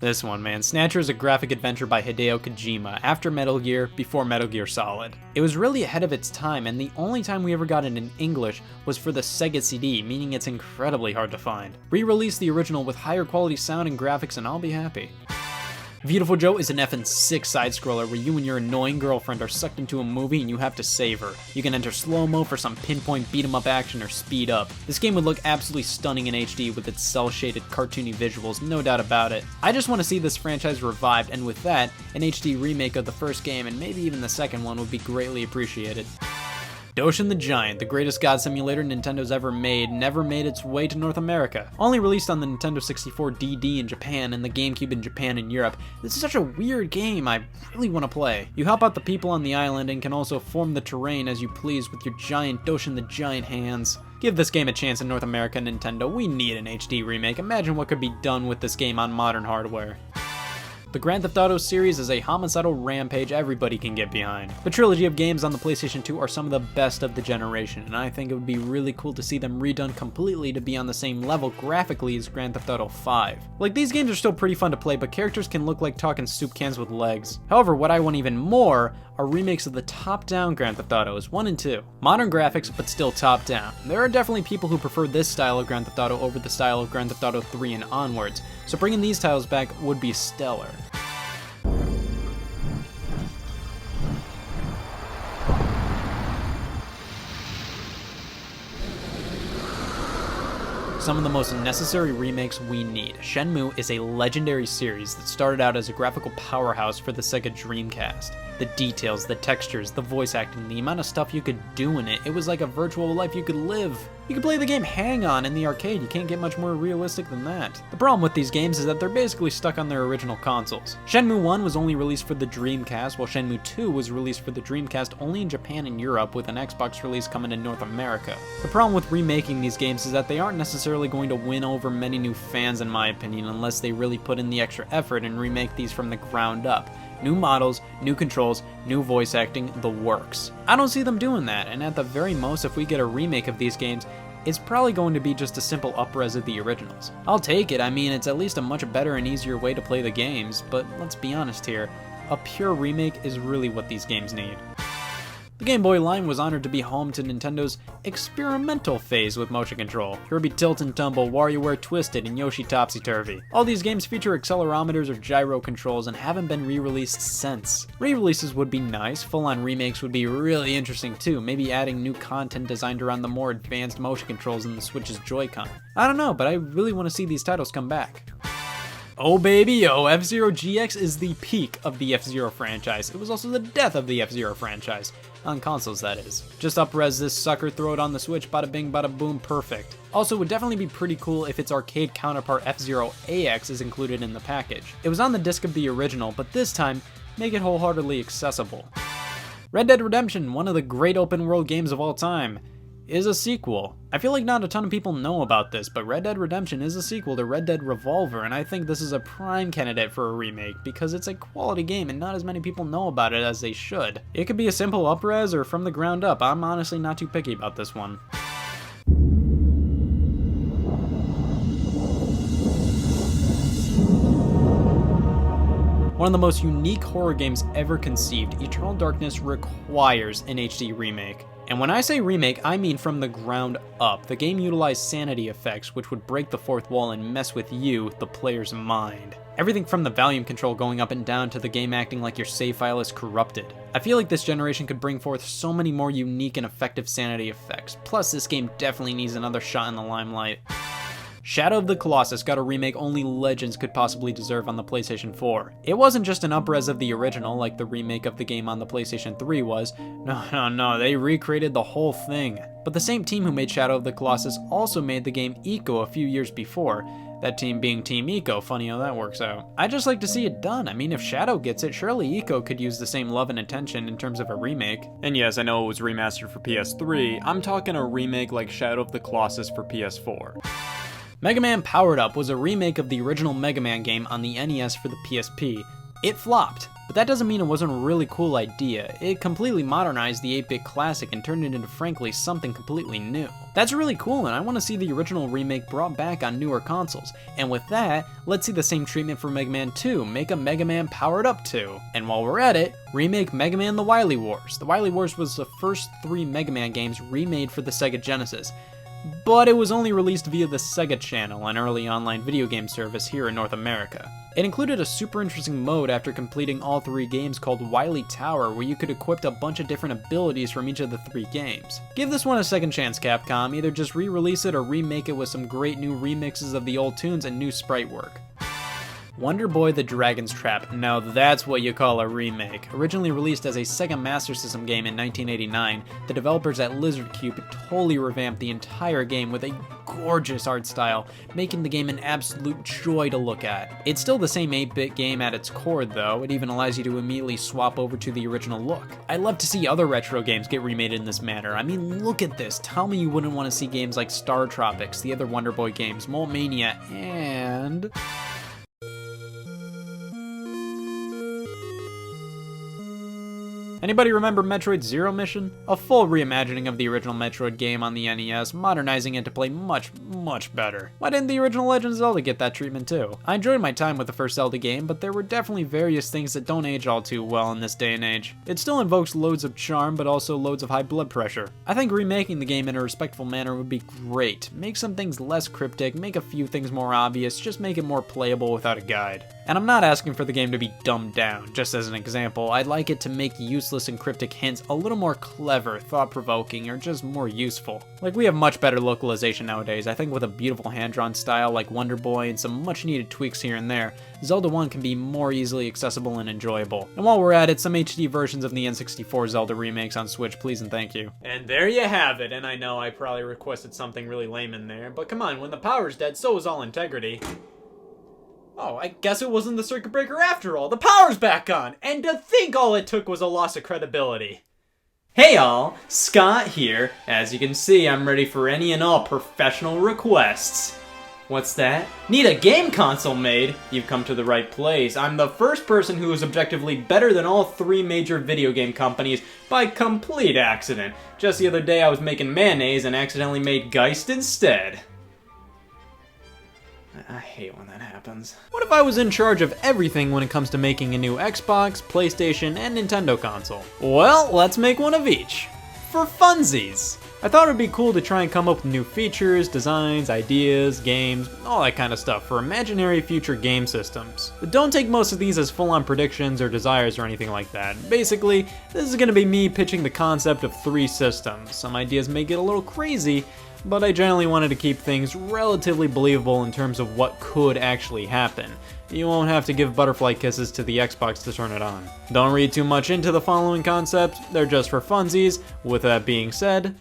[SPEAKER 3] This one, man. Snatcher is a graphic adventure by Hideo Kojima, after Metal Gear, before Metal Gear Solid. It was really ahead of its time, and the only time we ever got it in English was for the Sega CD, meaning it's incredibly hard to find. Re-release the original with higher quality sound and graphics and I'll be happy. Beautiful Joe is an effing sick side-scroller where you and your annoying girlfriend are sucked into a movie and you have to save her. You can enter slow-mo for some pinpoint beat-em-up action or speed up. This game would look absolutely stunning in HD with its cel-shaded cartoony visuals, no doubt about it. I just want to see this franchise revived, and with that, an HD remake of the first game and maybe even the second one would be greatly appreciated. Doshin the Giant, the greatest god simulator Nintendo's ever made, never made its way to North America. Only released on the Nintendo 64 DD in Japan and the GameCube in Japan and Europe. This is such a weird game I really want to play. You help out the people on the island and can also form the terrain as you please with your giant Doshin the Giant hands. Give this game a chance in North America, Nintendo. We need an HD remake. Imagine what could be done with this game on modern hardware. The Grand Theft Auto series is a homicidal rampage everybody can get behind. The trilogy of games on the PlayStation 2 are some of the best of the generation, and I think it would be really cool to see them redone completely to be on the same level graphically as Grand Theft Auto 5. Like, these games are still pretty fun to play, but characters can look like talking soup cans with legs. However, what I want even more are remakes of the top-down Grand Theft Autos 1 and 2. Modern graphics, but still top-down. There are definitely people who prefer this style of Grand Theft Auto over the style of Grand Theft Auto 3 and onwards, so bringing these titles back would be stellar. Some of the most necessary remakes we need. Shenmue is a legendary series that started out as a graphical powerhouse for the Sega Dreamcast. The details, the textures, the voice acting, the amount of stuff you could do in it, it was like a virtual life you could live. You could play the game Hang On in the arcade, you can't get much more realistic than that. The problem with these games is that they're basically stuck on their original consoles. Shenmue 1 was only released for the Dreamcast, while Shenmue 2 was released for the Dreamcast only in Japan and Europe, with an Xbox release coming to North America. The problem with remaking these games is that they aren't necessarily going to win over many new fans in my opinion, unless they really put in the extra effort and remake these from the ground up. New models, new controls, new voice acting, the works. I don't see them doing that, and at the very most, if we get a remake of these games, it's probably going to be just a simple up-res of the originals. I'll take it, I mean, it's at least a much better and easier way to play the games, but let's be honest here, a pure remake is really what these games need. The Game Boy line was honored to be home to Nintendo's experimental phase with motion control. Kirby Tilt and Tumble, WarioWare Twisted, and Yoshi Topsy Turvy. All these games feature accelerometers or gyro controls and haven't been re-released since. Re-releases would be nice, full-on remakes would be really interesting too, maybe adding new content designed around the more advanced motion controls in the Switch's Joy-Con. I don't know, but I really want to see these titles come back. Oh baby, oh, F-Zero GX is the peak of the F-Zero franchise. It was also the death of the F-Zero franchise. On consoles, that is. Just up-res this sucker, throw it on the Switch, bada bing, bada boom, perfect. Also, it would definitely be pretty cool if its arcade counterpart F-Zero AX is included in the package. It was on the disc of the original, but this time, make it wholeheartedly accessible. Red Dead Redemption, one of the great open-world games of all time, is a sequel. I feel like not a ton of people know about this, but Red Dead Redemption is a sequel to Red Dead Revolver, and I think this is a prime candidate for a remake because it's a quality game and not as many people know about it as they should. It could be a simple up-res or from the ground up. I'm honestly not too picky about this one. One of the most unique horror games ever conceived, Eternal Darkness requires an HD remake. And when I say remake, I mean from the ground up. The game utilized sanity effects, which would break the fourth wall and mess with you, the player's mind. Everything from the volume control going up and down to the game acting like your save file is corrupted. I feel like this generation could bring forth so many more unique and effective sanity effects. Plus, this game definitely needs another shot in the limelight. Shadow of the Colossus got a remake only Legends could possibly deserve on the PlayStation 4. It wasn't just an up-res of the original like the remake of the game on the PlayStation 3 was. No, they recreated the whole thing. But the same team who made Shadow of the Colossus also made the game Ico a few years before. That team being Team Ico, funny how that works out. I'd just like to see it done. I mean, if Shadow gets it, surely Ico could use the same love and attention in terms of a remake. And yes, I know it was remastered for PS3, I'm talking a remake like Shadow of the Colossus for PS4. Mega Man Powered Up was a remake of the original Mega Man game on the NES for the PSP. It flopped, but that doesn't mean it wasn't a really cool idea. It completely modernized the 8-bit classic and turned it into, frankly, something completely new. That's really cool, and I want to see the original remake brought back on newer consoles. And with that, let's see the same treatment for Mega Man 2, make a Mega Man Powered Up 2. And while we're at it, remake Mega Man The Wily Wars. The Wily Wars was the first 3 Mega Man games remade for the Sega Genesis. But it was only released via the Sega Channel, an early online video game service here in North America. It included a super interesting mode after completing all 3 games called Wily Tower, where you could equip a bunch of different abilities from each of the 3 games. Give this one a second chance, Capcom. Either just re-release it or remake it with some great new remixes of the old tunes and new sprite work. Wonder Boy the Dragon's Trap. Now that's what you call a remake. Originally released as a Sega Master System game in 1989, the developers at Lizard Cube totally revamped the entire game with a gorgeous art style, making the game an absolute joy to look at. It's still the same 8-bit game at its core though, it even allows you to immediately swap over to the original look. I love to see other retro games get remade in this manner. I mean, look at this. Tell me you wouldn't want to see games like Star Tropics, the other Wonder Boy games, Mole Mania, and... Anybody remember Metroid Zero Mission? A full reimagining of the original Metroid game on the NES, modernizing it to play much better. Why didn't the original Legend of Zelda get that treatment too? I enjoyed my time with the first Zelda game, but there were definitely various things that don't age all too well in this day and age. It still invokes loads of charm, but also loads of high blood pressure. I think remaking the game in a respectful manner would be great. Make some things less cryptic, make a few things more obvious, just make it more playable without a guide. And I'm not asking for the game to be dumbed down. Just as an example, I'd like it to make useless and cryptic hints a little more clever, thought-provoking, or just more useful. Like, we have much better localization nowadays. I think with a beautiful hand-drawn style like Wonder Boy and some much-needed tweaks here and there, Zelda 1 can be more easily accessible and enjoyable. And while we're at it, some HD versions of the N64 Zelda remakes on Switch, please and thank you. And there you have it, and I know I probably requested something really lame in there, but come on, when the power's dead, so is all integrity. Oh, I guess it wasn't the circuit breaker after all. The power's back on! And to think all it took was a loss of credibility. Hey all, Scott here. As you can see, I'm ready for any and all professional requests. What's that? Need a game console made? You've come to the right place. I'm the first person who is objectively better than all 3 major video game companies by complete accident. Just the other day I was making mayonnaise and accidentally made Geist instead. I hate when that happens. What if I was in charge of everything when it comes to making a new Xbox, PlayStation, and Nintendo console? Well, let's make one of each. For funsies! I thought it would be cool to try and come up with new features, designs, ideas, games, all that kind of stuff for imaginary future game systems. But don't take most of these as full-on predictions or desires or anything like that. Basically, this is going to be me pitching the concept of 3 systems. Some ideas may get a little crazy, but I generally wanted to keep things relatively believable in terms of what could actually happen. You won't have to give butterfly kisses to the Xbox to turn it on. Don't read too much into the following concepts, they're just for funsies. With that being said,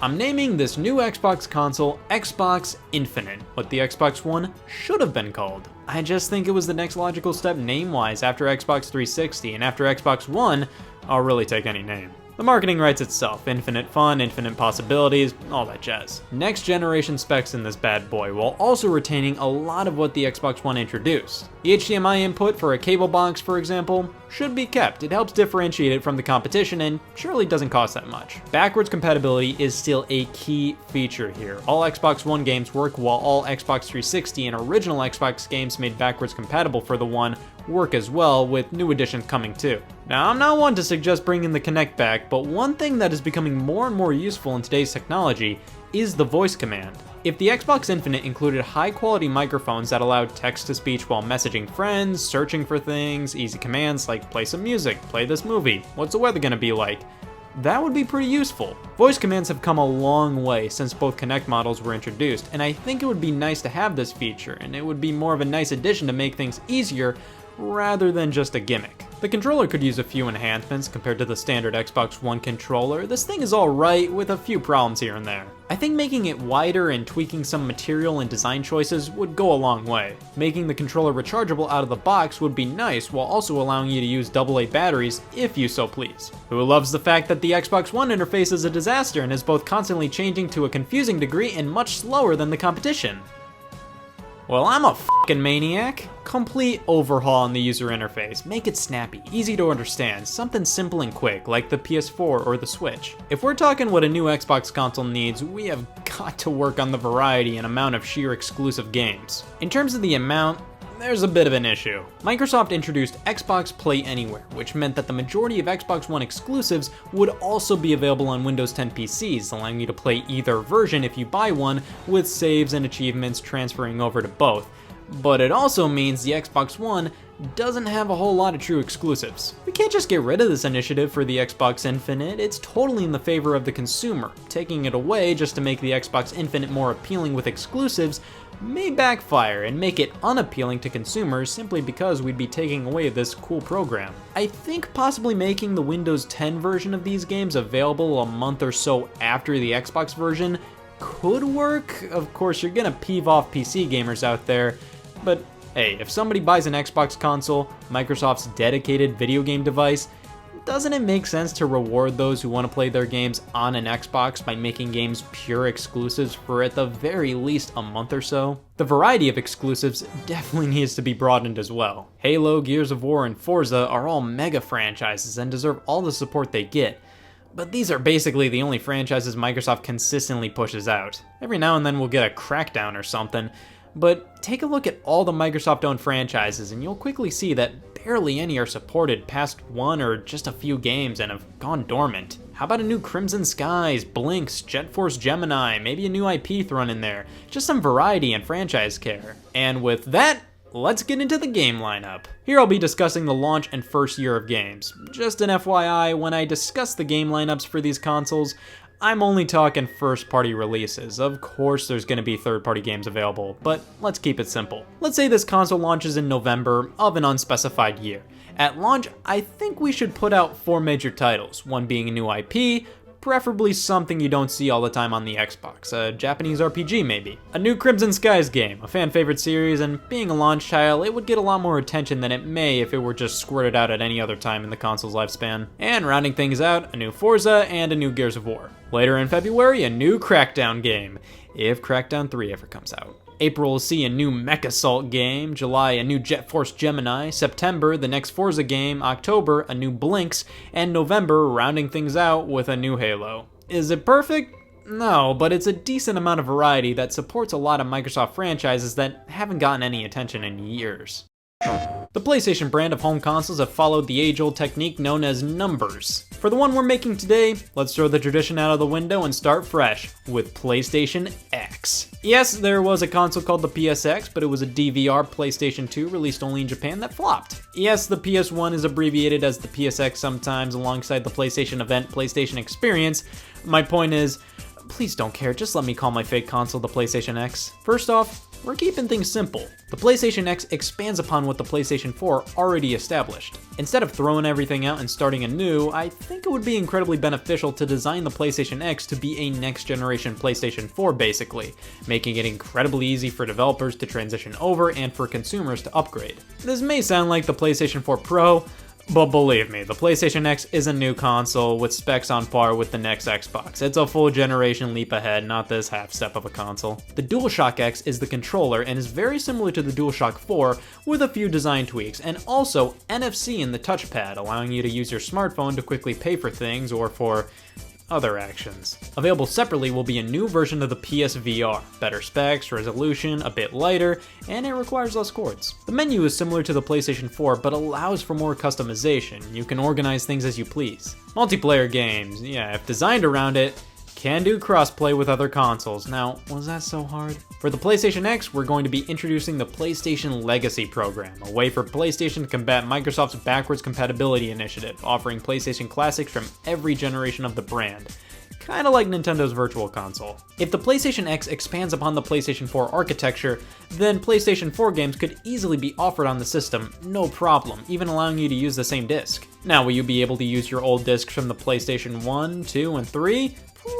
[SPEAKER 3] I'm naming this new Xbox console Xbox Infinite, what the Xbox One should have been called. I just think it was the next logical step name-wise after Xbox 360, and after Xbox One, I'll really take any name. The marketing writes itself, infinite fun, infinite possibilities, all that jazz. Next generation specs in this bad boy, while also retaining a lot of what the Xbox One introduced. The HDMI input for a cable box, for example, should be kept. It helps differentiate it from the competition and surely doesn't cost that much. Backwards compatibility is still a key feature here. All Xbox One games work while all Xbox 360 and original Xbox games made backwards compatible for the One work as well, with new additions coming too. Now, I'm not one to suggest bringing the Kinect back, but one thing that is becoming more and more useful in today's technology is the voice command. If the Xbox Infinite included high-quality microphones that allowed text-to-speech while messaging friends, searching for things, easy commands like play some music, play this movie, what's the weather gonna be like, that would be pretty useful. Voice commands have come a long way since both Kinect models were introduced, and I think it would be nice to have this feature, and it would be more of a nice addition to make things easier rather than just a gimmick. The controller could use a few enhancements compared to the standard Xbox One controller. This thing is alright with a few problems here and there. I think making it wider and tweaking some material and design choices would go a long way. Making the controller rechargeable out of the box would be nice while also allowing you to use AA batteries if you so please. Who loves the fact that the Xbox One interface is a disaster and is both constantly changing to a confusing degree and much slower than the competition? Well, I'm a fucking maniac. Complete overhaul on the user interface. Make it snappy, easy to understand, something simple and quick, like the PS4 or the Switch. If we're talking what a new Xbox console needs, we have got to work on the variety and amount of sheer exclusive games. In terms of the amount, there's a bit of an issue. Microsoft introduced Xbox Play Anywhere, which meant that the majority of Xbox One exclusives would also be available on Windows 10 PCs, allowing you to play either version if you buy one, with saves and achievements transferring over to both. But it also means the Xbox One doesn't have a whole lot of true exclusives. We can't just get rid of this initiative for the Xbox Infinite. It's totally in the favor of the consumer. Taking it away just to make the Xbox Infinite more appealing with exclusives may backfire and make it unappealing to consumers simply because we'd be taking away this cool program. I think possibly making the Windows 10 version of these games available a month or so after the Xbox version could work. Of course, you're gonna peeve off PC gamers out there, but hey, if somebody buys an Xbox console, Microsoft's dedicated video game device, doesn't it make sense to reward those who want to play their games on an Xbox by making games pure exclusives for at the very least a month or so? The variety of exclusives definitely needs to be broadened as well. Halo, Gears of War, and Forza are all mega franchises and deserve all the support they get. But these are basically the only franchises Microsoft consistently pushes out. Every now and then we'll get a Crackdown or something, but take a look at all the Microsoft-owned franchises and you'll quickly see that barely any are supported past one or just a few games and have gone dormant. How about a new Crimson Skies, Blinks, Jet Force Gemini, maybe a new IP thrown in there? Just some variety and franchise care. And with that, let's get into the game lineup. Here I'll be discussing the launch and first year of games. Just an FYI, when I discuss the game lineups for these consoles, I'm only talking first-party releases. Of course there's going to be third-party games available, but let's keep it simple. Let's say this console launches in November of an unspecified year. At launch, I think we should put out 4 major titles, one being a new IP, preferably something you don't see all the time on the Xbox, a Japanese RPG maybe. A new Crimson Skies game, a fan favorite series, and being a launch title, it would get a lot more attention than it may if it were just squirted out at any other time in the console's lifespan. And rounding things out, a new Forza and a new Gears of War. Later in February, a new Crackdown game, if Crackdown 3 ever comes out. April will see a new Mech Assault game, July a new Jet Force Gemini, September the next Forza game, October a new Blinks, and November rounding things out with a new Halo. Is it perfect? No, but it's a decent amount of variety that supports a lot of Microsoft franchises that haven't gotten any attention in years. The PlayStation brand of home consoles have followed the age-old technique known as numbers. For the one we're making today, let's throw the tradition out of the window and start fresh with PlayStation X. Yes, there was a console called the PSX, but it was a DVR PlayStation 2 released only in Japan that flopped. Yes, the PS1 is abbreviated as the PSX sometimes alongside the PlayStation event PlayStation Experience. My point is, please don't care, just let me call my fake console the PlayStation X. First off, we're keeping things simple. The PlayStation X expands upon what the PlayStation 4 already established. Instead of throwing everything out and starting anew, I think it would be incredibly beneficial to design the PlayStation X to be a next generation PlayStation 4 basically, making it incredibly easy for developers to transition over and for consumers to upgrade. This may sound like the PlayStation 4 Pro, but believe me, the PlayStation X is a new console with specs on par with the next Xbox. It's a full generation leap ahead, not this half step of a console. The DualShock X is the controller and is very similar to the DualShock 4 with a few design tweaks, and also NFC in the touchpad, allowing you to use your smartphone to quickly pay for things or for other actions. Available separately will be a new version of the PSVR, better specs, resolution, a bit lighter, and it requires less cords. The menu is similar to the PlayStation 4 but allows for more customization. You can organize things as you please. Multiplayer games, yeah, if designed around it, can do crossplay with other consoles. Now, was that so hard? For the PlayStation X, we're going to be introducing the PlayStation Legacy program, a way for PlayStation to combat Microsoft's backwards compatibility initiative, offering PlayStation classics from every generation of the brand. Kinda like Nintendo's Virtual Console. If the PlayStation X expands upon the PlayStation 4 architecture, then PlayStation 4 games could easily be offered on the system, no problem, even allowing you to use the same disc. Now, will you be able to use your old discs from the PlayStation 1, 2, and 3?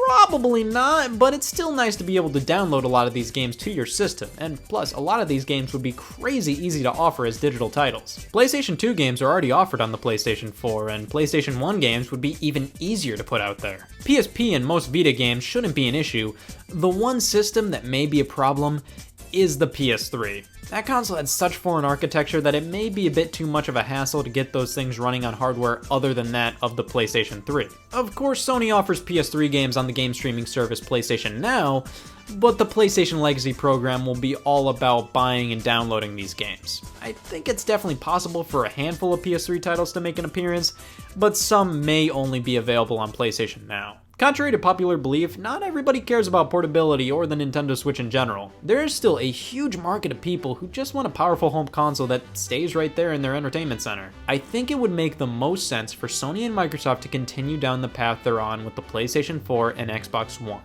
[SPEAKER 3] Probably not, but it's still nice to be able to download a lot of these games to your system, and plus, a lot of these games would be crazy easy to offer as digital titles. PlayStation 2 games are already offered on the PlayStation 4, and PlayStation 1 games would be even easier to put out there. PSP and most Vita games shouldn't be an issue. The one system that may be a problem is the PS3. That console had such foreign architecture that it may be a bit too much of a hassle to get those things running on hardware other than that of the PlayStation 3. Of course, Sony offers PS3 games on the game streaming service PlayStation Now, but the PlayStation Legacy program will be all about buying and downloading these games. I think it's definitely possible for a handful of PS3 titles to make an appearance, but some may only be available on PlayStation Now. Contrary to popular belief, not everybody cares about portability or the Nintendo Switch in general. There is still a huge market of people who just want a powerful home console that stays right there in their entertainment center. I think it would make the most sense for Sony and Microsoft to continue down the path they're on with the PlayStation 4 and Xbox One.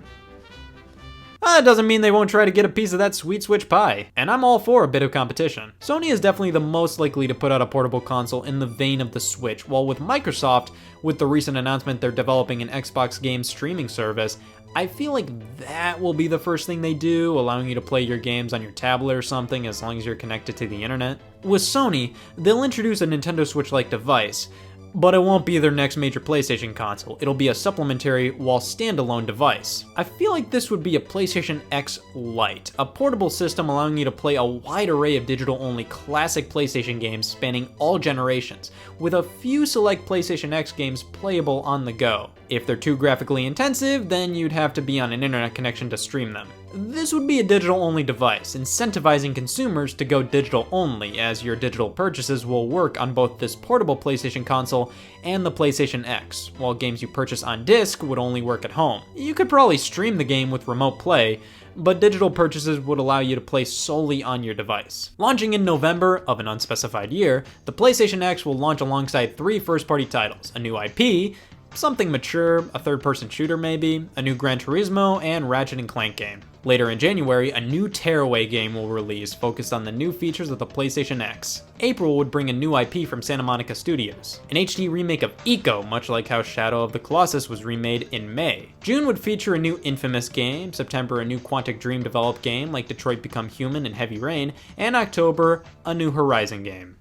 [SPEAKER 3] That doesn't mean they won't try to get a piece of that sweet Switch pie, and I'm all for a bit of competition. Sony is definitely the most likely to put out a portable console in the vein of the Switch, while with Microsoft, with the recent announcement they're developing an Xbox game streaming service, I feel like that will be the first thing they do, allowing you to play your games on your tablet or something as long as you're connected to the internet. With Sony, they'll introduce a Nintendo Switch-like device, but it won't be their next major PlayStation console. It'll be a supplementary while standalone device. I feel like this would be a PlayStation X Lite, a portable system allowing you to play a wide array of digital-only classic PlayStation games spanning all generations, with a few select PlayStation X games playable on the go. If they're too graphically intensive, then you'd have to be on an internet connection to stream them. This would be a digital-only device, incentivizing consumers to go digital-only, as your digital purchases will work on both this portable PlayStation console and the PlayStation X, while games you purchase on disc would only work at home. You could probably stream the game with remote play, but digital purchases would allow you to play solely on your device. Launching in November of an unspecified year, the PlayStation X will launch alongside 3 first-party titles, a new IP, something mature, a third-person shooter maybe, a new Gran Turismo, and Ratchet & Clank game. Later in January, a new Tearaway game will release, focused on the new features of the PlayStation X. April would bring a new IP from Santa Monica Studios, an HD remake of Ico, much like how Shadow of the Colossus was remade in May. June would feature a new Infamous game, September a new Quantic Dream developed game like Detroit Become Human and Heavy Rain, and October, a new Horizon game.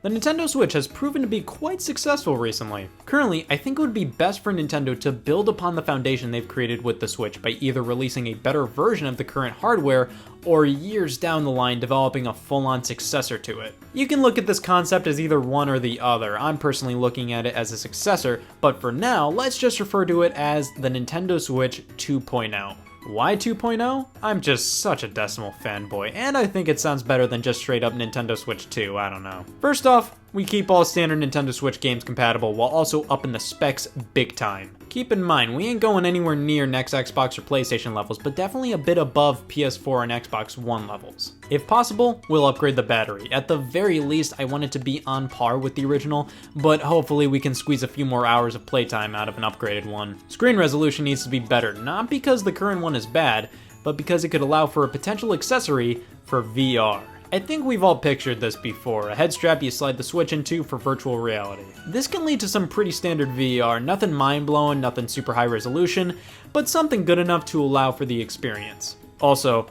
[SPEAKER 3] The Nintendo Switch has proven to be quite successful recently. Currently, I think it would be best for Nintendo to build upon the foundation they've created with the Switch by either releasing a better version of the current hardware, or years down the line developing a full-on successor to it. You can look at this concept as either one or the other. I'm personally looking at it as a successor, but for now, let's just refer to it as the Nintendo Switch 2.0. Why 2.0? I'm just such a Decimal fanboy, and I think it sounds better than just straight up Nintendo Switch 2, I don't know. First off, we keep all standard Nintendo Switch games compatible while also upping the specs big time. Keep in mind, we ain't going anywhere near next Xbox or PlayStation levels, but definitely a bit above PS4 and Xbox One levels. If possible, we'll upgrade the battery. At the very least, I want it to be on par with the original, but hopefully we can squeeze a few more hours of playtime out of an upgraded one. Screen resolution needs to be better, not because the current one is bad, but because it could allow for a potential accessory for VR. I think we've all pictured this before, a head strap you slide the Switch into for virtual reality. This can lead to some pretty standard VR, nothing mind-blowing, nothing super high resolution, but something good enough to allow for the experience. Also,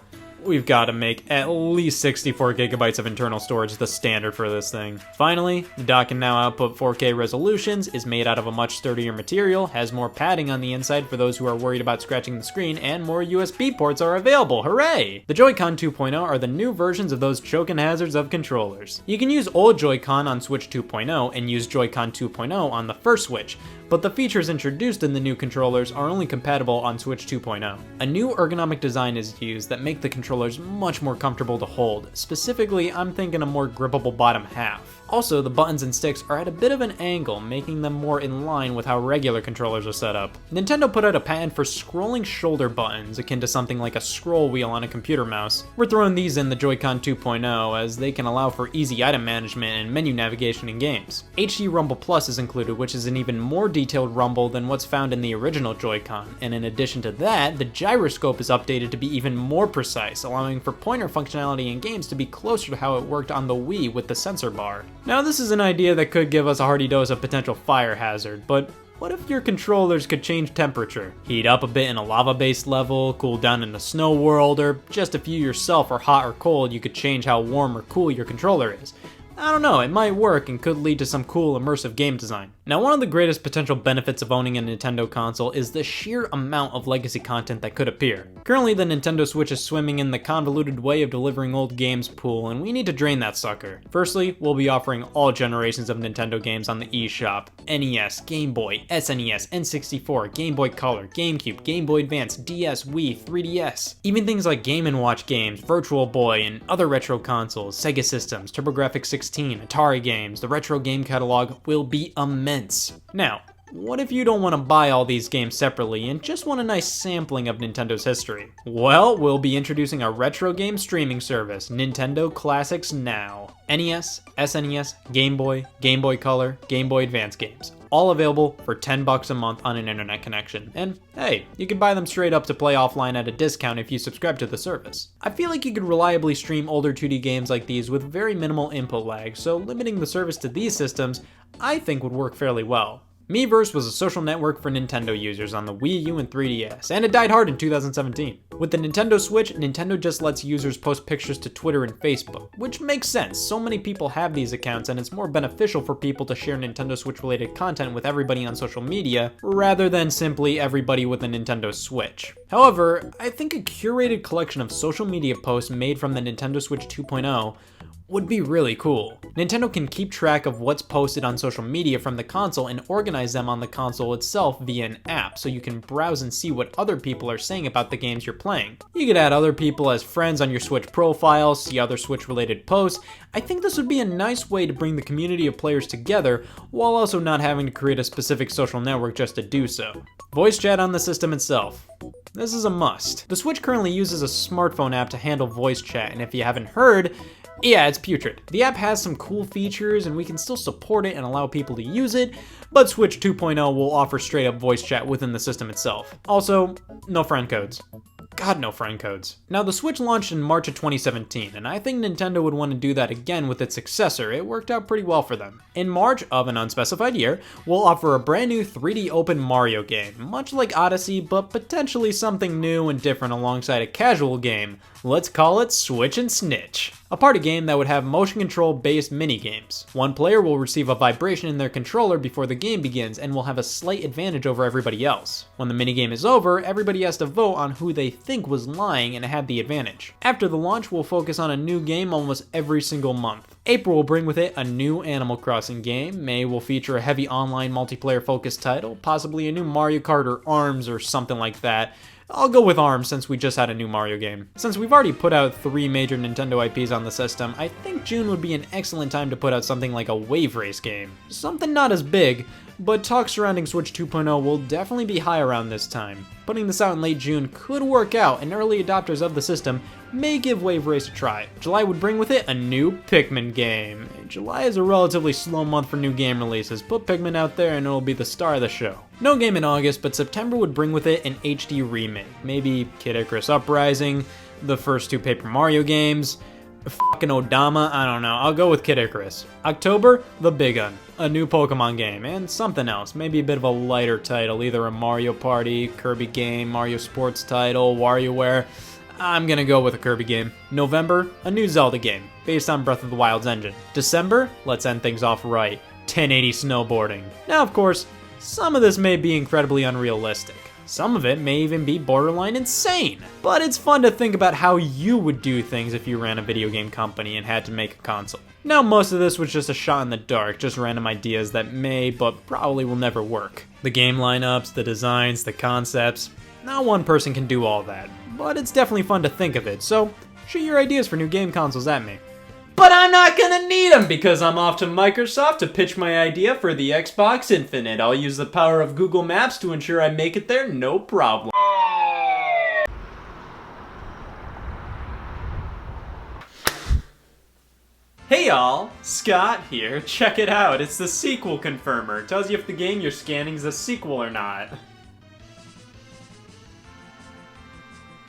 [SPEAKER 3] we've got to make at least 64 gigabytes of internal storage the standard for this thing. Finally, the dock can now output 4K resolutions, is made out of a much sturdier material, has more padding on the inside for those who are worried about scratching the screen, and more USB ports are available, hooray! The Joy-Con 2.0 are the new versions of those choking hazards of controllers. You can use old Joy-Con on Switch 2.0 and use Joy-Con 2.0 on the first Switch, but the features introduced in the new controllers are only compatible on Switch 2.0. A new ergonomic design is used that make the controllers much more comfortable to hold. Specifically, I'm thinking a more grippable bottom half. Also, the buttons and sticks are at a bit of an angle, making them more in line with how regular controllers are set up. Nintendo put out a patent for scrolling shoulder buttons, akin to something like a scroll wheel on a computer mouse. We're throwing these in the Joy-Con 2.0, as they can allow for easy item management and menu navigation in games. HD Rumble Plus is included, which is an even more detailed rumble than what's found in the original Joy-Con, and in addition to that, the gyroscope is updated to be even more precise, allowing for pointer functionality in games to be closer to how it worked on the Wii with the sensor bar. Now, this is an idea that could give us a hearty dose of potential fire hazard, but what if your controllers could change temperature? Heat up a bit in a lava-based level, cool down in a snow world, or just if you yourself are hot or cold, you could change how warm or cool your controller is. I don't know, it might work and could lead to some cool immersive game design. Now, one of the greatest potential benefits of owning a Nintendo console is the sheer amount of legacy content that could appear. Currently, the Nintendo Switch is swimming in the convoluted way of delivering old games pool, and we need to drain that sucker. Firstly, we'll be offering all generations of Nintendo games on the eShop: NES, Game Boy, SNES, N64, Game Boy Color, GameCube, Game Boy Advance, DS, Wii, 3DS. Even things like Game & Watch games, Virtual Boy, and other retro consoles, Sega systems, TurboGrafx 16, Atari games, the retro game catalog will be immense. Now, what if you don't want to buy all these games separately and just want a nice sampling of Nintendo's history? Well, we'll be introducing a retro game streaming service, Nintendo Classics Now. NES, SNES, Game Boy Color, Game Boy Advance games. All available for $10 a month on an internet connection. And hey, you can buy them straight up to play offline at a discount if you subscribe to the service. I feel like you could reliably stream older 2D games like these with very minimal input lag, so limiting the service to these systems I think would work fairly well. Miiverse was a social network for Nintendo users on the Wii U and 3DS, and it died hard in 2017. With the Nintendo Switch, Nintendo just lets users post pictures to Twitter and Facebook, which makes sense. So many people have these accounts, and it's more beneficial for people to share Nintendo Switch related content with everybody on social media, rather than simply everybody with a Nintendo Switch. However, I think a curated collection of social media posts made from the Nintendo Switch 2.0 would be really cool. Nintendo can keep track of what's posted on social media from the console and organize them on the console itself via an app, so you can browse and see what other people are saying about the games you're playing. You could add other people as friends on your Switch profile, see other Switch related posts. I think this would be a nice way to bring the community of players together while also not having to create a specific social network just to do so. Voice chat on the system itself. This is a must. The Switch currently uses a smartphone app to handle voice chat, and if you haven't heard, yeah, it's putrid. The app has some cool features and we can still support it and allow people to use it, but Switch 2.0 will offer straight up voice chat within the system itself. Also, no friend codes. God, no friend codes. Now, the Switch launched in March of 2017, and I think Nintendo would want to do that again with its successor. It worked out pretty well for them. In March of an unspecified year, we'll offer a brand new 3D open Mario game, much like Odyssey, but potentially something new and different alongside a casual game. Let's call it Switch and Snitch. A party game that would have motion control based mini-games. One player will receive a vibration in their controller before the game begins and will have a slight advantage over everybody else. When the minigame is over, everybody has to vote on who they think was lying and had the advantage. After the launch, we'll focus on a new game almost every single month. April will bring with it a new Animal Crossing game. May will feature a heavy online multiplayer focused title, possibly a new Mario Kart or ARMS or something like that. I'll go with ARMS since we just had a new Mario game. Since we've already put out 3 major Nintendo IPs on the system, I think June would be an excellent time to put out something like a Wave Race game. Something not as big, but talk surrounding Switch 2.0 will definitely be high around this time. Putting this out in late June could work out, and early adopters of the system may give Wave Race a try. July would bring with it a new Pikmin game. July is a relatively slow month for new game releases. Put Pikmin out there and it'll be the star of the show. No game in August, but September would bring with it an HD remake. Maybe Kid Icarus Uprising, the first 2 Paper Mario games, fucking Odama, I don't know. I'll go with Kid Icarus. October, The Big Un, a new Pokemon game, and something else. Maybe a bit of a lighter title, either a Mario Party, Kirby game, Mario Sports title, WarioWare. I'm gonna go with a Kirby game. November, a new Zelda game, based on Breath of the Wild's engine. December, let's end things off right. 1080 snowboarding. Now, of course, some of this may be incredibly unrealistic. Some of it may even be borderline insane. But it's fun to think about how you would do things if you ran a video game company and had to make a console. Now, most of this was just a shot in the dark, just random ideas that may, but probably will never work. The game lineups, the designs, the concepts, not one person can do all that. But it's definitely fun to think of it, so shoot your ideas for new game consoles at me. But I'm not gonna need them because I'm off to Microsoft to pitch my idea for the Xbox Infinite. I'll use the power of Google Maps to ensure I make it there, no problem. Hey y'all, Scott here. Check it out, it's the sequel confirmer. Tells you if the game you're scanning is a sequel or not.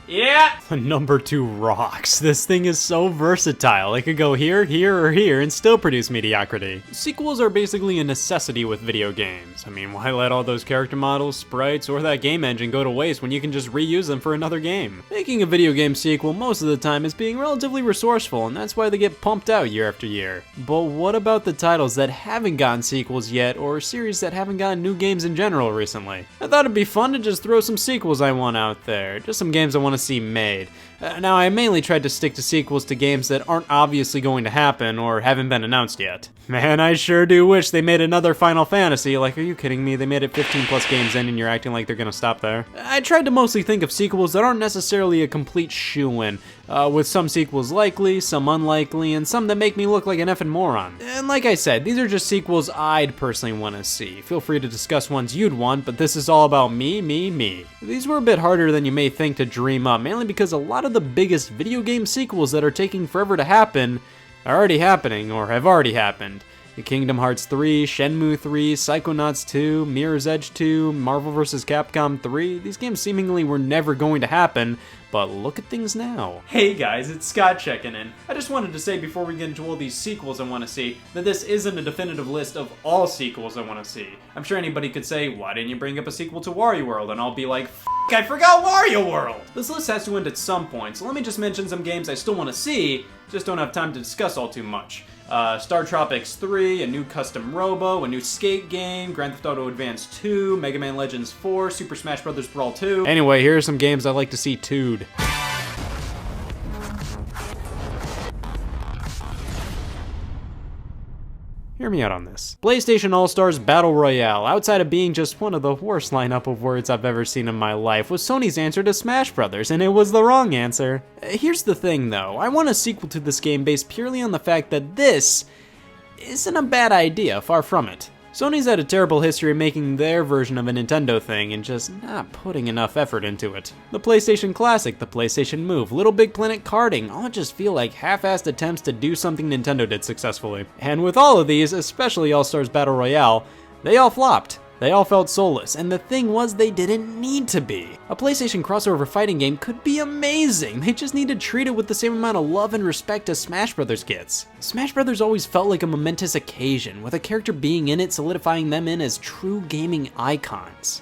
[SPEAKER 3] Yeah! Number 2 rocks. This thing is so versatile. It could go here, here, or here and still produce mediocrity. Sequels are basically a necessity with video games. I mean, why let all those character models, sprites, or that game engine go to waste when you can just reuse them for another game? Making a video game sequel most of the time is being relatively resourceful, and that's why they get pumped out year after year. But what about the titles that haven't gotten sequels yet, or series that haven't gotten new games in general recently? I thought it'd be fun to just throw some sequels I want out there. Just some games I want to see made. Now, I mainly tried to stick to sequels to games that aren't obviously going to happen or haven't been announced yet. Man, I sure do wish they made another Final Fantasy. Like, are you kidding me? They made it 15 plus games in and you're acting like they're gonna stop there. I tried to mostly think of sequels that aren't necessarily a complete shoo-in, with some sequels likely, some unlikely, and some that make me look like an effing moron. And like I said, these are just sequels I'd personally want to see. Feel free to discuss ones you'd want, but this is all about me, me, me. These were a bit harder than you may think to dream up, mainly because a lot of the biggest video game sequels that are taking forever to happen are already happening, or have already happened. Kingdom Hearts 3, Shenmue 3, Psychonauts 2, Mirror's Edge 2, Marvel vs. Capcom 3, these games seemingly were never going to happen, but look at things now. Hey guys, it's Scott checking in. I just wanted to say before we get into all these sequels I want to see, that this isn't a definitive list of all sequels I want to see. I'm sure anybody could say, why didn't you bring up a sequel to Wario World? And I'll be like, I forgot Wario World! This list has to end at some point, so let me just mention some games I still want to see, just don't have time to discuss all too much. Star Tropics 3, a new custom Robo, a new skate game, Grand Theft Auto Advance 2, Mega Man Legends 4, Super Smash Bros. Brawl 2. Anyway, here are some games I'd like to see 2'd. Hear me out on this. PlayStation All-Stars Battle Royale, outside of being just one of the worst lineup of words I've ever seen in my life, was Sony's answer to Smash Brothers, and it was the wrong answer. Here's the thing though, I want a sequel to this game based purely on the fact that this isn't a bad idea, far from it. Sony's had a terrible history of making their version of a Nintendo thing and just not putting enough effort into it. The PlayStation Classic, the PlayStation Move, Little Big Planet karting, all just feel like half-assed attempts to do something Nintendo did successfully. And with all of these, especially All-Stars Battle Royale, they all flopped. They all felt soulless, and the thing was they didn't need to be. A PlayStation crossover fighting game could be amazing, they just need to treat it with the same amount of love and respect as Smash Brothers gets. Smash Brothers always felt like a momentous occasion, with a character being in it solidifying them in as true gaming icons.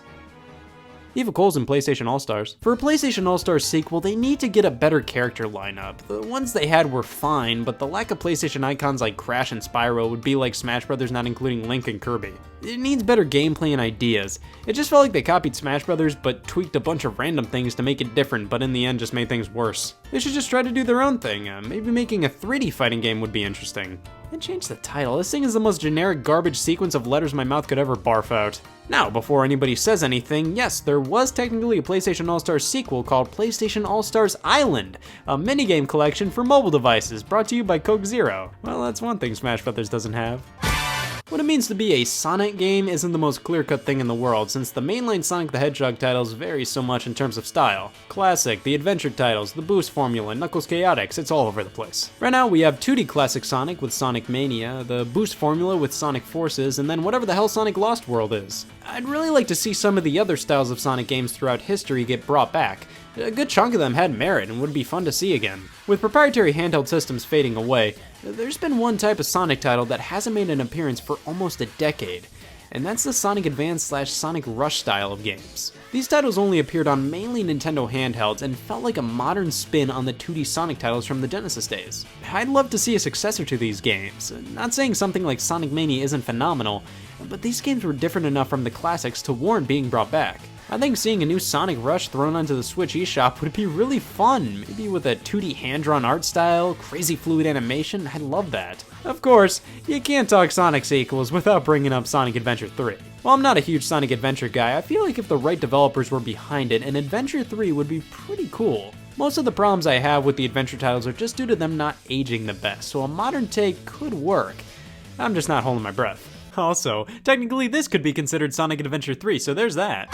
[SPEAKER 3] Eva Cole's in PlayStation All-Stars. For a PlayStation All-Stars sequel, they need to get a better character lineup. The ones they had were fine, but the lack of PlayStation icons like Crash and Spyro would be like Smash Brothers not including Link and Kirby. It needs better gameplay and ideas. It just felt like they copied Smash Brothers but tweaked a bunch of random things to make it different, but in the end just made things worse. They should just try to do their own thing. Maybe making a 3D fighting game would be interesting. And change the title. This thing is the most generic garbage sequence of letters my mouth could ever barf out. Now, before anybody says anything, yes, there was technically a PlayStation All-Stars sequel called PlayStation All-Stars Island, a minigame collection for mobile devices, brought to you by Coke Zero. Well, that's one thing Smash Brothers doesn't have. What it means to be a Sonic game isn't the most clear-cut thing in the world, since the mainline Sonic the Hedgehog titles vary so much in terms of style. Classic, the adventure titles, the Boost formula, Knuckles Chaotix, it's all over the place. Right now we have 2D Classic Sonic with Sonic Mania, the Boost formula with Sonic Forces, and then whatever the hell Sonic Lost World is. I'd really like to see some of the other styles of Sonic games throughout history get brought back. A good chunk of them had merit and would be fun to see again. With proprietary handheld systems fading away, there's been one type of Sonic title that hasn't made an appearance for almost a decade, and that's the Sonic Advance / Sonic Rush style of games. These titles only appeared on mainly Nintendo handhelds and felt like a modern spin on the 2D Sonic titles from the Genesis days. I'd love to see a successor to these games. Not saying something like Sonic Mania isn't phenomenal, but these games were different enough from the classics to warrant being brought back. I think seeing a new Sonic Rush thrown onto the Switch eShop would be really fun, maybe with a 2D hand-drawn art style, crazy fluid animation, I'd love that. Of course, you can't talk Sonic sequels without bringing up Sonic Adventure 3. While I'm not a huge Sonic Adventure guy, I feel like if the right developers were behind it, an Adventure 3 would be pretty cool. Most of the problems I have with the Adventure titles are just due to them not aging the best, so a modern take could work. I'm just not holding my breath. Also, technically this could be considered Sonic Adventure 3, so there's that.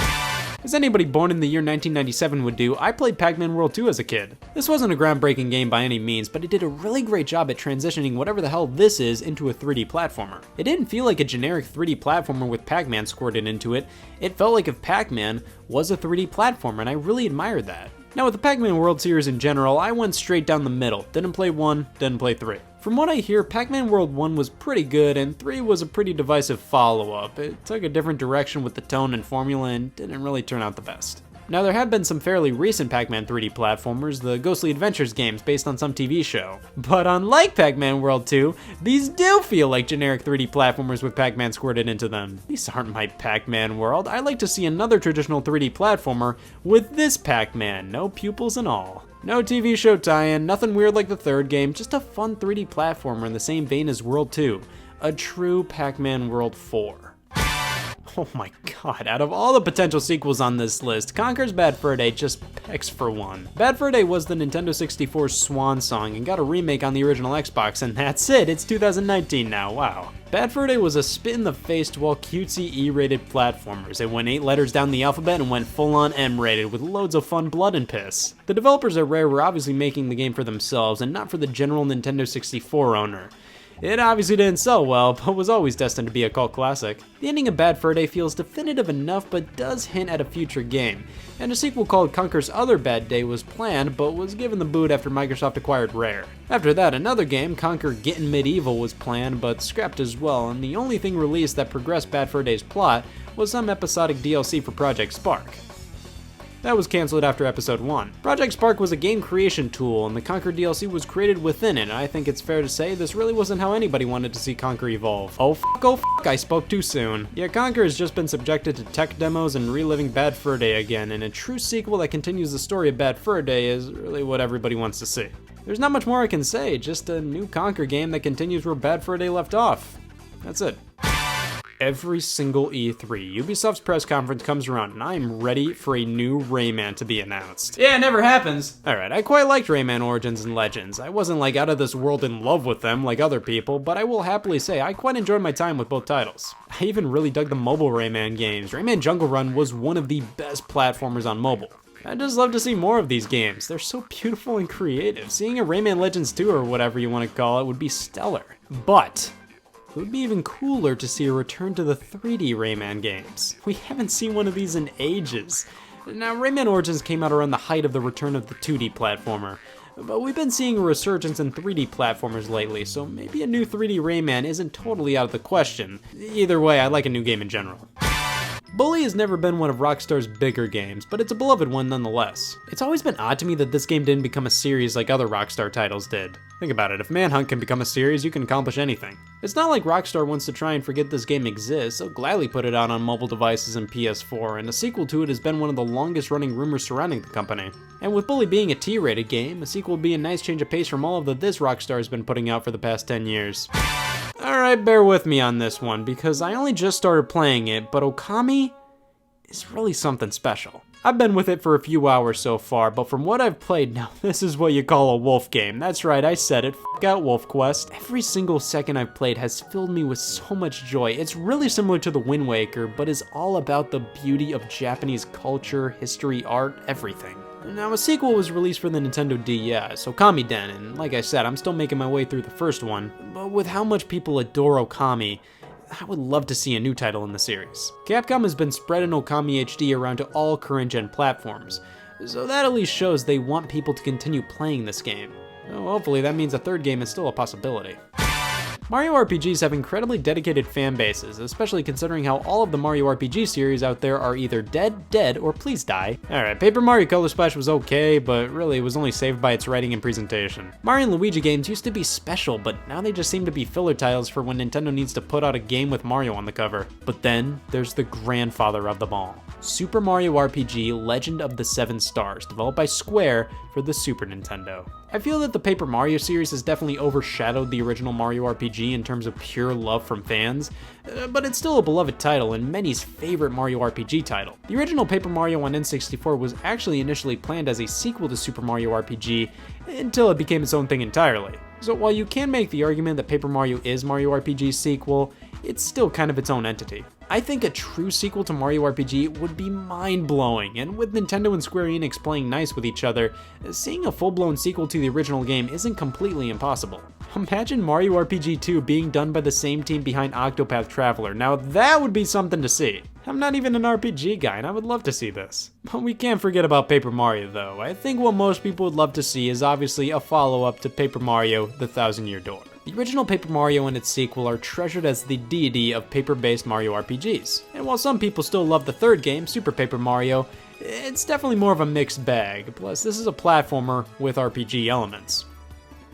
[SPEAKER 3] As anybody born in the year 1997 would do, I played Pac-Man World 2 as a kid. This wasn't a groundbreaking game by any means, but it did a really great job at transitioning whatever the hell this is into a 3D platformer. It didn't feel like a generic 3D platformer with Pac-Man squirted into it. It felt like if Pac-Man was a 3D platformer, and I really admired that. Now with the Pac-Man World series in general, I went straight down the middle. Didn't play 1, didn't play 3. From what I hear, Pac-Man World 1 was pretty good, and 3 was a pretty divisive follow-up. It took a different direction with the tone and formula and didn't really turn out the best. Now there have been some fairly recent Pac-Man 3D platformers, the Ghostly Adventures games based on some TV show. But unlike Pac-Man World 2, these do feel like generic 3D platformers with Pac-Man squirted into them. These aren't my Pac-Man world. I'd like to see another traditional 3D platformer with this Pac-Man, no pupils and all. No TV show tie-in, nothing weird like the third game, just a fun 3D platformer in the same vein as World 2. A true Pac-Man World 4. Oh my god, out of all the potential sequels on this list, Conker's Bad Fur Day just begs for one. Bad Fur Day was the Nintendo 64's swan song and got a remake on the original Xbox, and that's it, it's 2019 now, wow. Bad Fur Day was a spit in the face to all cutesy E-rated platformers. It went 8 letters down the alphabet and went full-on M-rated with loads of fun blood and piss. The developers at Rare were obviously making the game for themselves and not for the general Nintendo 64 owner. It obviously didn't sell well, but was always destined to be a cult classic. The ending of Bad Fur Day feels definitive enough, but does hint at a future game, and a sequel called Conker's Other Bad Day was planned, but was given the boot after Microsoft acquired Rare. After that, another game, Conker Gettin' Medieval, was planned, but scrapped as well, and the only thing released that progressed Bad Fur Day's plot was some episodic DLC for Project Spark. That was cancelled after episode 1. Project Spark was a game creation tool, and the Conker DLC was created within it, and I think it's fair to say this really wasn't how anybody wanted to see Conker evolve. Oh fuck, I spoke too soon. Yeah, Conker has just been subjected to tech demos and reliving Bad Fur Day again, and a true sequel that continues the story of Bad Fur Day is really what everybody wants to see. There's not much more I can say, just a new Conker game that continues where Bad Fur Day left off. That's it. Every single E3, Ubisoft's press conference comes around and I am ready for a new Rayman to be announced. Yeah, it never happens. Alright, I quite liked Rayman Origins and Legends. I wasn't like out of this world in love with them like other people, but I will happily say I quite enjoyed my time with both titles. I even really dug the mobile Rayman games. Rayman Jungle Run was one of the best platformers on mobile. I'd just love to see more of these games. They're so beautiful and creative. Seeing a Rayman Legends 2 or whatever you want to call it would be stellar. But it would be even cooler to see a return to the 3D Rayman games. We haven't seen one of these in ages. Now, Rayman Origins came out around the height of the return of the 2D platformer, but we've been seeing a resurgence in 3D platformers lately, so maybe a new 3D Rayman isn't totally out of the question. Either way, I like a new game in general. Bully has never been one of Rockstar's bigger games, but it's a beloved one nonetheless. It's always been odd to me that this game didn't become a series like other Rockstar titles did. Think about it, if Manhunt can become a series, you can accomplish anything. It's not like Rockstar wants to try and forget this game exists, they'll gladly put it out on mobile devices and PS4, and a sequel to it has been one of the longest running rumors surrounding the company. And with Bully being a T-rated game, a sequel would be a nice change of pace from all of this Rockstar has been putting out for the past 10 years. Alright, bear with me on this one, because I only just started playing it, but Okami is really something special. I've been with it for a few hours so far, but from what I've played, now this is what you call a wolf game. That's right, I said it, f*** out Wolf Quest. Every single second I've played has filled me with so much joy. It's really similar to the Wind Waker, but is all about the beauty of Japanese culture, history, art, everything. Now, a sequel was released for the Nintendo DS, Okami Den, and like I said, I'm still making my way through the first one, but with how much people adore Okami, I would love to see a new title in the series. Capcom has been spreading Okami HD around to all current-gen platforms, so that at least shows they want people to continue playing this game. So hopefully that means a third game is still a possibility. Mario RPGs have incredibly dedicated fan bases, especially considering how all of the Mario RPG series out there are either dead, or please die. Alright, Paper Mario Color Splash was okay, but really it was only saved by its writing and presentation. Mario and Luigi games used to be special, but now they just seem to be filler titles for when Nintendo needs to put out a game with Mario on the cover. But then, there's the grandfather of them all. Super Mario RPG Legend of the Seven Stars, developed by Square for the Super Nintendo. I feel that the Paper Mario series has definitely overshadowed the original Mario RPG in terms of pure love from fans, but it's still a beloved title and many's favorite Mario RPG title. The original Paper Mario on N64 was actually initially planned as a sequel to Super Mario RPG until it became its own thing entirely. So while you can make the argument that Paper Mario is Mario RPG's sequel, it's still kind of its own entity. I think a true sequel to Mario RPG would be mind-blowing, and with Nintendo and Square Enix playing nice with each other, seeing a full-blown sequel to the original game isn't completely impossible. Imagine Mario RPG 2 being done by the same team behind Octopath Traveler. Now that would be something to see. I'm not even an RPG guy, and I would love to see this. But we can't forget about Paper Mario though. I think what most people would love to see is obviously a follow-up to Paper Mario: The Thousand-Year Door. The original Paper Mario and its sequel are treasured as the deity of paper-based Mario RPGs. And while some people still love the third game, Super Paper Mario, it's definitely more of a mixed bag. Plus, this is a platformer with RPG elements.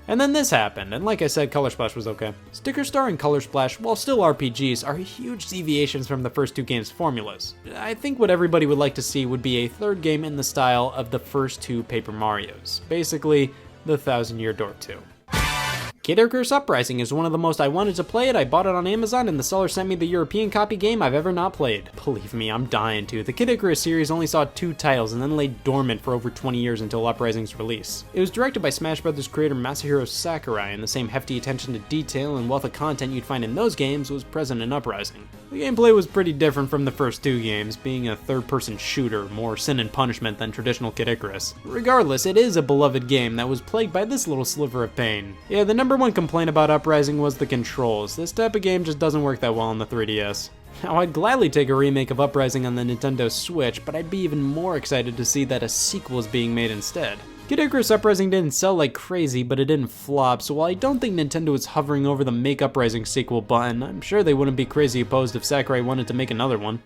[SPEAKER 3] And then this happened, and like I said, Color Splash was okay. Sticker Star and Color Splash, while still RPGs, are huge deviations from the first two games' formulas. I think what everybody would like to see would be a third game in the style of the first two Paper Marios. Basically, The Thousand-Year Door 2. Kid Icarus Uprising is one of the most I wanted to play it. I bought it on Amazon and the seller sent me the European copy game I've ever not played. Believe me, I'm dying to. The Kid Icarus series only saw 2 titles and then lay dormant for over 20 years until Uprising's release. It was directed by Smash Bros. Creator Masahiro Sakurai, and the same hefty attention to detail and wealth of content you'd find in those games was present in Uprising. The gameplay was pretty different from the first 2 games, being a third-person shooter, more sin and punishment than traditional Kid Icarus. Regardless, it is a beloved game that was plagued by this little sliver of pain. Yeah, the number one complaint about Uprising was the controls. This type of game just doesn't work that well on the 3DS. Now, I'd gladly take a remake of Uprising on the Nintendo Switch, but I'd be even more excited to see that a sequel is being made instead. Kid Icarus Uprising didn't sell like crazy, but it didn't flop, so while I don't think Nintendo is hovering over the Make Uprising sequel button, I'm sure they wouldn't be crazy opposed if Sakurai wanted to make another one.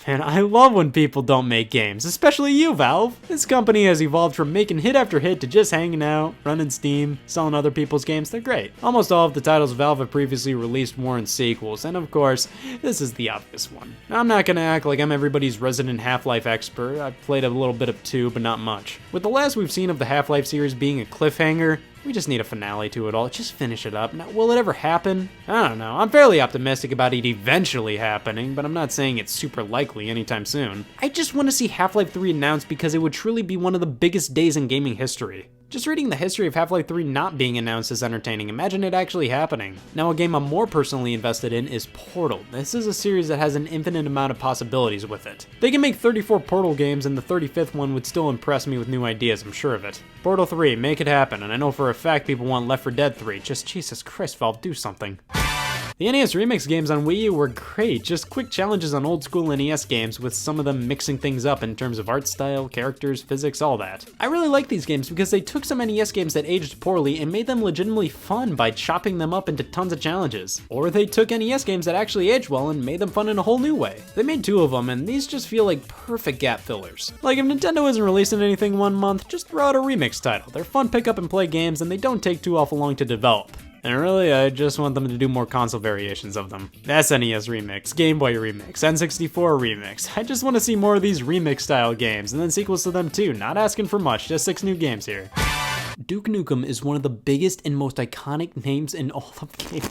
[SPEAKER 3] Man, I love when people don't make games, especially you, Valve. This company has evolved from making hit after hit to just hanging out, running Steam, selling other people's games. They're great. Almost all of the titles Valve have previously released warrant sequels, and of course, this is the obvious one. I'm not gonna act like I'm everybody's resident Half-Life expert. I've played a little bit of 2, but not much. With the last we've seen of the Half-Life series being a cliffhanger, We just need a finale to it all. Just finish it up. Now, will it ever happen? I don't know. I'm fairly optimistic about it eventually happening, but I'm not saying it's super likely anytime soon. I just want to see Half-Life 3 announced because it would truly be one of the biggest days in gaming history. Just reading the history of Half-Life 3 not being announced is entertaining. Imagine it actually happening. Now, a game I'm more personally invested in is Portal. This is a series that has an infinite amount of possibilities with it. They can make 34 Portal games, and the 35th one would still impress me with new ideas, I'm sure of it. Portal 3, make it happen, and I know for a fact people want Left 4 Dead 3. Just Jesus Christ, Valve, do something. The NES Remix games on Wii U were great, just quick challenges on old school NES games with some of them mixing things up in terms of art style, characters, physics, all that. I really like these games because they took some NES games that aged poorly and made them legitimately fun by chopping them up into tons of challenges. Or they took NES games that actually aged well and made them fun in a whole new way. They made 2 of them, and these just feel like perfect gap fillers. Like if Nintendo isn't releasing anything one month, just throw out a remix title. They're fun pick up and play games and they don't take too awful long to develop. And really, I just want them to do more console variations of them. SNES Remix, Game Boy Remix, N64 Remix. I just want to see more of these remix style games, and then sequels to them too. Not asking for much, just 6 new games here. Duke Nukem is one of the biggest and most iconic names in all of games.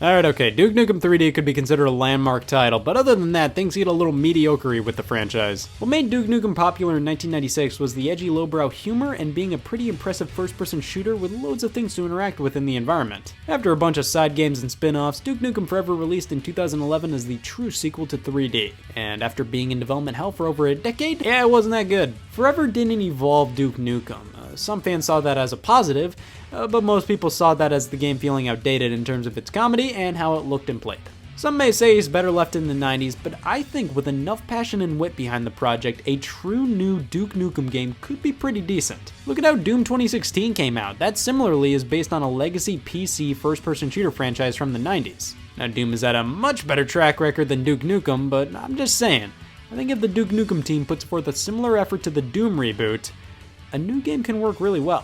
[SPEAKER 3] Alright, okay, Duke Nukem 3D could be considered a landmark title, but other than that, things get a little mediocre with the franchise. What made Duke Nukem popular in 1996 was the edgy lowbrow humor and being a pretty impressive first-person shooter with loads of things to interact with in the environment. After a bunch of side games and spin-offs, Duke Nukem Forever released in 2011 as the true sequel to 3D. And after being in development hell for over a decade, yeah, it wasn't that good. Forever didn't evolve Duke Nukem. Some fans saw that as a positive, but most people saw that as the game feeling outdated in terms of its comedy and how it looked and played. Some may say he's better left in the 90s, but I think with enough passion and wit behind the project, a true new Duke Nukem game could be pretty decent. Look at how Doom 2016 came out. That similarly is based on a legacy PC first-person shooter franchise from the 90s. Now Doom has had a much better track record than Duke Nukem, but I'm just saying, I think if the Duke Nukem team puts forth a similar effort to the Doom reboot, a new game can work really well.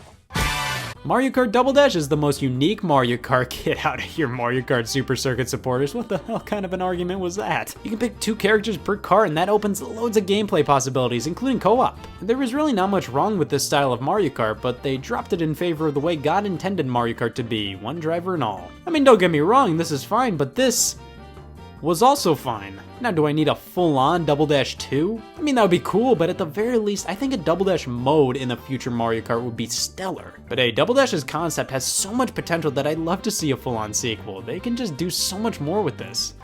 [SPEAKER 3] Mario Kart Double Dash is the most unique Mario Kart. Get out of here, Mario Kart Super Circuit supporters. What the hell kind of an argument was that? You can pick 2 characters per kart, and that opens loads of gameplay possibilities, including co-op. There was really not much wrong with this style of Mario Kart, but they dropped it in favor of the way God intended Mario Kart to be, one driver and all. I mean, don't get me wrong, this is fine, but this was also fine. Now, do I need a full-on Double Dash 2? I mean, that would be cool, but at the very least, I think a Double Dash mode in the future Mario Kart would be stellar. But hey, Double Dash's concept has so much potential that I'd love to see a full-on sequel. They can just do so much more with this.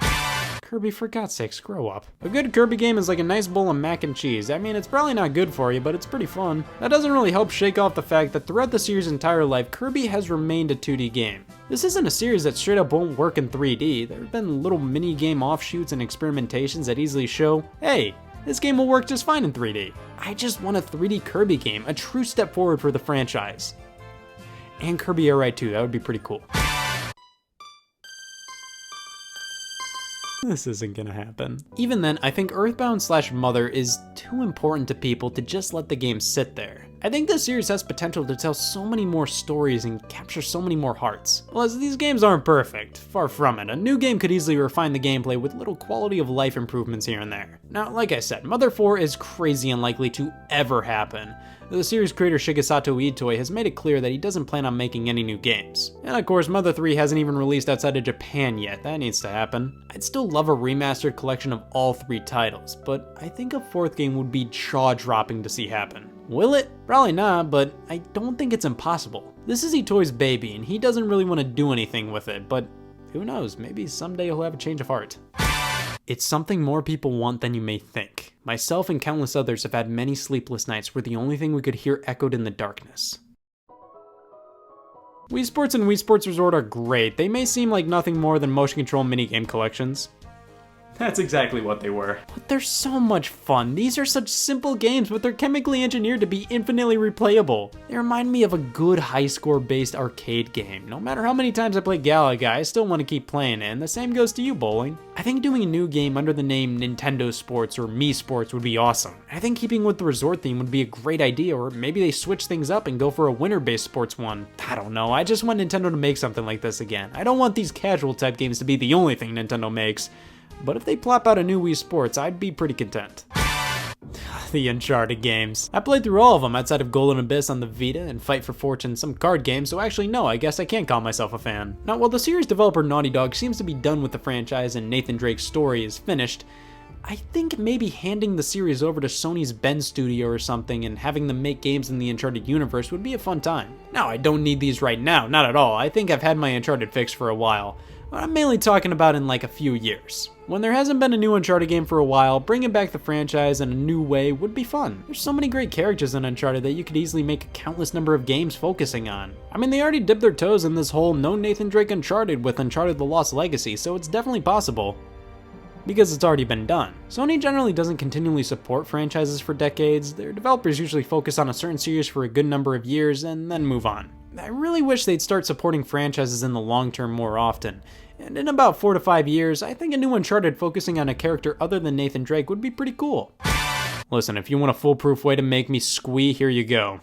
[SPEAKER 3] Kirby, for God's sakes, grow up. A good Kirby game is like a nice bowl of mac and cheese. I mean, it's probably not good for you, but it's pretty fun. That doesn't really help shake off the fact that throughout the series' entire life, Kirby has remained a 2D game. This isn't a series that straight up won't work in 3D. There have been little mini-game offshoots and experimentations that easily show, hey, this game will work just fine in 3D. I just want a 3D Kirby game, a true step forward for the franchise. And Kirby Air Ride 2, that would be pretty cool. This isn't gonna happen. Even then, I think Earthbound/Mother is too important to people to just let the game sit there. I think this series has potential to tell so many more stories and capture so many more hearts. Plus, these games aren't perfect, far from it. A new game could easily refine the gameplay with little quality of life improvements here and there. Now, like I said, Mother 4 is crazy unlikely to ever happen. The series creator Shigesato Itoi has made it clear that he doesn't plan on making any new games. And of course, Mother 3 hasn't even released outside of Japan yet, that needs to happen. I'd still love a remastered collection of all 3 titles, but I think a 4th game would be jaw-dropping to see happen. Will it? Probably not, but I don't think it's impossible. This is Itoi's baby, and he doesn't really want to do anything with it, but who knows, maybe someday he'll have a change of heart. It's something more people want than you may think. Myself and countless others have had many sleepless nights where the only thing we could hear echoed in the darkness. Wii Sports and Wii Sports Resort are great. They may seem like nothing more than motion control minigame collections. That's exactly what they were. But they're so much fun. These are such simple games, but they're chemically engineered to be infinitely replayable. They remind me of a good high score based arcade game. No matter how many times I play Galaga, I still want to keep playing it, and the same goes to you, Bowling. I think doing a new game under the name Nintendo Sports or Mii Sports would be awesome. I think keeping with the resort theme would be a great idea, or maybe they switch things up and go for a winter-based sports one. I don't know, I just want Nintendo to make something like this again. I don't want these casual type games to be the only thing Nintendo makes. But if they plop out a new Wii Sports, I'd be pretty content. The Uncharted games. I played through all of them outside of Golden Abyss on the Vita and Fight for Fortune, some card games, so actually no, I guess I can't call myself a fan. Now, while the series developer Naughty Dog seems to be done with the franchise and Nathan Drake's story is finished, I think maybe handing the series over to Sony's Bend Studio or something and having them make games in the Uncharted universe would be a fun time. Now, I don't need these right now, not at all. I think I've had my Uncharted fix for a while. I'm mainly talking about in like a few years. When there hasn't been a new Uncharted game for a while, bringing back the franchise in a new way would be fun. There's so many great characters in Uncharted that you could easily make a countless number of games focusing on. I mean, they already dipped their toes in this whole no Nathan Drake Uncharted with Uncharted The Lost Legacy, so it's definitely possible. Because it's already been done. Sony generally doesn't continually support franchises for decades. Their developers usually focus on a certain series for a good number of years and then move on. I really wish they'd start supporting franchises in the long term more often. And in about 4 to 5 years, I think a new Uncharted focusing on a character other than Nathan Drake would be pretty cool. Listen, if you want a foolproof way to make me squee, here you go.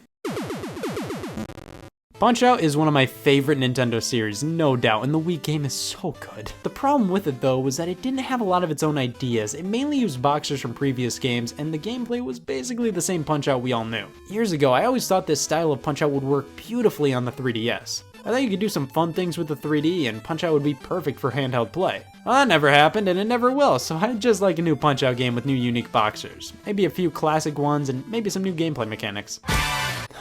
[SPEAKER 3] Punch-Out is one of my favorite Nintendo series, no doubt, and the Wii game is so good. The problem with it though was that it didn't have a lot of its own ideas. It mainly used boxers from previous games, and the gameplay was basically the same Punch-Out we all knew. Years ago, I always thought this style of Punch-Out would work beautifully on the 3DS. I thought you could do some fun things with the 3D, and Punch-Out would be perfect for handheld play. Well, that never happened, and it never will, so I'd just like a new Punch-Out game with new unique boxers. Maybe a few classic ones, and maybe some new gameplay mechanics.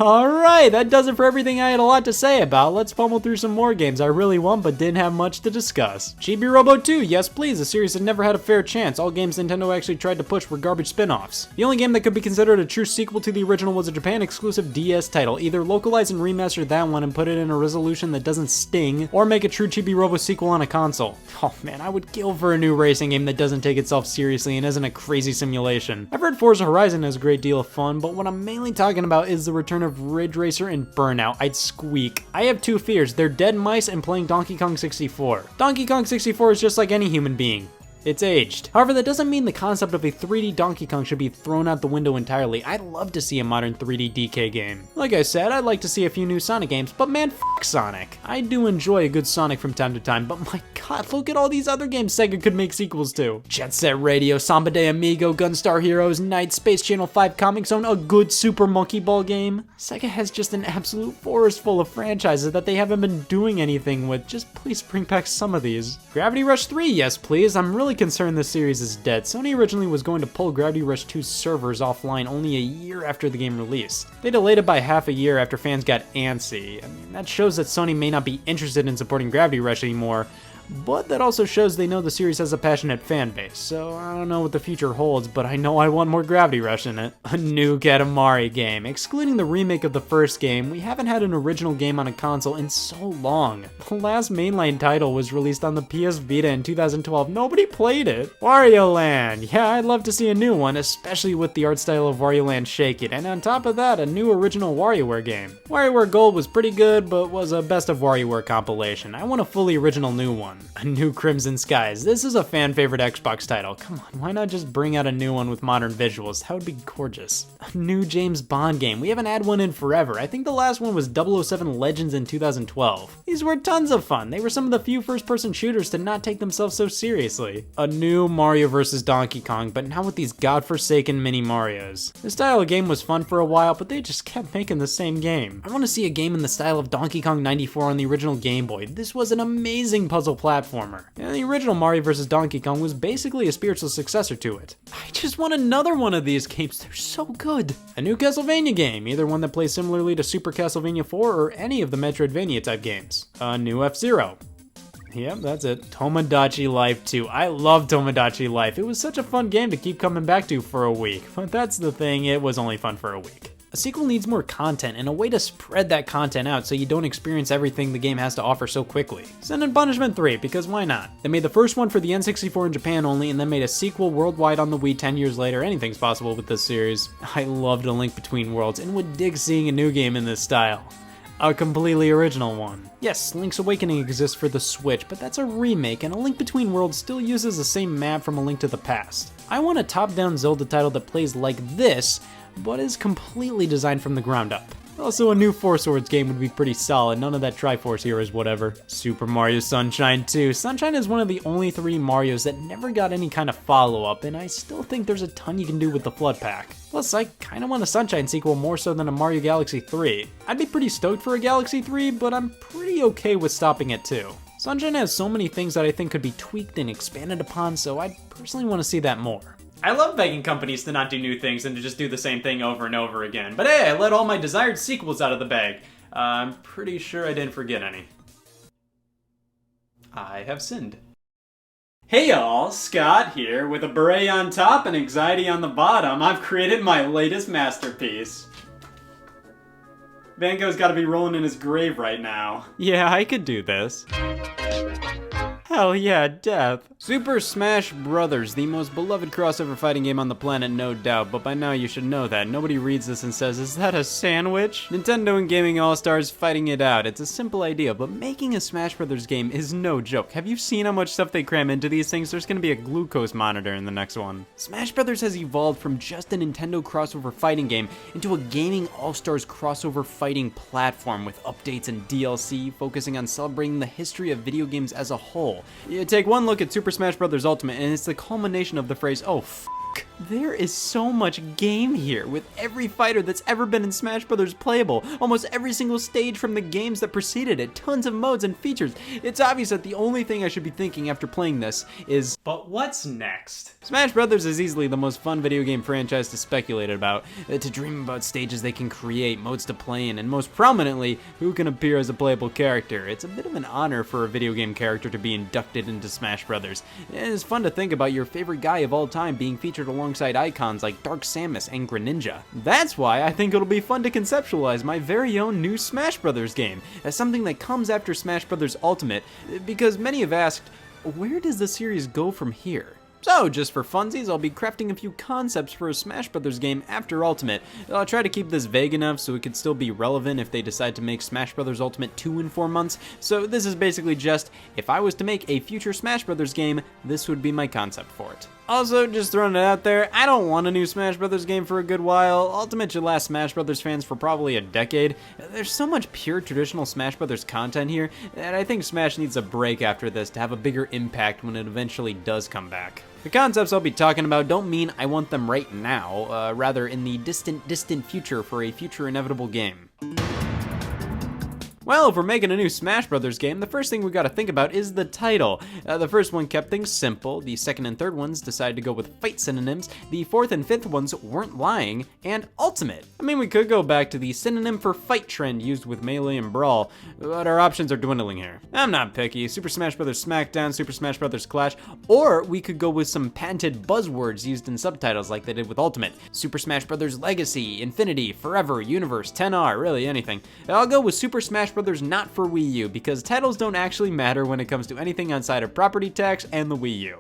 [SPEAKER 3] Alright, that does it for everything I had a lot to say about. Let's pummel through some more games I really want but didn't have much to discuss. Chibi Robo 2, yes please, a series that never had a fair chance. All games Nintendo actually tried to push were garbage spin-offs. The only game that could be considered a true sequel to the original was a Japan-exclusive DS title. Either localize and remaster that one and put it in a resolution that doesn't sting, or make a true Chibi Robo sequel on a console. Oh man, I would kill for a new racing game that doesn't take itself seriously and isn't a crazy simulation. I've heard Forza Horizon has a great deal of fun, but what I'm mainly talking about is the return of Ridge Racer and Burnout. I'd squeak. I have two fears. They're dead mice and playing Donkey Kong 64. Donkey Kong 64 is just like any human being. It's aged. However, that doesn't mean the concept of a 3D Donkey Kong should be thrown out the window entirely. I'd love to see a modern 3D DK game. Like I said, I'd like to see a few new Sonic games, but man, f*** Sonic. I do enjoy a good Sonic from time to time, but my god, look at all these other games Sega could make sequels to. Jet Set Radio, Samba de Amigo, Gunstar Heroes, Night, Space Channel 5 Comic Zone, a good Super Monkey Ball game. Sega has just an absolute forest full of franchises that they haven't been doing anything with. Just please bring back some of these. Gravity Rush 3, yes please. I'm really concerned this series is dead. Sony originally was going to pull Gravity Rush 2's servers offline only a year after the game release. They delayed it by half a year after fans got antsy. I mean, that shows that Sony may not be interested in supporting Gravity Rush anymore, but that also shows they know the series has a passionate fan base, so I don't know what the future holds, but I know I want more Gravity Rush in it. A new Katamari game. Excluding the remake of the first game, we haven't had an original game on a console in so long. The last mainline title was released on the PS Vita in 2012. Nobody played it. Wario Land. Yeah, I'd love to see a new one, especially with the art style of Wario Land Shake It, and on top of that, a new original WarioWare game. WarioWare Gold was pretty good, but was a Best of WarioWare compilation. I want a fully original new one. A new Crimson Skies. This is a fan favorite Xbox title. Come on, why not just bring out a new one with modern visuals? That would be gorgeous. A new James Bond game. We haven't had one in forever. I think the last one was 007 Legends in 2012. These were tons of fun. They were some of the few first-person shooters to not take themselves so seriously. A new Mario vs. Donkey Kong, but now with these godforsaken mini Marios. This style of game was fun for a while, but they just kept making the same game. I want to see a game in the style of Donkey Kong 94 on the original Game Boy. This was an amazing puzzle platformer. And the original Mario vs. Donkey Kong was basically a spiritual successor to it. I just want another one of these games, they're so good. A new Castlevania game, either one that plays similarly to Super Castlevania 4 or any of the Metroidvania type games. A new F-Zero. Yep, that's it. Tomodachi Life 2. I love Tomodachi Life. It was such a fun game to keep coming back to for a week. But that's the thing, it was only fun for a week. A sequel needs more content and a way to spread that content out so you don't experience everything the game has to offer so quickly. Sin and Punishment 3, because why not? They made the first one for the N64 in Japan only and then made a sequel worldwide on the Wii 10 years later. Anything's possible with this series. I loved A Link Between Worlds and would dig seeing a new game in this style. A completely original one. Yes, Link's Awakening exists for the Switch, but that's a remake, and A Link Between Worlds still uses the same map from A Link to the Past. I want a top-down Zelda title that plays like this, but is completely designed from the ground up. A Also, a new Four Swords game would be pretty solid. None of that Triforce Heroes whatever. Super Mario Sunshine 2. Sunshine is one of the only 3 Marios that never got any kind of follow-up, and I still think there's a ton you can do with the Flood Pack. Plus, I kinda want a Sunshine sequel more so than a Mario Galaxy 3. I'd be pretty stoked for a Galaxy 3, but I'm pretty okay with stopping at 2. Sunshine has so many things that I think could be tweaked and expanded upon, so I personally want to see that more. I love begging companies to not do new things and to just do the same thing over and over again. But hey, I let all my desired sequels out of the bag. I'm pretty sure I didn't forget any. I have sinned. Hey y'all, Scott here, with a beret on top and anxiety on the bottom. I've created my latest masterpiece. Van Gogh's gotta be rolling in his grave right now. Yeah, I could do this. Hell yeah, death. Super Smash Bros., the most beloved crossover fighting game on the planet, no doubt, but by now you should know that. Nobody reads this and says, is that a sandwich? Nintendo and Gaming All-Stars fighting it out. It's a simple idea, but making a Smash Bros. Game is no joke. Have you seen how much stuff they cram into these things? There's gonna be a glucose monitor in the next one. Smash Bros. Has evolved from just a Nintendo crossover fighting game into a Gaming All-Stars crossover fighting platform with updates and DLC, focusing on celebrating the history of video games as a whole. You take one look at Super Smash Bros. Ultimate and it's the culmination of the phrase, oh f***. There is so much game here, with every fighter that's ever been in Smash Bros. Playable, almost every single stage from the games that preceded it, tons of modes and features. It's obvious that the only thing I should be thinking after playing this is, but what's next? Smash Bros. Is easily the most fun video game franchise to speculate about, to dream about stages they can create, modes to play in, and most prominently, who can appear as a playable character. It's a bit of an honor for a video game character to be inducted into Smash Bros. It's fun to think about your favorite guy of all time being featured alongside icons like Dark Samus and Greninja. That's why I think it'll be fun to conceptualize my very own new Smash Bros. Game as something that comes after Smash Bros. Ultimate, because many have asked, where does the series go from here? So, just for funsies, I'll be crafting a few concepts for a Smash Bros. Game after Ultimate. I'll try to keep this vague enough so it could still be relevant if they decide to make Smash Bros. Ultimate 2 in 4 months. So this is basically just, if I was to make a future Smash Bros. Game, this would be my concept for it. Also, just throwing it out there, I don't want a new Smash Bros. Game for a good while. Ultimate should last Smash Bros. Fans for probably a decade. There's so much pure traditional Smash Bros. Content here that I think Smash needs a break after this to have a bigger impact when it eventually does come back. The concepts I'll be talking about don't mean I want them right now, rather in the distant future for a future inevitable game. Well, if we're making a new Smash Bros. Game, the first thing we gotta think about is the title. The first one kept things simple, the second and third ones decided to go with fight synonyms, the fourth and fifth ones weren't lying, and Ultimate. I mean, we could go back to the synonym for fight trend used with Melee and Brawl, but our options are dwindling here. I'm not picky, Super Smash Bros. Smackdown, Super Smash Bros. Clash, or we could go with some patented buzzwords used in subtitles like they did with Ultimate. Super Smash Bros. Legacy, Infinity, Forever, Universe, 10R, really anything. I'll go with Super Smash Bros. Not for Wii U, because titles don't actually matter when it comes to anything outside of property tax and the Wii U.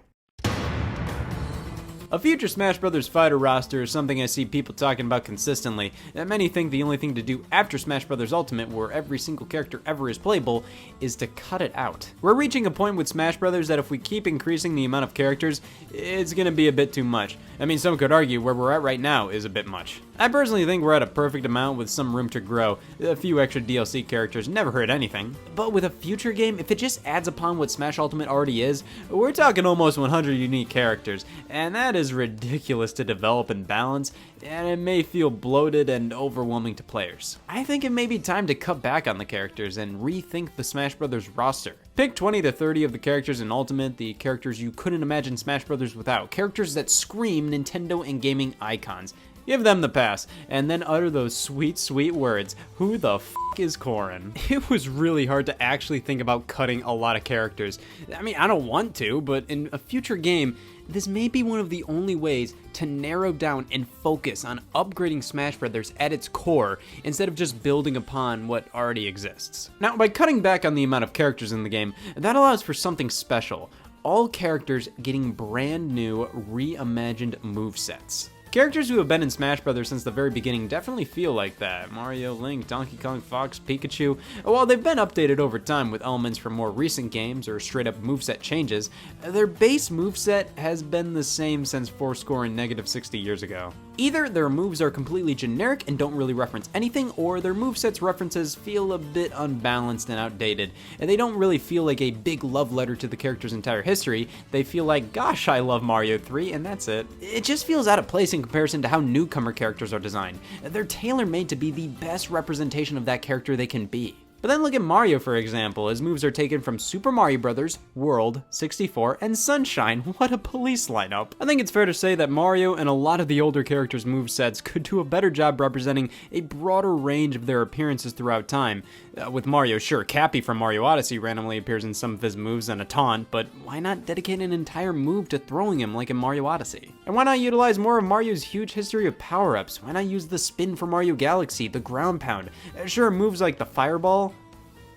[SPEAKER 3] A future Smash Bros. Fighter roster is something I see people talking about consistently, and many think the only thing to do after Smash Bros. Ultimate, where every single character ever is playable, is to cut it out. We're reaching a point with Smash Bros. That if we keep increasing the amount of characters, it's gonna be a bit too much. I mean, some could argue where we're at right now is a bit much. I personally think we're at a perfect amount with some room to grow. A few extra DLC characters never hurt anything. But with a future game, if it just adds upon what Smash Ultimate already is, we're talking almost 100 unique characters, and that is ridiculous to develop and balance, and it may feel bloated and overwhelming to players. I think it may be time to cut back on the characters and rethink the Smash Bros. Roster. Pick 20 to 30 of the characters in Ultimate, the characters you couldn't imagine Smash Bros. Without, characters that scream Nintendo and gaming icons. Give them the pass, and then utter those sweet, sweet words, who the f*** is Corrin? It was really hard to actually think about cutting a lot of characters. I mean, I don't want to, but in a future game, this may be one of the only ways to narrow down and focus on upgrading Smash Bros. At its core, instead of just building upon what already exists. Now, by cutting back on the amount of characters in the game, that allows for something special. All characters getting brand new, reimagined movesets. Characters who have been in Smash Bros. Since the very beginning definitely feel like that. Mario, Link, Donkey Kong, Fox, Pikachu. While they've been updated over time with elements from more recent games or straight up moveset changes, their base moveset has been the same since fourscore and negative 60 years ago. Either their moves are completely generic and don't really reference anything, or their moveset's references feel a bit unbalanced and outdated, and they don't really feel like a big love letter to the character's entire history. They feel like, gosh, I love Mario 3, and that's it. It just feels out of place in comparison to how newcomer characters are designed. They're tailor-made to be the best representation of that character they can be. But then look at Mario, for example. His moves are taken from Super Mario Bros., World, 64, and Sunshine. What a police lineup. I think it's fair to say that Mario and a lot of the older characters' movesets could do a better job representing a broader range of their appearances throughout time. With Mario, sure, Cappy from Mario Odyssey randomly appears in some of his moves and a taunt, but why not dedicate an entire move to throwing him like in Mario Odyssey? And why not utilize more of Mario's huge history of power-ups? Why not use the spin for Mario Galaxy, the ground pound? Sure, moves like the fireball,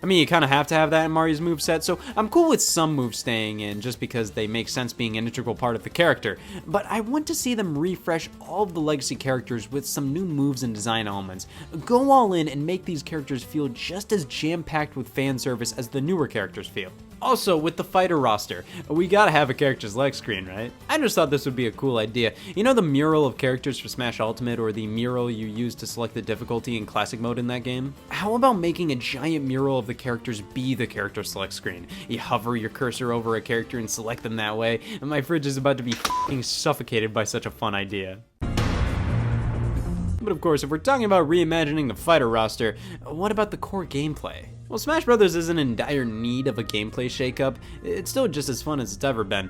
[SPEAKER 3] I mean, you kind of have to have that in Mario's moveset, so I'm cool with some moves staying in just because they make sense being an integral part of the character, but I want to see them refresh all of the legacy characters with some new moves and design elements. Go all in and make these characters feel just as jam-packed with fan service as the newer characters feel. Also, with the fighter roster, we gotta have a character select screen, right? I just thought this would be a cool idea. You know the mural of characters for Smash Ultimate, or the mural you use to select the difficulty in classic mode in that game? How about making a giant mural of the characters be the character select screen? You hover your cursor over a character and select them that way, and my fridge is about to be f***ing suffocated by such a fun idea. But of course, if we're talking about reimagining the fighter roster, what about the core gameplay? Well, Smash Bros. Isn't in dire need of a gameplay shakeup. It's still just as fun as it's ever been,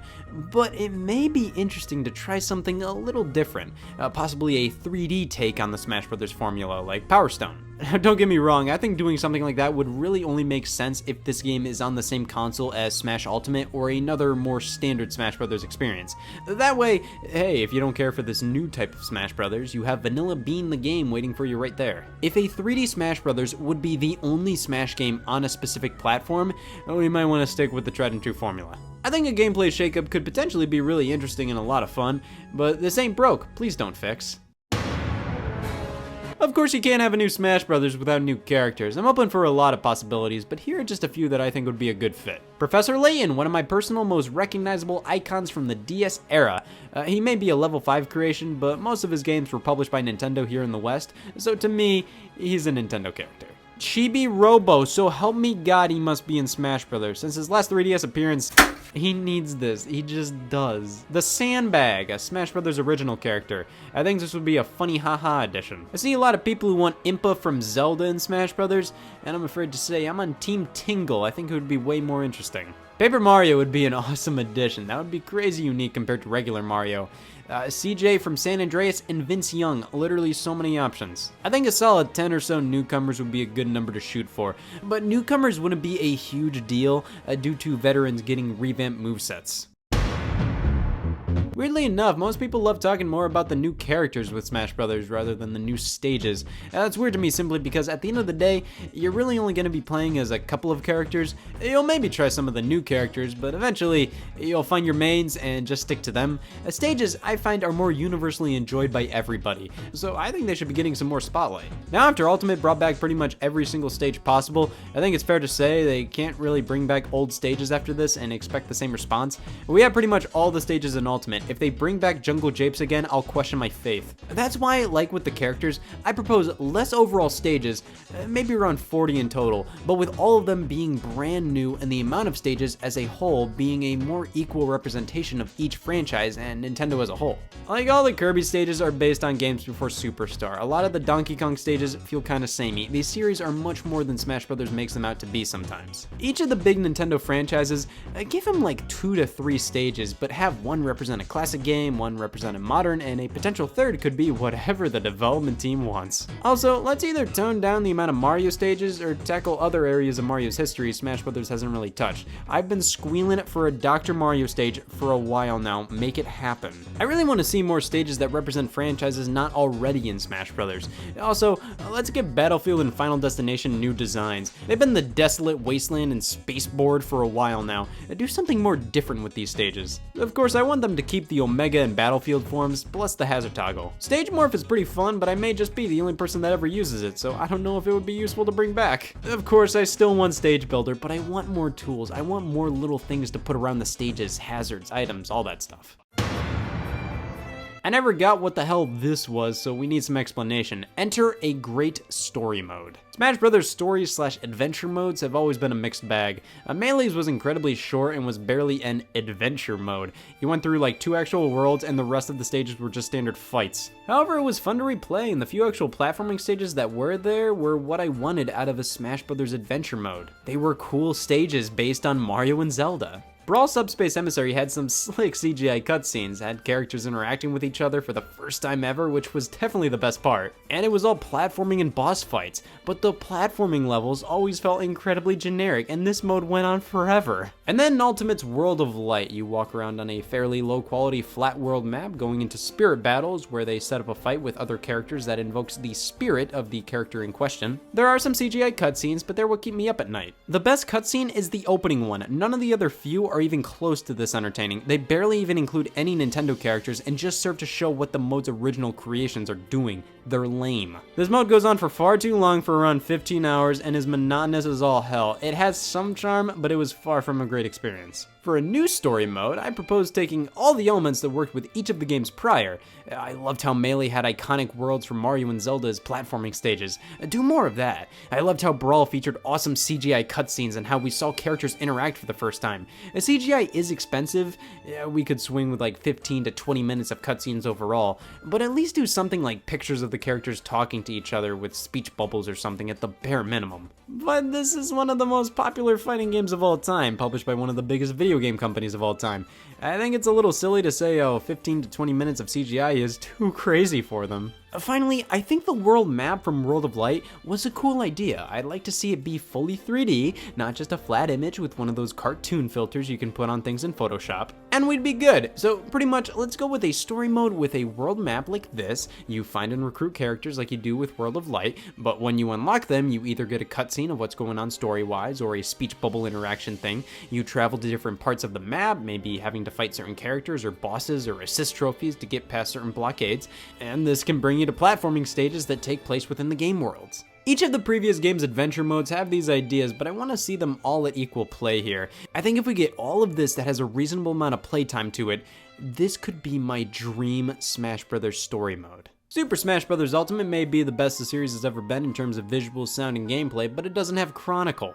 [SPEAKER 3] but it may be interesting to try something a little different, possibly a 3D take on the Smash Bros. Formula, like Power Stone. Don't get me wrong, I think doing something like that would really only make sense if this game is on the same console as Smash Ultimate or another more standard Smash Bros. Experience. That way, hey, if you don't care for this new type of Smash Bros., you have Vanilla Bean the game waiting for you right there. If a 3D Smash Bros. Would be the only Smash game on a specific platform, we might want to stick with the tried and true formula. I think a gameplay shakeup could potentially be really interesting and a lot of fun, but this ain't broke, please don't fix. Of course, you can't have a new Smash Bros. Without new characters. I'm open for a lot of possibilities, but here are just a few that I think would be a good fit. Professor Layton, one of my personal most recognizable icons from the DS era. He may be a level 5 creation, but most of his games were published by Nintendo here in the West, so to me, he's a Nintendo character. Chibi Robo, so help me God, he must be in Smash Bros. Since his last 3DS appearance, he needs this. He just does. The Sandbag, a Smash Bros. Original character. I think this would be a funny haha addition. I see a lot of people who want Impa from Zelda in Smash Bros., and I'm afraid to say I'm on Team Tingle. I think it would be way more interesting. Paper Mario would be an awesome addition. That would be crazy unique compared to regular Mario. CJ from San Andreas and Vince Young, literally so many options. I think a solid 10 or so newcomers would be a good number to shoot for, but newcomers wouldn't be a huge deal due to veterans getting revamped movesets. Weirdly enough, most people love talking more about the new characters with Smash Bros. Rather than the new stages. That's weird to me simply because at the end of the day, you're really only going to be playing as a couple of characters. You'll maybe try some of the new characters, but eventually you'll find your mains and just stick to them. Stages, I find, are more universally enjoyed by everybody, so I think they should be getting some more spotlight. Now, after Ultimate brought back pretty much every single stage possible, I think it's fair to say they can't really bring back old stages after this and expect the same response. We have pretty much all the stages in Ultimate. If they bring back Jungle Japes again, I'll question my faith. That's why, like with the characters, I propose less overall stages, maybe around 40 in total, but with all of them being brand new and the amount of stages as a whole being a more equal representation of each franchise and Nintendo as a whole. Like all the Kirby stages are based on games before Superstar. A lot of the Donkey Kong stages feel kinda samey. These series are much more than Smash Bros. Makes them out to be sometimes. Each of the big Nintendo franchises, give them like 2 to 3 stages, but have one represent a classic game, one represent a modern, and a potential third could be whatever the development team wants. Also, let's either tone down the amount of Mario stages or tackle other areas of Mario's history Smash Bros. Hasn't really touched. I've been squealing it for a Dr. Mario stage for a while now. Make it happen. I really want to see more stages that represent franchises not already in Smash Bros. Also, let's give Battlefield and Final Destination new designs. They've been the desolate wasteland and spaceboard for a while now. Do something more different with these stages. Of course, I want them to keep keep the Omega and Battlefield forms, plus the hazard toggle. Stage Morph is pretty fun, but I may just be the only person that ever uses it, so I don't know if it would be useful to bring back. Of course, I still want Stage Builder, but I want more tools. I want more little things to put around the stages, hazards, items, all that stuff. I never got what the hell this was, so we need some explanation. Enter a great story mode. Smash Bros. Story/adventure modes have always been a mixed bag. Melee's was incredibly short and was barely an adventure mode. You went through like 2 actual worlds and the rest of the stages were just standard fights. However, it was fun to replay, and the few actual platforming stages that were there were what I wanted out of a Smash Bros. Adventure mode. They were cool stages based on Mario and Zelda. Brawl Subspace Emissary had some slick CGI cutscenes, had characters interacting with each other for the first time ever, which was definitely the best part. And it was all platforming and boss fights, but the platforming levels always felt incredibly generic, and this mode went on forever. And then in Ultimate's World of Light, you walk around on a fairly low quality flat world map going into spirit battles where they set up a fight with other characters that invokes the spirit of the character in question. There are some CGI cutscenes, but they're what keep me up at night. The best cutscene is the opening one. None of the other few are even close to this entertaining. They barely even include any Nintendo characters and just serve to show what the mode's original creations are doing. They're lame. This mode goes on for far too long, for around 15 hours, and is monotonous as all hell. It has some charm, but it was far from a great experience. For a new story mode, I propose taking all the elements that worked with each of the games prior. I loved how Melee had iconic worlds from Mario and Zelda's platforming stages. Do more of that. I loved how Brawl featured awesome CGI cutscenes and how we saw characters interact for the first time. CGI is expensive. We could swing with like 15 to 20 minutes of cutscenes overall, but at least do something like pictures of the characters talking to each other with speech bubbles or something at the bare minimum. But this is one of the most popular fighting games of all time, published by one of the biggest video game companies of all time. I think it's a little silly to say, oh, 15 to 20 minutes of CGI is too crazy for them. Finally, I think the world map from World of Light was a cool idea. I'd like to see it be fully 3D, not just a flat image with one of those cartoon filters you can put on things in Photoshop. And we'd be good. So pretty much, let's go with a story mode with a world map like this. You find and recruit characters like you do with World of Light, but when you unlock them, you either get a cutscene of what's going on story-wise or a speech bubble interaction thing. You travel to different parts of the map, maybe having to fight certain characters or bosses or assist trophies to get past certain blockades, and this can bring you to platforming stages that take place within the game worlds. Each of the previous game's adventure modes have these ideas, but I want to see them all at equal play here. I think if we get all of this that has a reasonable amount of playtime to it, this could be my dream Smash Bros. Story mode. Super Smash Bros. Ultimate may be the best the series has ever been in terms of visuals, sound, and gameplay, but it doesn't have Chronicle.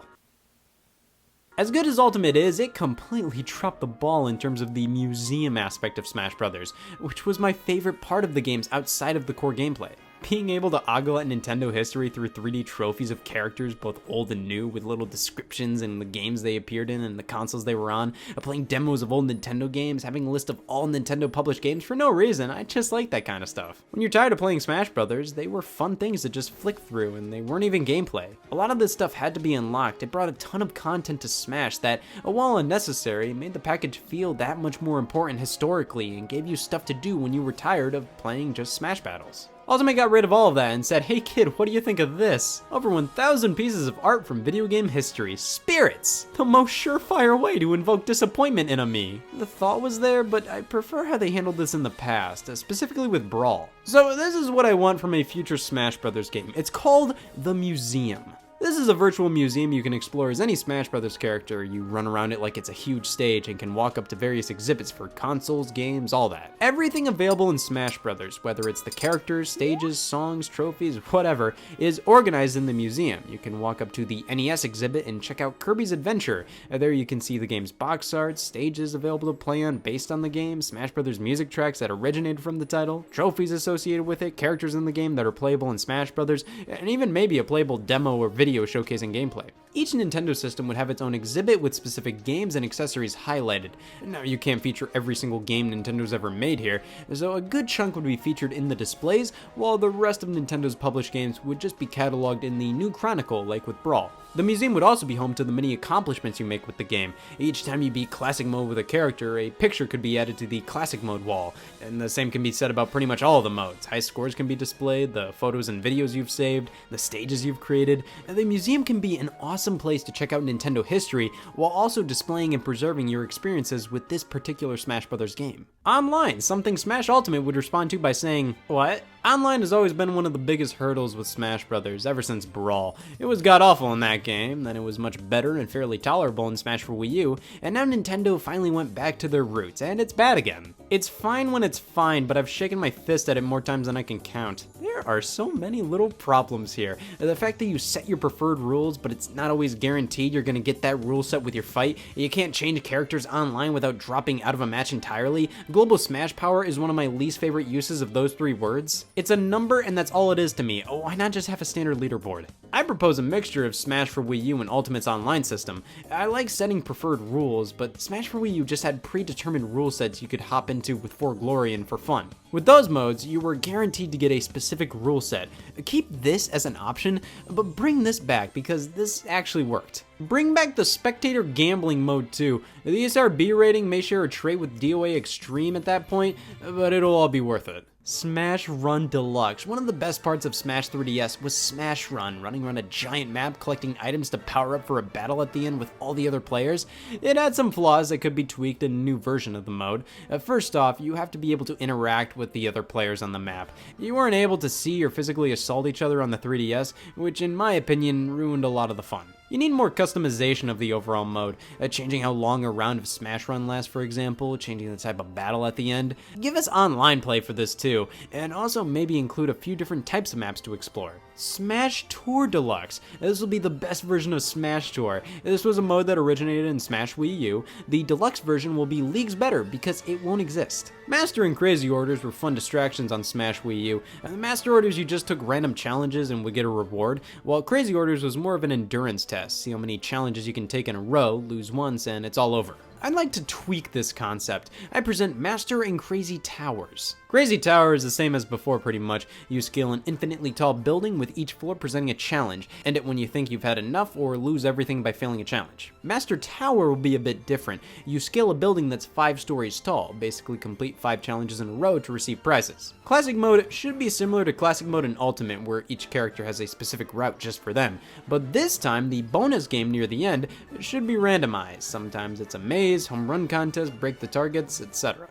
[SPEAKER 3] As good as Ultimate is, it completely dropped the ball in terms of the museum aspect of Smash Bros., which was my favorite part of the games outside of the core gameplay. Being able to ogle at Nintendo history through 3D trophies of characters both old and new with little descriptions and the games they appeared in and the consoles they were on, playing demos of old Nintendo games, having a list of all Nintendo published games for no reason, I just like that kind of stuff. When you're tired of playing Smash Brothers, they were fun things to just flick through and they weren't even gameplay. A lot of this stuff had to be unlocked. It brought a ton of content to Smash that, while unnecessary, made the package feel that much more important historically and gave you stuff to do when you were tired of playing just Smash battles. Ultimate got rid of all of that and said, hey kid, what do you think of this? Over 1,000 pieces of art from video game history. Spirits! The most surefire way to invoke disappointment in a me. The thought was there, but I prefer how they handled this in the past, specifically with Brawl. So this is what I want from a future Smash Bros. Game. It's called The Museum. This is a virtual museum you can explore as any Smash Bros. Character. You run around it like it's a huge stage and can walk up to various exhibits for consoles, games, all that. Everything available in Smash Bros., whether it's the characters, stages, songs, trophies, whatever, is organized in the museum. You can walk up to the NES exhibit and check out Kirby's Adventure. There you can see the game's box art, stages available to play on based on the game, Smash Bros. Music tracks that originated from the title, trophies associated with it, characters in the game that are playable in Smash Bros., and even maybe a playable demo or video showcasing gameplay. Each Nintendo system would have its own exhibit with specific games and accessories highlighted. Now, you can't feature every single game Nintendo's ever made here, so a good chunk would be featured in the displays, while the rest of Nintendo's published games would just be cataloged in the new Chronicle, like with Brawl. The museum would also be home to the many accomplishments you make with the game. Each time you beat Classic Mode with a character, a picture could be added to the Classic Mode wall, and the same can be said about pretty much all of the modes. High scores can be displayed, the photos and videos you've saved, the stages you've created, and the museum can be an awesome awesome place to check out Nintendo history while also displaying and preserving your experiences with this particular Smash Bros. Game. Online, something Smash Ultimate would respond to by saying, "What?" Online has always been one of the biggest hurdles with Smash Bros. Ever since Brawl. It was god-awful in that game, then it was much better and fairly tolerable in Smash for Wii U, and now Nintendo finally went back to their roots, and it's bad again. It's fine when it's fine, but I've shaken my fist at it more times than I can count. There are so many little problems here. The fact that you set your preferred rules, but it's not always guaranteed you're gonna get that rule set with your fight. You can't change characters online without dropping out of a match entirely. Global Smash Power is one of my least favorite uses of those three words. It's a number and that's all it is to me. Why not just have a standard leaderboard? I propose a mixture of Smash for Wii U and Ultimate's online system. I like setting preferred rules, but Smash for Wii U just had predetermined rule sets you could hop into with For Glory and for fun. With those modes, you were guaranteed to get a specific rule set. Keep this as an option, but bring this back because this actually worked. Bring back the spectator gambling mode too. The ESRB rating may share a trait with DOA Extreme at that point, but it'll all be worth it. Smash Run Deluxe. One of the best parts of Smash 3DS was Smash Run, running around a giant map collecting items to power up for a battle at the end with all the other players. It had some flaws that could be tweaked in a new version of the mode. First off, you have to be able to interact with the other players on the map. You weren't able to see or physically assault each other on the 3DS, which in my opinion ruined a lot of the fun. You need more customization of the overall mode, changing how long a round of Smash Run lasts, for example, changing the type of battle at the end. Give us online play for this too, and also maybe include a few different types of maps to explore. Smash Tour Deluxe. This will be the best version of Smash Tour. This was a mode that originated in Smash Wii U. The deluxe version will be leagues better because it won't exist. Master and Crazy Orders were fun distractions on Smash Wii U. The Master Orders, you just took random challenges and would get a reward, while Crazy Orders was more of an endurance test. See how many challenges you can take in a row, lose once, and it's all over. I'd like to tweak this concept. I present Master and Crazy Towers. Crazy Tower is the same as before pretty much. You scale an infinitely tall building with each floor presenting a challenge. End it when you think you've had enough or lose everything by failing a challenge. Master Tower will be a bit different. You scale a building that's 5 stories tall, basically complete 5 challenges in a row to receive prizes. Classic mode should be similar to Classic mode in Ultimate where each character has a specific route just for them. But this time, the bonus game near the end should be randomized. Sometimes it's a maze, home run contest, break the targets, etc.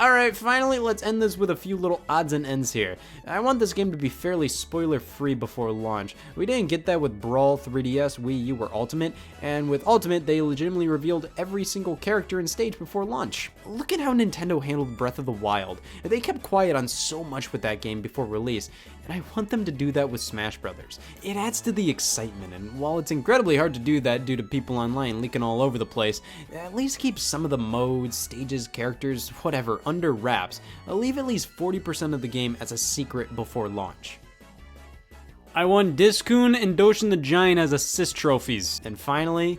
[SPEAKER 3] Alright, finally let's end this with a few little odds and ends here. I want this game to be fairly spoiler free before launch. We didn't get that with Brawl, 3DS, Wii U, or Ultimate, and with Ultimate they legitimately revealed every single character and stage before launch. Look at how Nintendo handled Breath of the Wild. They kept quiet on so much with that game before release, and I want them to do that with Smash Bros. It adds to the excitement, and while it's incredibly hard to do that due to people online leaking all over the place, at least keep some of the modes, stages, characters, whatever, under wraps. Leave at least 40% of the game as a secret before launch. I won Diskun and Doshin the Giant as assist trophies. And finally,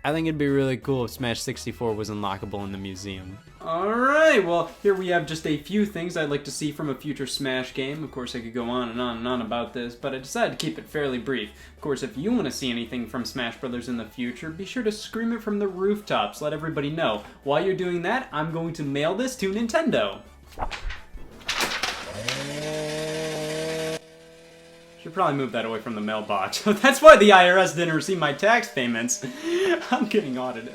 [SPEAKER 3] I think it'd be really cool if Smash 64 was unlockable in the museum. Alright, well, here we have just a few things I'd like to see from a future Smash game. Of course, I could go on and on and on about this, but I decided to keep it fairly brief. Of course, if you want to see anything from Smash Bros. In the future, be sure to scream it from the rooftops. Let everybody know. While you're doing that, I'm going to mail this to Nintendo. Should probably move that away from the mailbox. That's why the IRS didn't receive my tax payments. I'm getting audited.